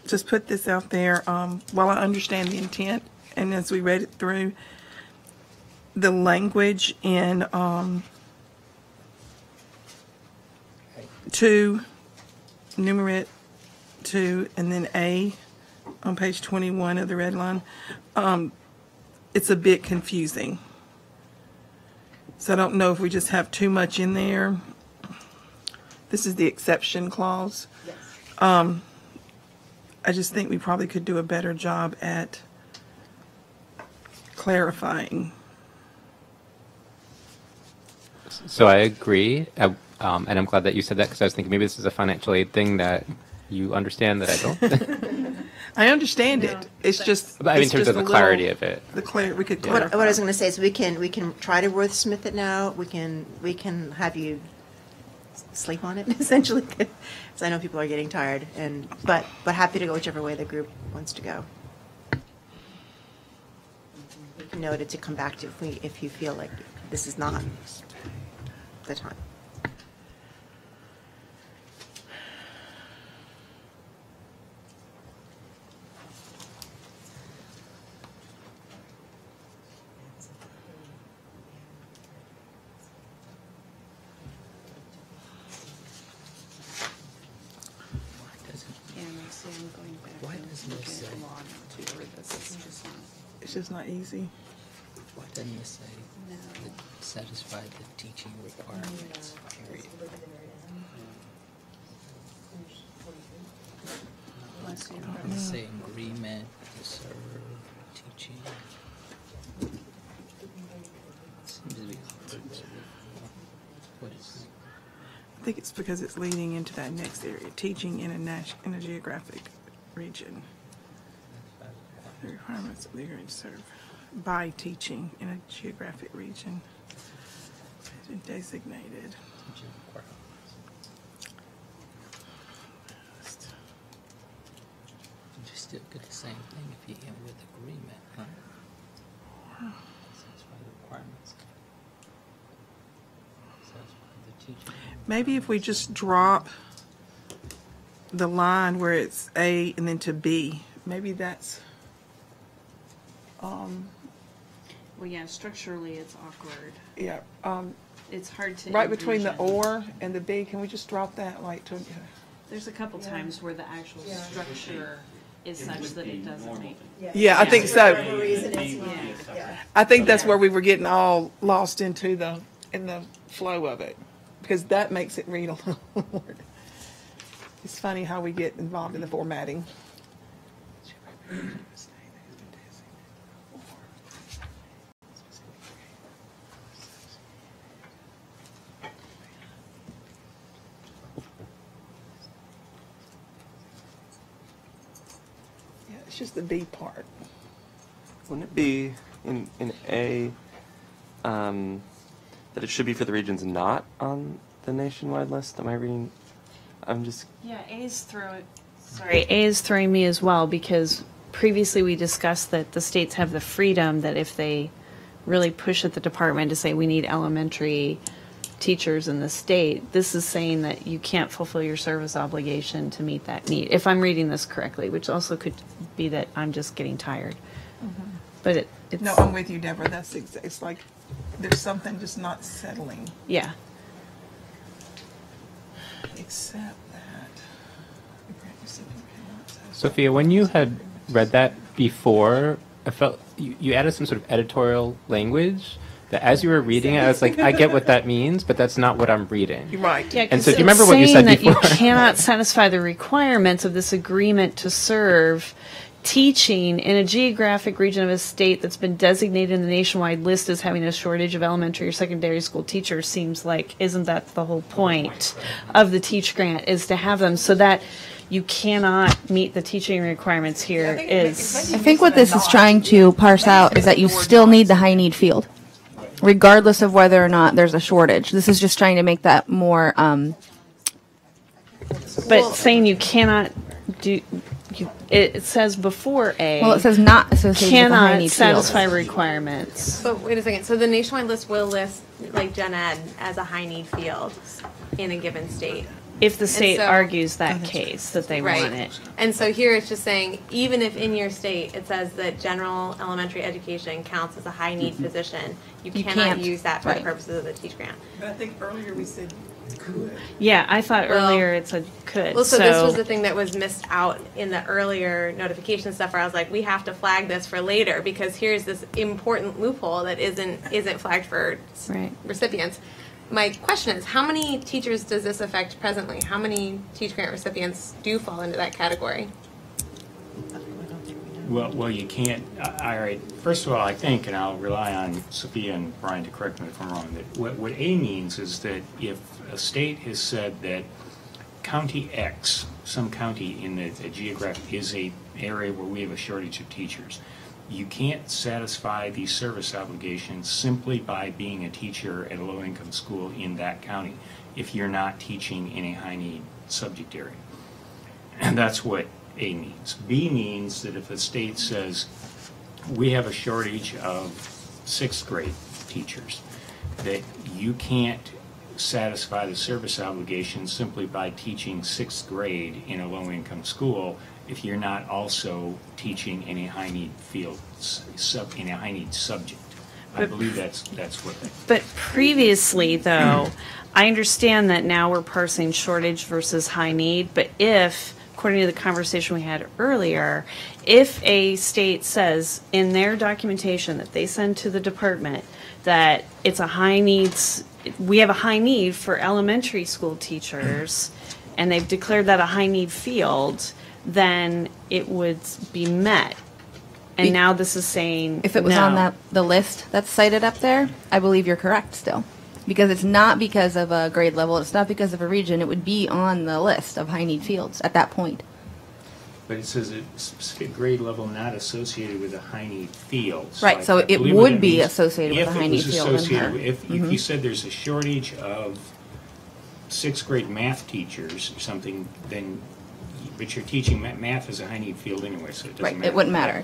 just put this out there, while I understand the intent, and as we read it through, the language in, 2, numerate 2, and then A on page 21 of the red line, it's a bit confusing. So I don't know if we just have too much in there. This is the exception clause. I just think we probably could do a better job at clarifying. So I agree, and I'm glad that you said that because I was thinking maybe this is a financial aid thing that you understand that I don't. I understand it. It's just. But I mean, in terms of the clarity of it. We could What clarify. I was going to say is we can try to wordsmith it now. We can have you sleep on it essentially, because I know people are getting tired. But happy to go whichever way the group wants to go. We can note it to come back to if you feel like this is not the time. Why doesn't it say? It's just not easy. Why doesn't it say that satisfy the teaching requirements? Period. Does it say agreement to serve teaching? Seems to be offered. What is? I think it's because it's leading into that next area, teaching in a geographic region. The requirements of the agreement to serve by teaching in a geographic region has been designated. Teaching requirements. You still get the same thing if you end with agreement, huh? Satisfy the requirements. Satisfy the teaching. Maybe if we just drop the line where it's A and then to B, maybe that's, Well, yeah, structurally it's awkward. yeah, It's hard to right between the envision. or and the B. Can we just drop that like to? There's a couple times where the actual structure is such that it doesn't make. Yeah, I think so. Yeah. I think that's where we were getting all lost into the flow of it, because that makes it read a little more. It's funny how we get involved in the formatting. Yeah, it's just the B part. Wouldn't it be in A that it should be for the regions not on the nationwide list? Am I reading? I'm just. Yeah, A is throwing me as well, because previously we discussed that the states have the freedom that if they really push at the department to say we need elementary teachers in the state, this is saying that you can't fulfill your service obligation to meet that need. If I'm reading this correctly, which also could be that I'm just getting tired. But it's No, I'm with you, Deborah. That's it's like there's something just not settling. yeah. Except that. Sophia, when you had read that before, I felt you added some sort of editorial language, that as you were reading it, I was like, I get what that means, but that's not what I'm reading. You're right. Yeah, And so, 'cause do you remember it's what you said saying that before? you cannot satisfy the requirements of this agreement to serve teaching in a geographic region of a state that's been designated in the nationwide list as having a shortage of elementary or secondary school teachers. Seems like, isn't that the whole point of the Teach Grant, is to have them so that you cannot meet the teaching requirements here is. I think what this is trying to parse out is that you still need the high need field, regardless of whether or not there's a shortage. This is just trying to make that more, But saying you cannot do, it says before A. well, it says not associated with the high cannot need satisfy field. requirements. But wait a second. So the nationwide list will list like gen ed as a high need field in a given state. If the state so- argues that case that they want it. And so here it's just saying, even if in your state it says that general elementary education counts as a high need position, you You cannot can't. use that for the Right. purposes of the Teach Grant. But I think earlier we said could. Yeah, I thought Well- earlier it said could. Well, so this was the thing that was missed out in the earlier notification stuff where I was like, we have to flag this for later because here's this important loophole that isn't flagged for Right. recipients. My question is, how many teachers does this affect presently? How many Teach Grant recipients do fall into that category? Well, you can't, all right, first of all, I think, and I'll rely on Sophia and Brian to correct me if I'm wrong, that what A means is that if a state has said that County X, some county in the geographic, is a area where we have a shortage of teachers, you can't satisfy these service obligations simply by being a teacher at a low-income school in that county if you're not teaching in a high-need subject area. And that's what A means. B means that if a state says, we have a shortage of sixth grade teachers, that you can't satisfy the service obligations simply by teaching sixth grade in a low-income school if you're not also teaching in a high-need field, in a high-need subject. I believe that's what. But previously, though, I understand that now we're parsing shortage versus high need, but if, according to the conversation we had earlier, if a state says in their documentation that they send to the department that it's a high needs, we have a high need for elementary school teachers, and they've declared that a high need field, then it would be met. And now this is saying If it was no. on the list that's cited up there, I believe you're correct still. Because it's not because of a grade level, it's not because of a region, it would be on the list of high need fields at that point. But it says a specific grade level not associated with a high need field. Right, so I it believe what would that be means, associated with a high need If it was field in associated, her. if you said there's a shortage of sixth grade math teachers or something, then, but you're teaching math as a high need field anyway, so it doesn't Right, matter. it wouldn't matter.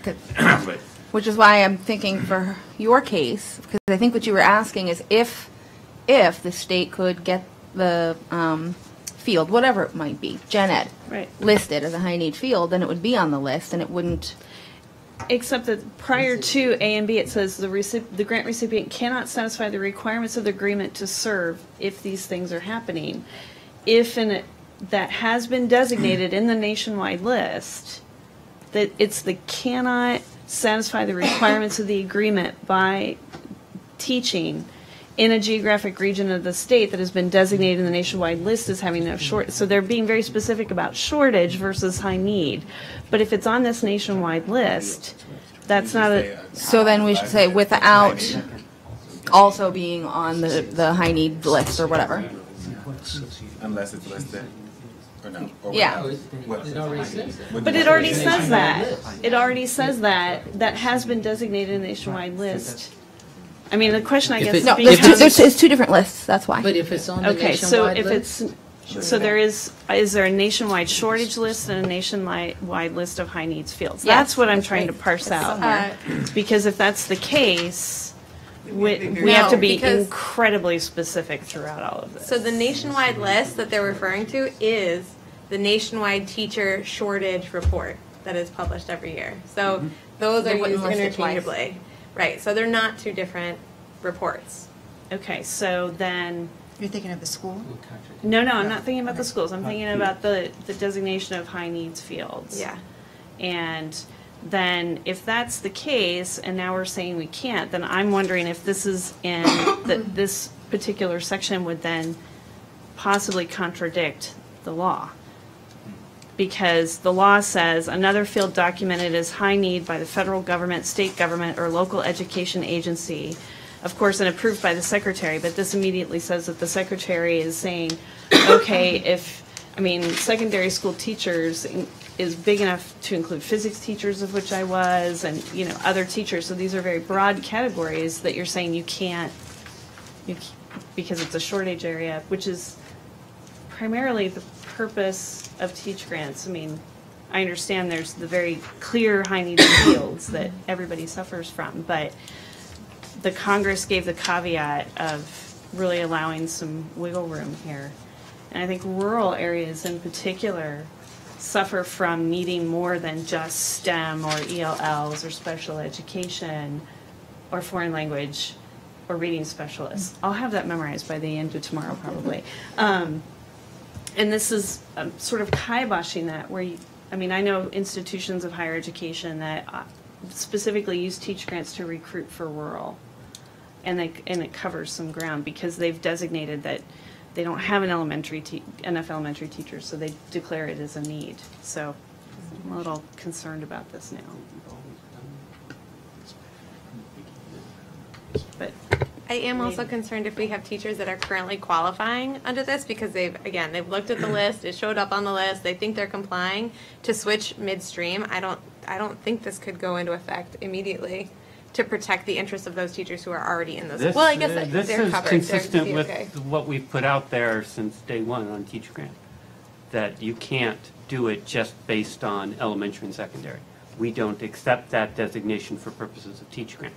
But Which is why I'm thinking for your case, because I think what you were asking is if the state could get the field, whatever it might be, gen ed, Right. listed as a high need field, then it would be on the list and it wouldn't. Except that prior to A and B, it says the grant recipient cannot satisfy the requirements of the agreement to serve if these things are happening. If that has been designated in the nationwide list, that it's the cannot satisfy the requirements of the agreement by teaching in a geographic region of the state that has been designated in the nationwide list as having a short, so they're being very specific about shortage versus high need. But if it's on this nationwide list, that's not a, So then we should say without also being on the high need list or whatever. Unless it's listed, or no? Or Yeah. without. It already says that. but it already says that. It already says that has been designated in the nationwide list. I mean, the question I If guess it- No, becomes. it's two different lists, that's why. But if it's on the Okay, so nationwide if list, it's, so there is there a nationwide shortage list and a nationwide list of high needs fields? Yes, That's what I'm that's trying right. to parse It's out. somewhere. Because if that's the case, we No, have to be because- incredibly specific throughout all of this. So the nationwide list that they're referring to is the nationwide teacher shortage report that is published every year. So those They are wouldn't used list it twice. interchangeably. Right, so they're not two different reports. Okay, so then, You're thinking of the school? no, I'm not thinking about the schools. I'm thinking about the designation of high needs fields. Yeah. And then if that's the case, and now we're saying we can't, then I'm wondering if this is in, that this particular section would then possibly contradict the law. Because the law says another field documented as high need by the federal government, state government, or local education agency, of course, and approved by the secretary, but this immediately says that the secretary is saying, okay, secondary school teachers is big enough to include physics teachers, of which I was, and, other teachers. So these are very broad categories that you're saying you can't, because it's a shortage area, which is primarily the purpose of teach grants. I understand there's the very clear high need fields that everybody suffers from, but the Congress gave the caveat of really allowing some wiggle room here. And I think rural areas in particular suffer from needing more than just STEM or ELLs or special education or foreign language or reading specialists. I'll have that memorized by the end of tomorrow probably. And this is sort of kiboshing that where I know institutions of higher education that specifically use teach grants to recruit for rural. And it covers some ground because they've designated that they don't have enough elementary teachers, so they declare it as a need. So I'm a little concerned about this now. But I am also concerned if we have teachers that are currently qualifying under this because they've looked at the list, it showed up on the list, they think they're complying, to switch midstream. I don't think this could go into effect immediately to protect the interests of those teachers who are already in this. Well, I guess this they're is covered. consistent They're with okay. what we've put out there since day one on Teach Grant, that you can't do it just based on elementary and secondary. We don't accept that designation for purposes of Teach Grant.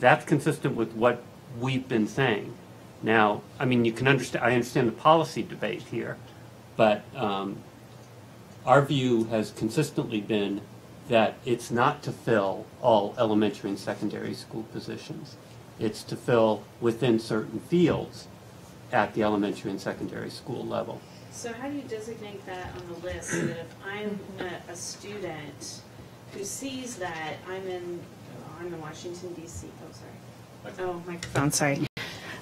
That's consistent with what we've been saying. Now, you can understand. I understand the policy debate here, but our view has consistently been that it's not to fill all elementary and secondary school positions. It's to fill within certain fields at the elementary and secondary school level. So how do you designate that on the list so that if I'm a student who sees that I'm in Washington, D.C. Microphone, sorry.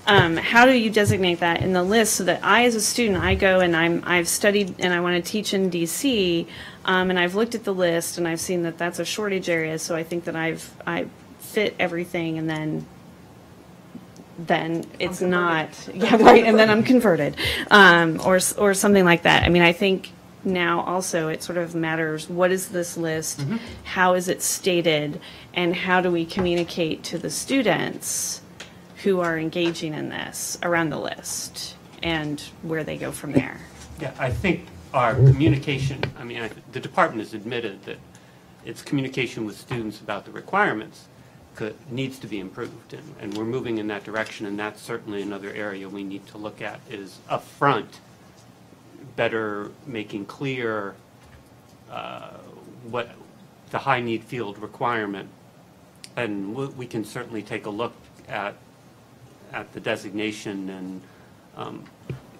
How do you designate that in the list so that I, as a student, I go and I've studied and I want to teach in D.C., and I've looked at the list and I've seen that that's a shortage area, so I think that I fit everything, and then it's not, yeah, right, and then I'm converted, or something like that. I think now also it sort of matters, what is this list, how is it stated, and how do we communicate to the students who are engaging in this around the list, and where they go from there. Yeah, I think our communication, the department has admitted that its communication with students about the requirements needs to be improved, and we're moving in that direction, and that's certainly another area we need to look at, is upfront, better making clear what the high need field requirement, and we can certainly take a look at the designation, and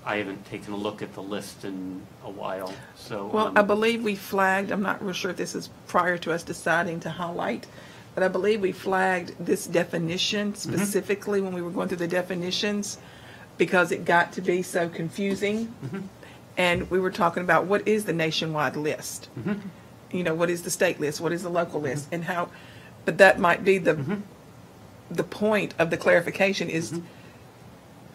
I haven't taken a look at the list in a while. So Well, I believe we flagged, I'm not real sure if this is prior to us deciding to highlight, but I believe we flagged this definition specifically when we were going through the definitions, because it got to be so confusing. And we were talking about what is the nationwide list? What is the state list? What is the local list? And how, but that might be the point of the clarification is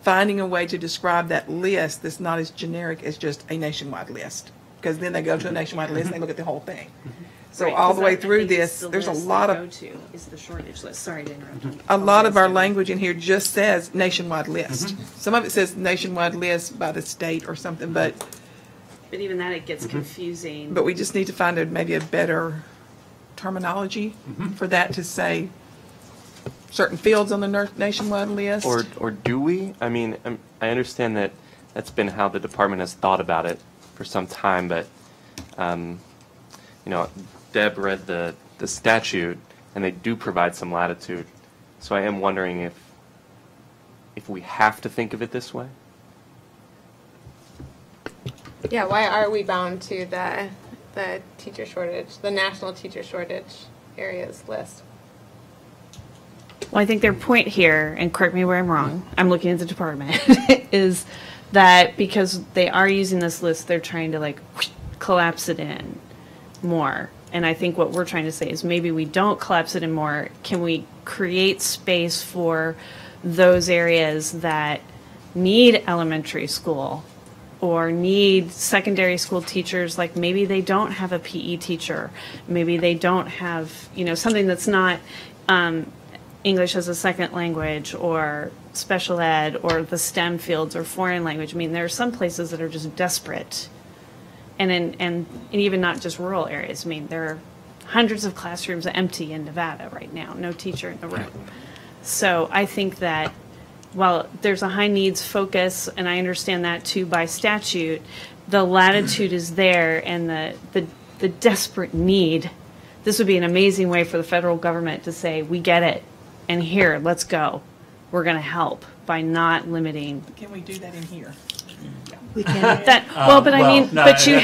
finding a way to describe that list that's not as generic as just a nationwide list. Because then they go to a nationwide list and they look at the whole thing. So all the way through this, there's a lot of... is the shortage list. Sorry to interrupt. A lot of our language in here just says nationwide list. Some of it says nationwide list by the state or something, but even that, it gets confusing. But we just need to find maybe a better terminology for that to say certain fields on the nationwide list. Or do we? I understand that that's been how the department has thought about it for some time, but Deb read the statute, and they do provide some latitude. So I am wondering if we have to think of it this way. Yeah, why are we bound to the teacher shortage, the national teacher shortage? areas list. Well, I think their point here, and correct me where I'm wrong, I'm looking at the department, is that because they are using this list, they're trying to like collapse it in more. And I think what we're trying to say is maybe we don't collapse it in more. Can we create space for those areas that need elementary school or need secondary school teachers? Like maybe they don't have a PE teacher. Maybe they don't have, you know, something that's not English as a second language or special ed or the STEM fields or foreign language. I mean, there are some places that are just desperate. And even not just rural areas. I mean, there are hundreds of classrooms empty in Nevada right now, no teacher in the room. So I think that while there's a high needs focus, and I understand that too by statute, the latitude is there and the desperate need. This would be an amazing way for the federal government to say, we get it, and here, let's go. We're going to help by not limiting. Can we do that in here? We can, But you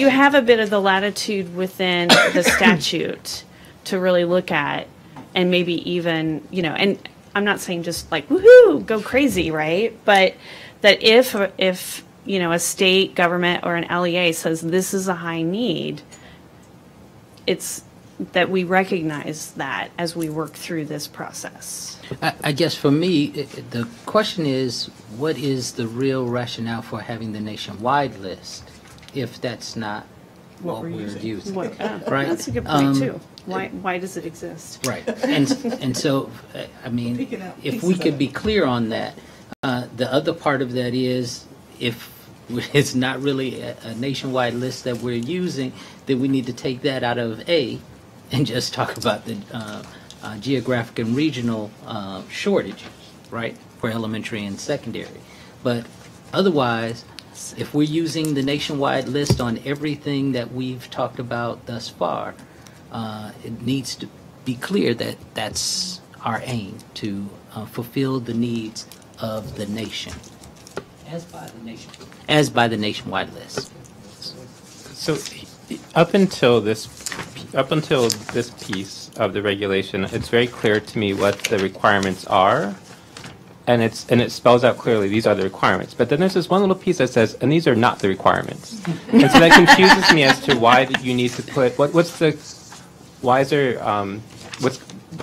have a bit of the latitude within the statute to really look at, and maybe even, you know, and I'm not saying just like woohoo, go crazy, right? But that if you know a state government or an LEA says this is a high need, it's that we recognize that as we work through this process. I guess for me, the question is, what is the real rationale for having the nationwide list if that's not what we're using? Right? That's a good point too. Why does it exist? Right. And so, I mean, if we could be clear on that, the other part of that is if it's not really a nationwide list that we're using, then we need to take that out of A and just talk about the geographic and regional shortages, right, for elementary and secondary. But otherwise, if we're using the nationwide list on everything that we've talked about thus far, it needs to be clear that that's our aim, to fulfill the needs of the nation, as by the nationwide list. So up until this piece of the regulation, it's very clear to me what the requirements are, and it spells out clearly these are the requirements. But then there's this one little piece that says, and these are not the requirements, and so that confuses me as to why you need to put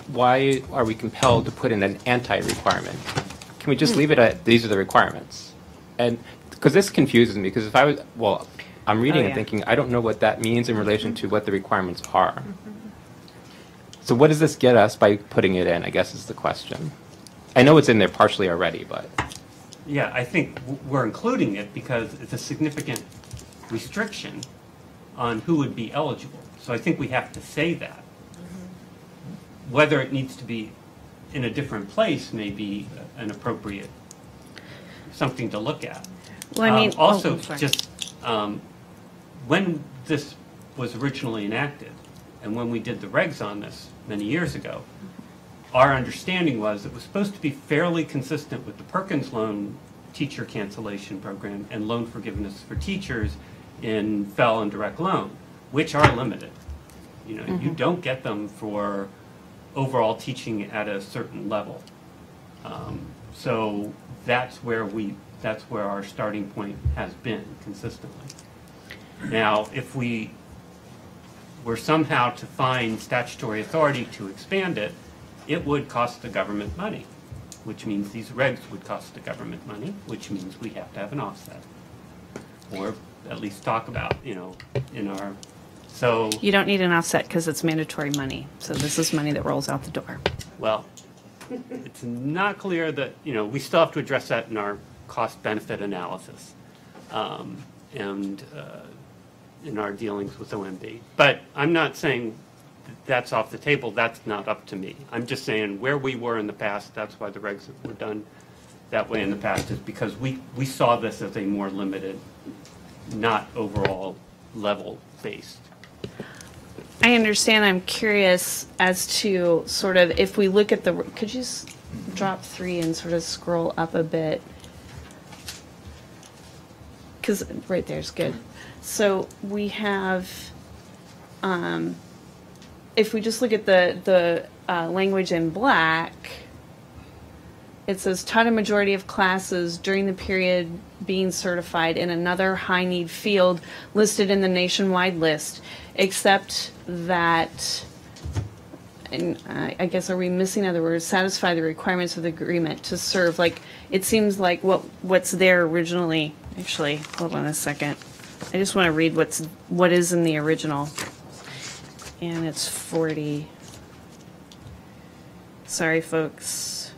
why are we compelled to put in an anti-requirement? Can we just leave it at these are the requirements? And because this confuses me, because if I was I'm reading and thinking, I don't know what that means in relation to what the requirements are. So what does this get us by putting it in, I guess is the question. I know it's in there partially already, but. Yeah, I think we're including it because it's a significant restriction on who would be eligible. So I think we have to say that. Whether it needs to be in a different place may be an appropriate, something to look at. Well, I mean, when this was originally enacted, and when we did the regs on this many years ago, our understanding was it was supposed to be fairly consistent with the Perkins Loan teacher cancellation program and loan forgiveness for teachers in FEL and direct loan, which are limited. You know, you don't get them for overall teaching at a certain level. So that's where our starting point has been consistently. Now, if we were somehow to find statutory authority to expand it, it would cost the government money, which means these regs would cost the government money, which means we have to have an offset. Or at least talk about, you know, in our, so. You don't need an offset because it's mandatory money. So this is money that rolls out the door. Well, it's not clear that, you know, we still have to address that in our cost-benefit analysis. And in our dealings with OMB. But I'm not saying that's off the table. That's not up to me. I'm just saying where we were in the past, that's why the regs were done that way in the past, is because we saw this as a more limited, not overall level-based. I understand. I'm curious as to sort of if we look at the, could you drop 3 and sort of scroll up a bit? Because right there's good. So we have, if we just look at the language in black, it says taught a majority of classes during the period being certified in another high need field listed in the nationwide list, except that, and I guess, are we missing other words? Satisfy the requirements of the agreement to serve. Like, it seems like what's there originally. Actually, hold on a second. I just want to read what is in the original. And it's 40. Sorry, folks.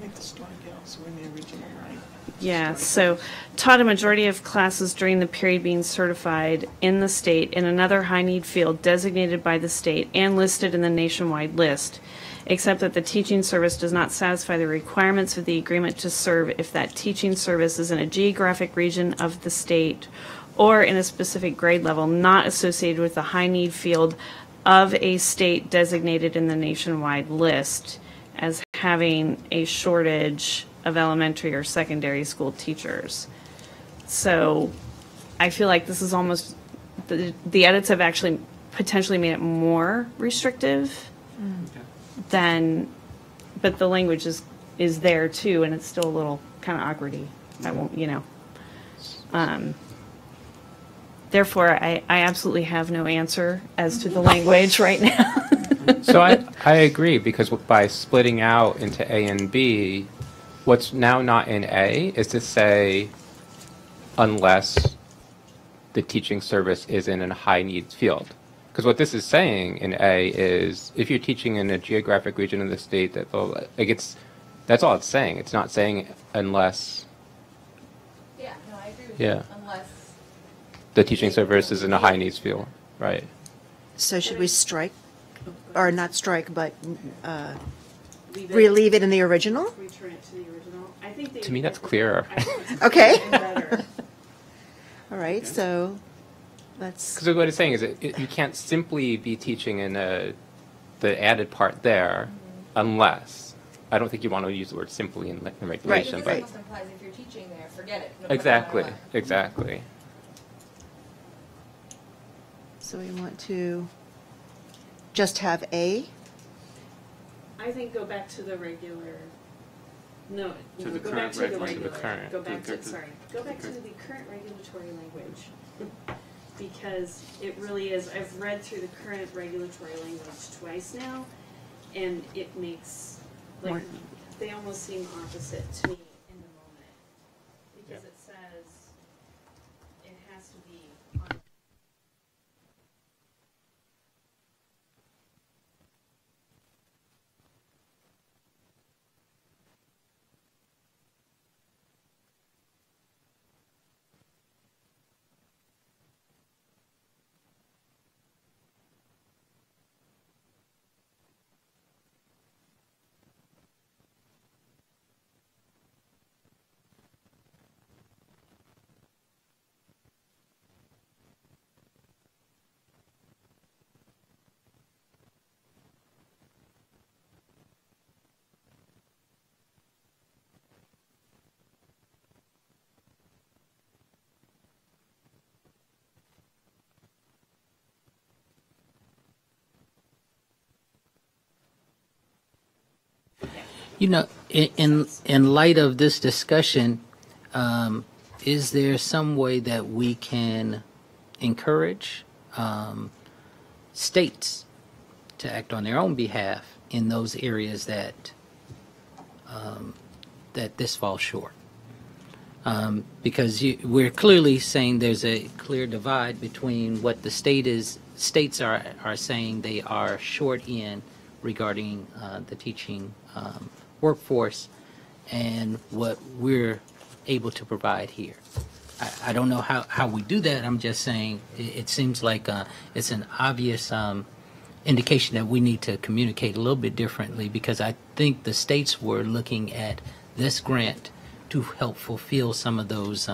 Make the strikeout, so we're in the original, right? Yeah, so taught a majority of classes during the period being certified in the state in another high need field designated by the state and listed in the nationwide list, except that the teaching service does not satisfy the requirements of the agreement to serve if that teaching service is in a geographic region of the state or in a specific grade level not associated with the high need field of a state designated in the nationwide list as having a shortage of elementary or secondary school teachers. So I feel like this is almost, the edits have actually potentially made it more restrictive than, but the language is there too, and it's still a little kind of awkwardy. I won't, therefore, I absolutely have no answer as to the language right now. So I agree, because by splitting out into A and B, what's now not in A is to say unless the teaching service is in a high needs field. Because what this is saying in A is if you're teaching in a geographic region of the state that that's all it's saying. It's not saying unless. Yeah, no, I agree with Yeah. you. Unless The teaching service is in a high needs field, right? So should we strike, or not strike, but Leave it- relieve it in the original? Return it to the original. I think To me, that's clearer. Okay. All right, so let's, Because what it's saying is you can't simply be teaching in the added part there unless. I don't think you want to use the word simply in regulation, Right, but right. almost implies if you're teaching there, forget it. exactly, exactly. so we want to just have A? I think go back to the regular. No, To the go current back to the reg- to the regular. current. Go back To to, the- sorry. Go back to the current regulatory language. Because it really is, I've read through the current regulatory language twice now, and it makes, like, More- they almost seem opposite to me in the moment. Because it says it has to be on. In light of this discussion, is there some way that we can encourage states to act on their own behalf in those areas that that this falls short? Because we're clearly saying there's a clear divide between what the states are saying they are short in regarding the teaching workforce and what we're able to provide here. I don't know how we do that. I'm just saying it seems like it's an obvious indication that we need to communicate a little bit differently, because I think the states were looking at this grant to help fulfill some of those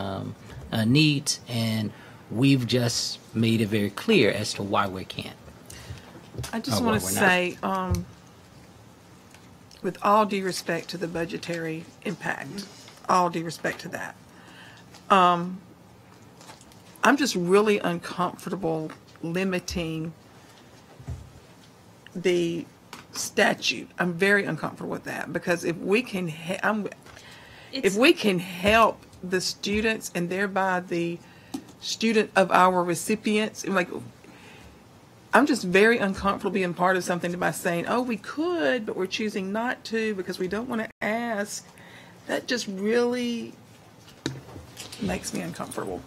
needs, and we've just made it very clear as to why we can't. I just Oh, want to well, we're not. say, with all due respect to the budgetary impact, all due respect to that, I'm just really uncomfortable limiting the statute. I'm very uncomfortable with that, because if we can, if we can help the students and thereby the student of our recipients, like, I'm just very uncomfortable being part of something by saying, oh, we could, but we're choosing not to because we don't want to ask. That just really makes me uncomfortable.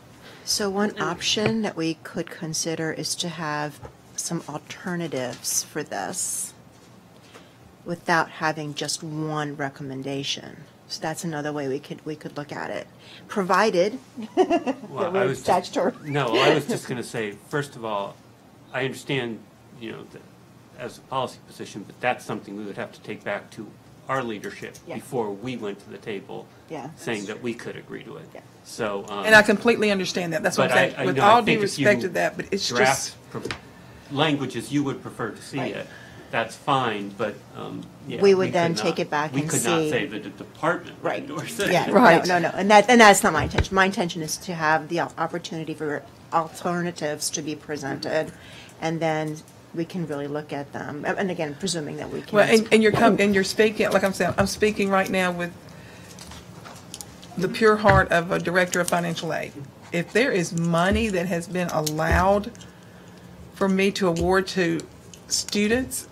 So one option that we could consider is to have some alternatives for this without having just one recommendation. So that's another way we could look at it, provided that we're statutory. I was just going to say, first of all, I understand, that as a policy position, but that's something we would have to take back to our leadership before we went to the table, saying that we could agree to it. Yeah. So, and I completely understand that. That's what I'm saying. With all due respect to that, but it's just languages you would prefer to see it. That's fine, but we would then take it back and see. We could not say that the department would endorse it. Yeah, right. No, and that's not my intention. My intention is to have the opportunity for alternatives to be presented, and then we can really look at them. And again, presuming that we can. Well, and you're speaking, like I'm saying, I'm speaking right now with the pure heart of a director of financial aid. If there is money that has been allowed for me to award to students,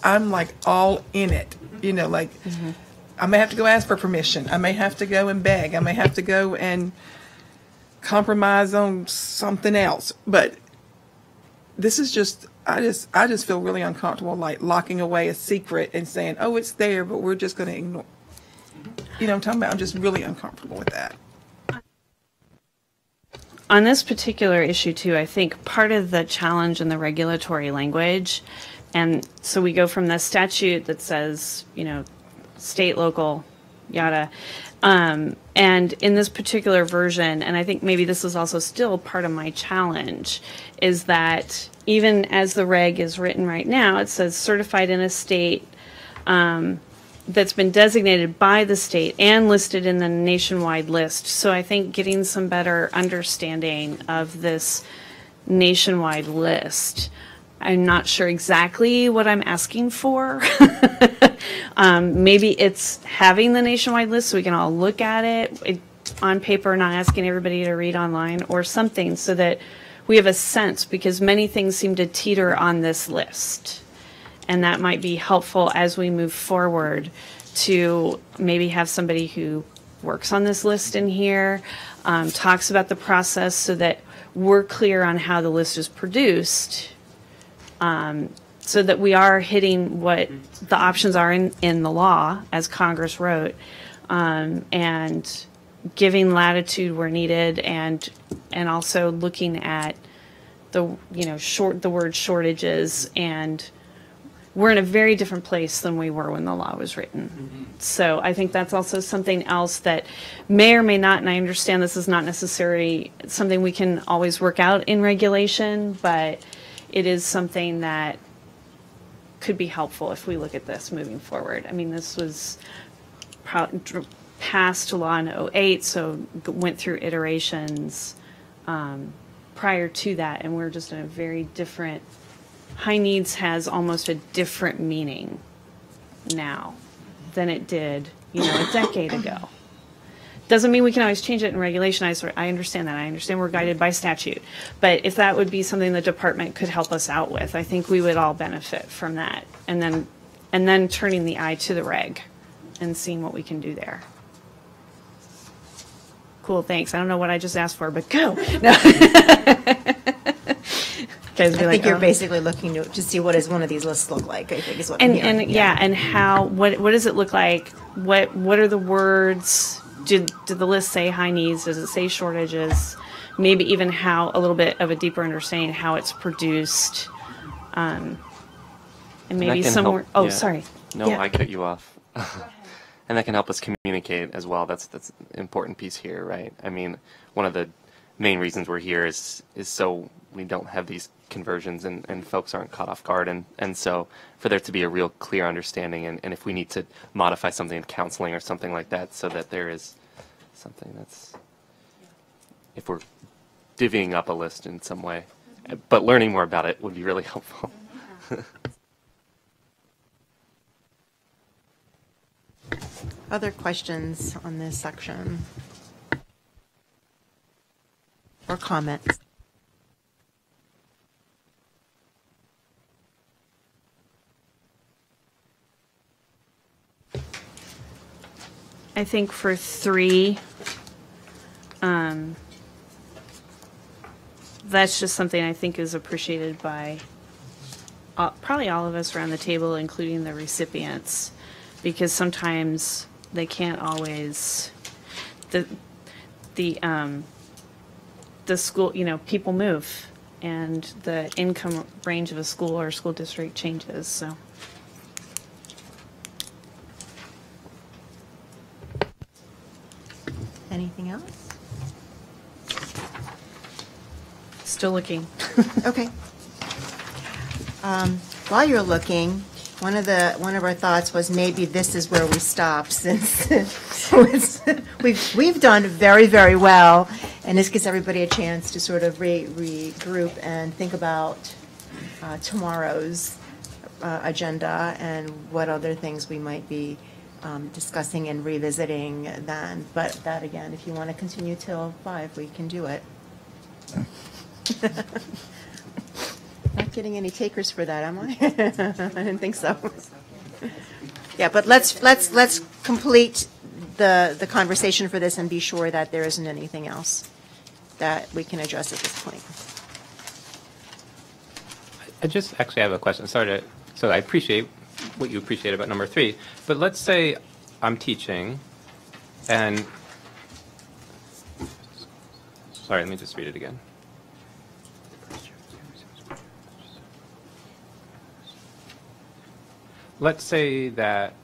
I'm like all in it. I may have to go ask for permission. I may have to go and beg. I may have to go and compromise on something else. But this is just, I just feel really uncomfortable, like locking away a secret and saying, oh, it's there, but we're just going to ignore. You know what I'm talking about? I'm just really uncomfortable with that. On this particular issue, too, I think part of the challenge in the regulatory language, and so we go from the statute that says, state, local, yada, and in this particular version, and I think maybe this is also still part of my challenge, is that even as the reg is written right now, it says certified in a state that's been designated by the state and listed in the nationwide list. So I think getting some better understanding of this nationwide list. I'm not sure exactly what I'm asking for. Maybe it's having the nationwide list so we can all look at it on paper, not asking everybody to read online or something, so that we have a sense, because many things seem to teeter on this list. And that might be helpful as we move forward to maybe have somebody who works on this list in here, talks about the process so that we're clear on how the list is produced, so that we are hitting what the options are in the law as Congress wrote, and giving latitude where needed, and also looking at the word shortages, and we're in a very different place than we were when the law was written. Mm-hmm. So I think that's also something else that may or may not, and I understand this is not necessarily something we can always work out in regulation, but it is something that could be helpful if we look at this moving forward. I mean, this was passed law in 2008, so went through iterations prior to that, and we're just in a very different. High needs has almost a different meaning now than it did, a decade ago. Doesn't mean we can always change it in regulation. I understand that. I understand we're guided by statute. But if that would be something the department could help us out with, I think we would all benefit from that. And then turning the eye to the reg and seeing what we can do there. Cool, thanks. I don't know what I just asked for, but go. No. I think you're basically looking to see what does one of these lists look like, I think is what I'm hearing. And how, what does it look like? What are the words? Did the list say high needs? Does it say shortages? Maybe even how, a little bit of a deeper understanding how it's produced. And maybe somewhere, sorry. No, I cut you off. And that can help us communicate as well. That's an important piece here, right? I mean, one of the main reasons we're here is so we don't have these conversions and folks aren't caught off guard, and so for there to be a real clear understanding, and if we need to modify something in counseling or something like that, so that there is something that's, if we're divvying up a list in some way. But learning more about it would be really helpful. Other questions on this section? Or comments? I think for 3, that's just something I think is appreciated by probably all of us around the table, including the recipients, because sometimes they can't always, the school, people move, and the income range of a school or school district changes, so. Anything else? Still looking. Okay. While you're looking, one of our thoughts was maybe this is where we stop, since we've done very, very well, and this gives everybody a chance to sort of regroup and think about tomorrow's agenda and what other things we might be discussing and revisiting then. But that, again, if you want to continue till 5, we can do it. Not getting any takers for that, am I? I didn't think so. Yeah, but let's complete the conversation for this and be sure that there isn't anything else that we can address at this point. I just actually have a question. So I appreciate what you appreciate about number 3, but let's say I'm teaching and, sorry, let me just read it again. Let's say that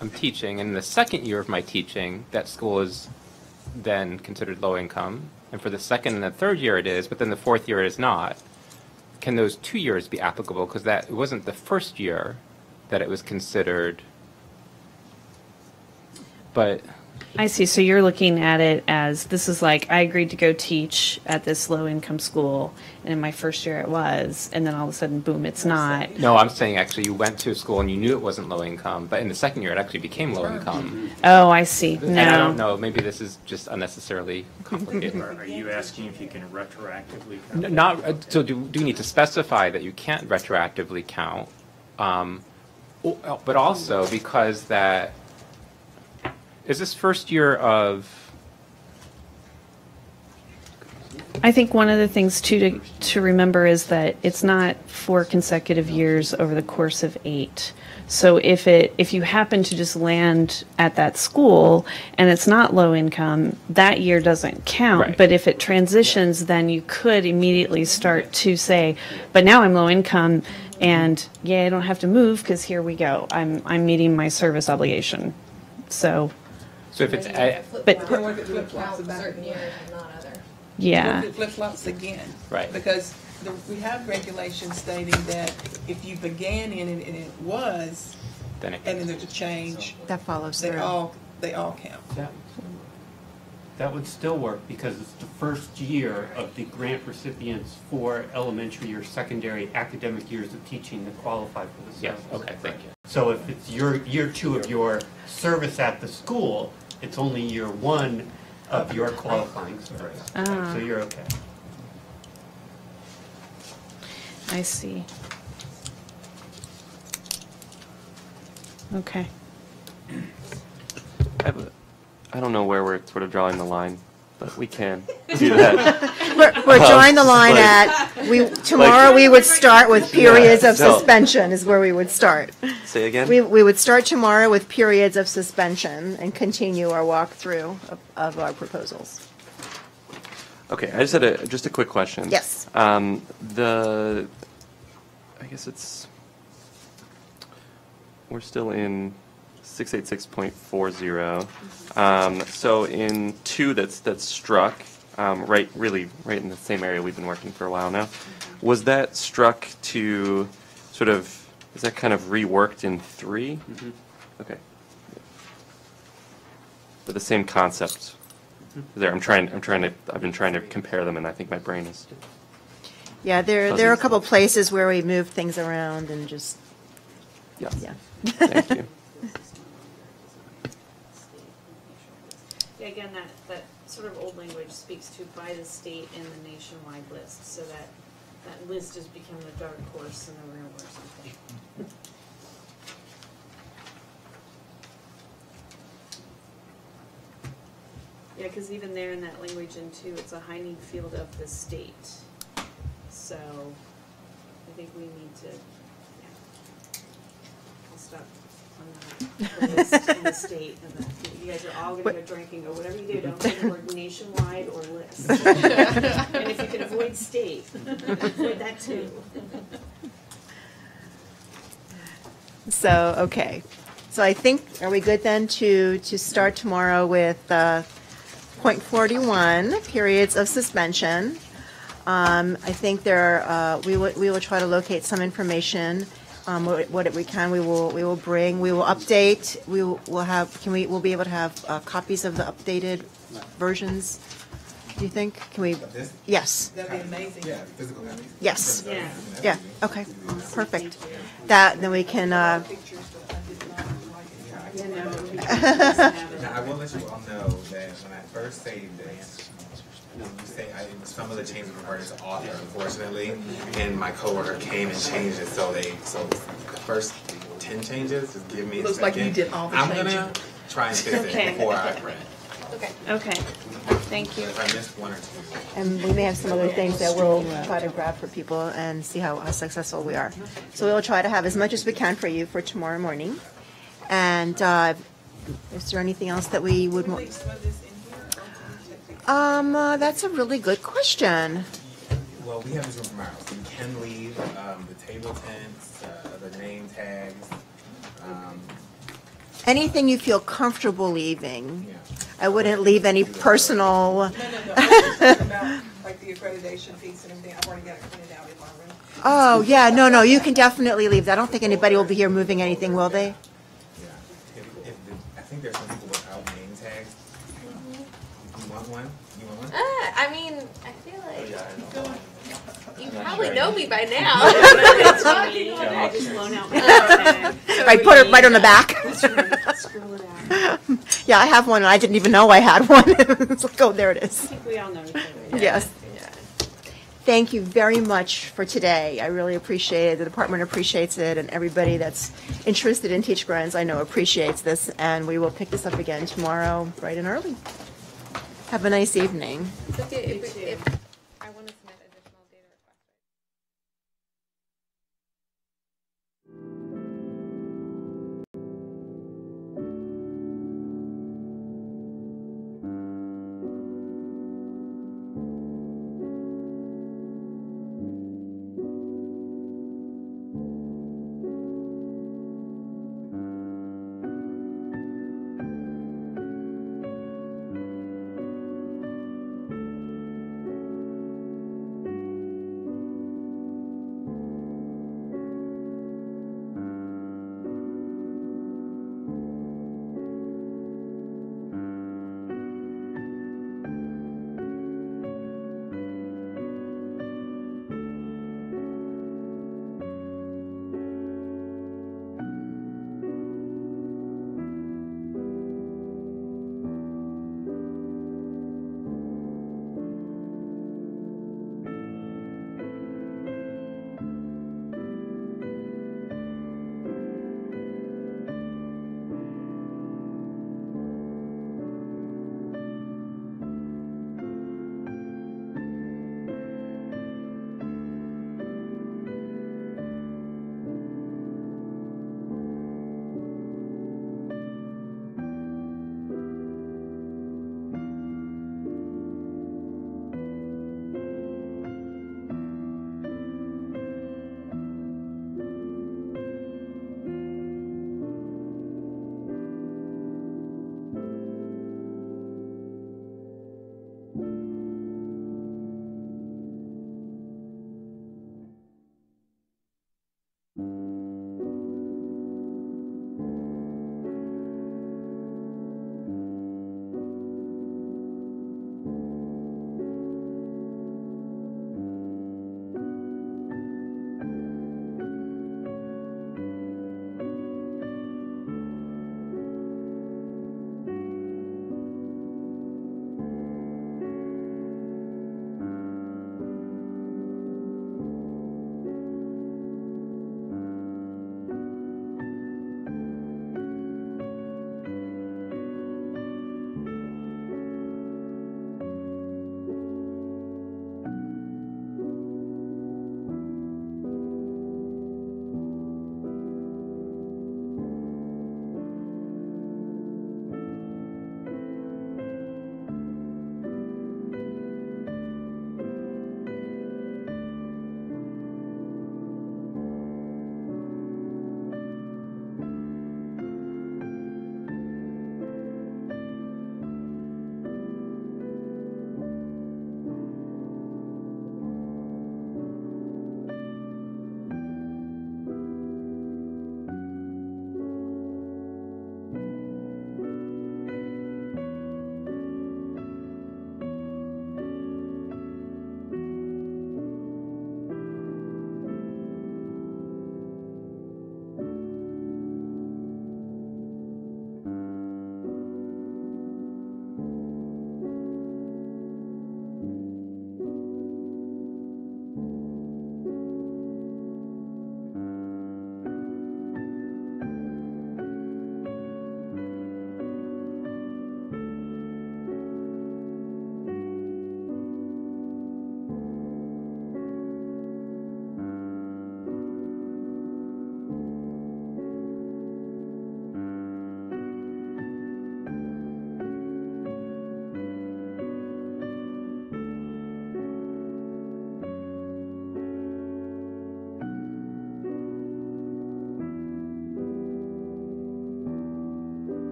I'm teaching, and in the second year of my teaching, that school is then considered low income, and for the second and the third year it is, but then the fourth year it is not. Can those 2 years be applicable? Because it wasn't the first year that it was considered, but... I see. So you're looking at it as, this is like, I agreed to go teach at this low-income school, and in my first year it was, and then all of a sudden, boom, it's not. No, I'm saying actually you went to a school and you knew it wasn't low income, but in the second year it actually became low income. Oh, I see. No. And I don't know, maybe this is just unnecessarily complicated. Are you asking if you can retroactively? So do you need to specify that you can't retroactively count, but also because that, is this first year of... I think one of the things too to remember is that it's not 4 consecutive years over the course of 8. So if you happen to just land at that school and it's not low income, that year doesn't count. Right. But if it transitions, then you could immediately start to say, but now I'm low income, and yeah, I don't have to move because here we go. I'm meeting my service obligation. So if it's... but What if it flip-flops about certain years and not other. yeah. What if it flip-flops again? Right. Because we have regulations stating that if you began in it and it was, Then it and then there's a change, That follows they through. all count. That would still work because it's the first year of the grant recipients for elementary or secondary academic years of teaching that qualify for the Yes, service. okay, thank you. So if it's year 2 of your service at the school, it's only year 1 of your qualifying service. Ah. So you're okay. I see. Okay. I don't know where we're sort of drawing the line, but we can do that. We're drawing the line at, tomorrow we would start with periods of no. suspension is where we would start. Say again? We would start tomorrow with periods of suspension and continue our walkthrough of our proposals. Okay, I just had just a quick question. Yes. I guess we're still in 686.40. So in 2 that's struck, right in the same area we've been working for a while now, was that struck to sort of, is that kind of reworked in 3? Mm-hmm. Okay. but the same concept there. I've been trying to compare them, and I think my brain is. Yeah, there are a couple places where we move things around and just, Yes. yeah. Thank you. Yeah, again, that sort of old language speaks to by the state in the nationwide list, so that list has become the dark horse in the room or something. Yeah, because even there in that language in two, it's a high need field of the state. So I think we need to, yeah. I'll stop on the list in the state. And you guys are all going to go drinking or whatever you do. Don't say the word nationwide or list. And if you can avoid state, avoid that too. So, okay. So I think, are we good then to start tomorrow with point 41, periods of suspension? I think we will try to locate some information. What we can, we will bring. We will update. We'll be able to have copies of the updated versions. Do you think? Can we? Yes. That'd be amazing. Yeah, physical copies. Yes. Yeah. Yeah. Okay. Perfect. That then we can. Now, I will let you all know that when I first saved this, some of the changes were reverted to author, unfortunately, and my coworker came and changed it. So the first 10 changes, just give me a Looks second. like you did all the I'm changing. gonna try and fix it before I read. Okay. Thank you. If I missed one or two. And we may have some other things that we'll try to grab for people and see how successful we are. So we'll try to have as much as we can for you for tomorrow morning. And is there anything else that we would want? That's a really good question. Well, we have this room tomorrow, so you can leave the table tents, the name tags. Anything you feel comfortable leaving. Yeah. I wouldn't leave any personal. About like the accreditation piece and everything. I've already got it printed out if I run. Oh, yeah, no, you can definitely leave. I don't think anybody will be here moving anything, will they? Yeah. I think there's some people without name tags. You want one? You want one? I mean, I feel like you probably know me by now. I just loan out my tag. I put it right on the back. Scroll it out. Yeah, I have one, and I didn't even know I had one. It's like, oh, there it I is. think we all know each other. Yes. Thank you very much for today. I really appreciate it. The department appreciates it, and everybody that's interested in Teach Grants, I know, appreciates this. And we will pick this up again tomorrow, bright and early. Have a nice evening. If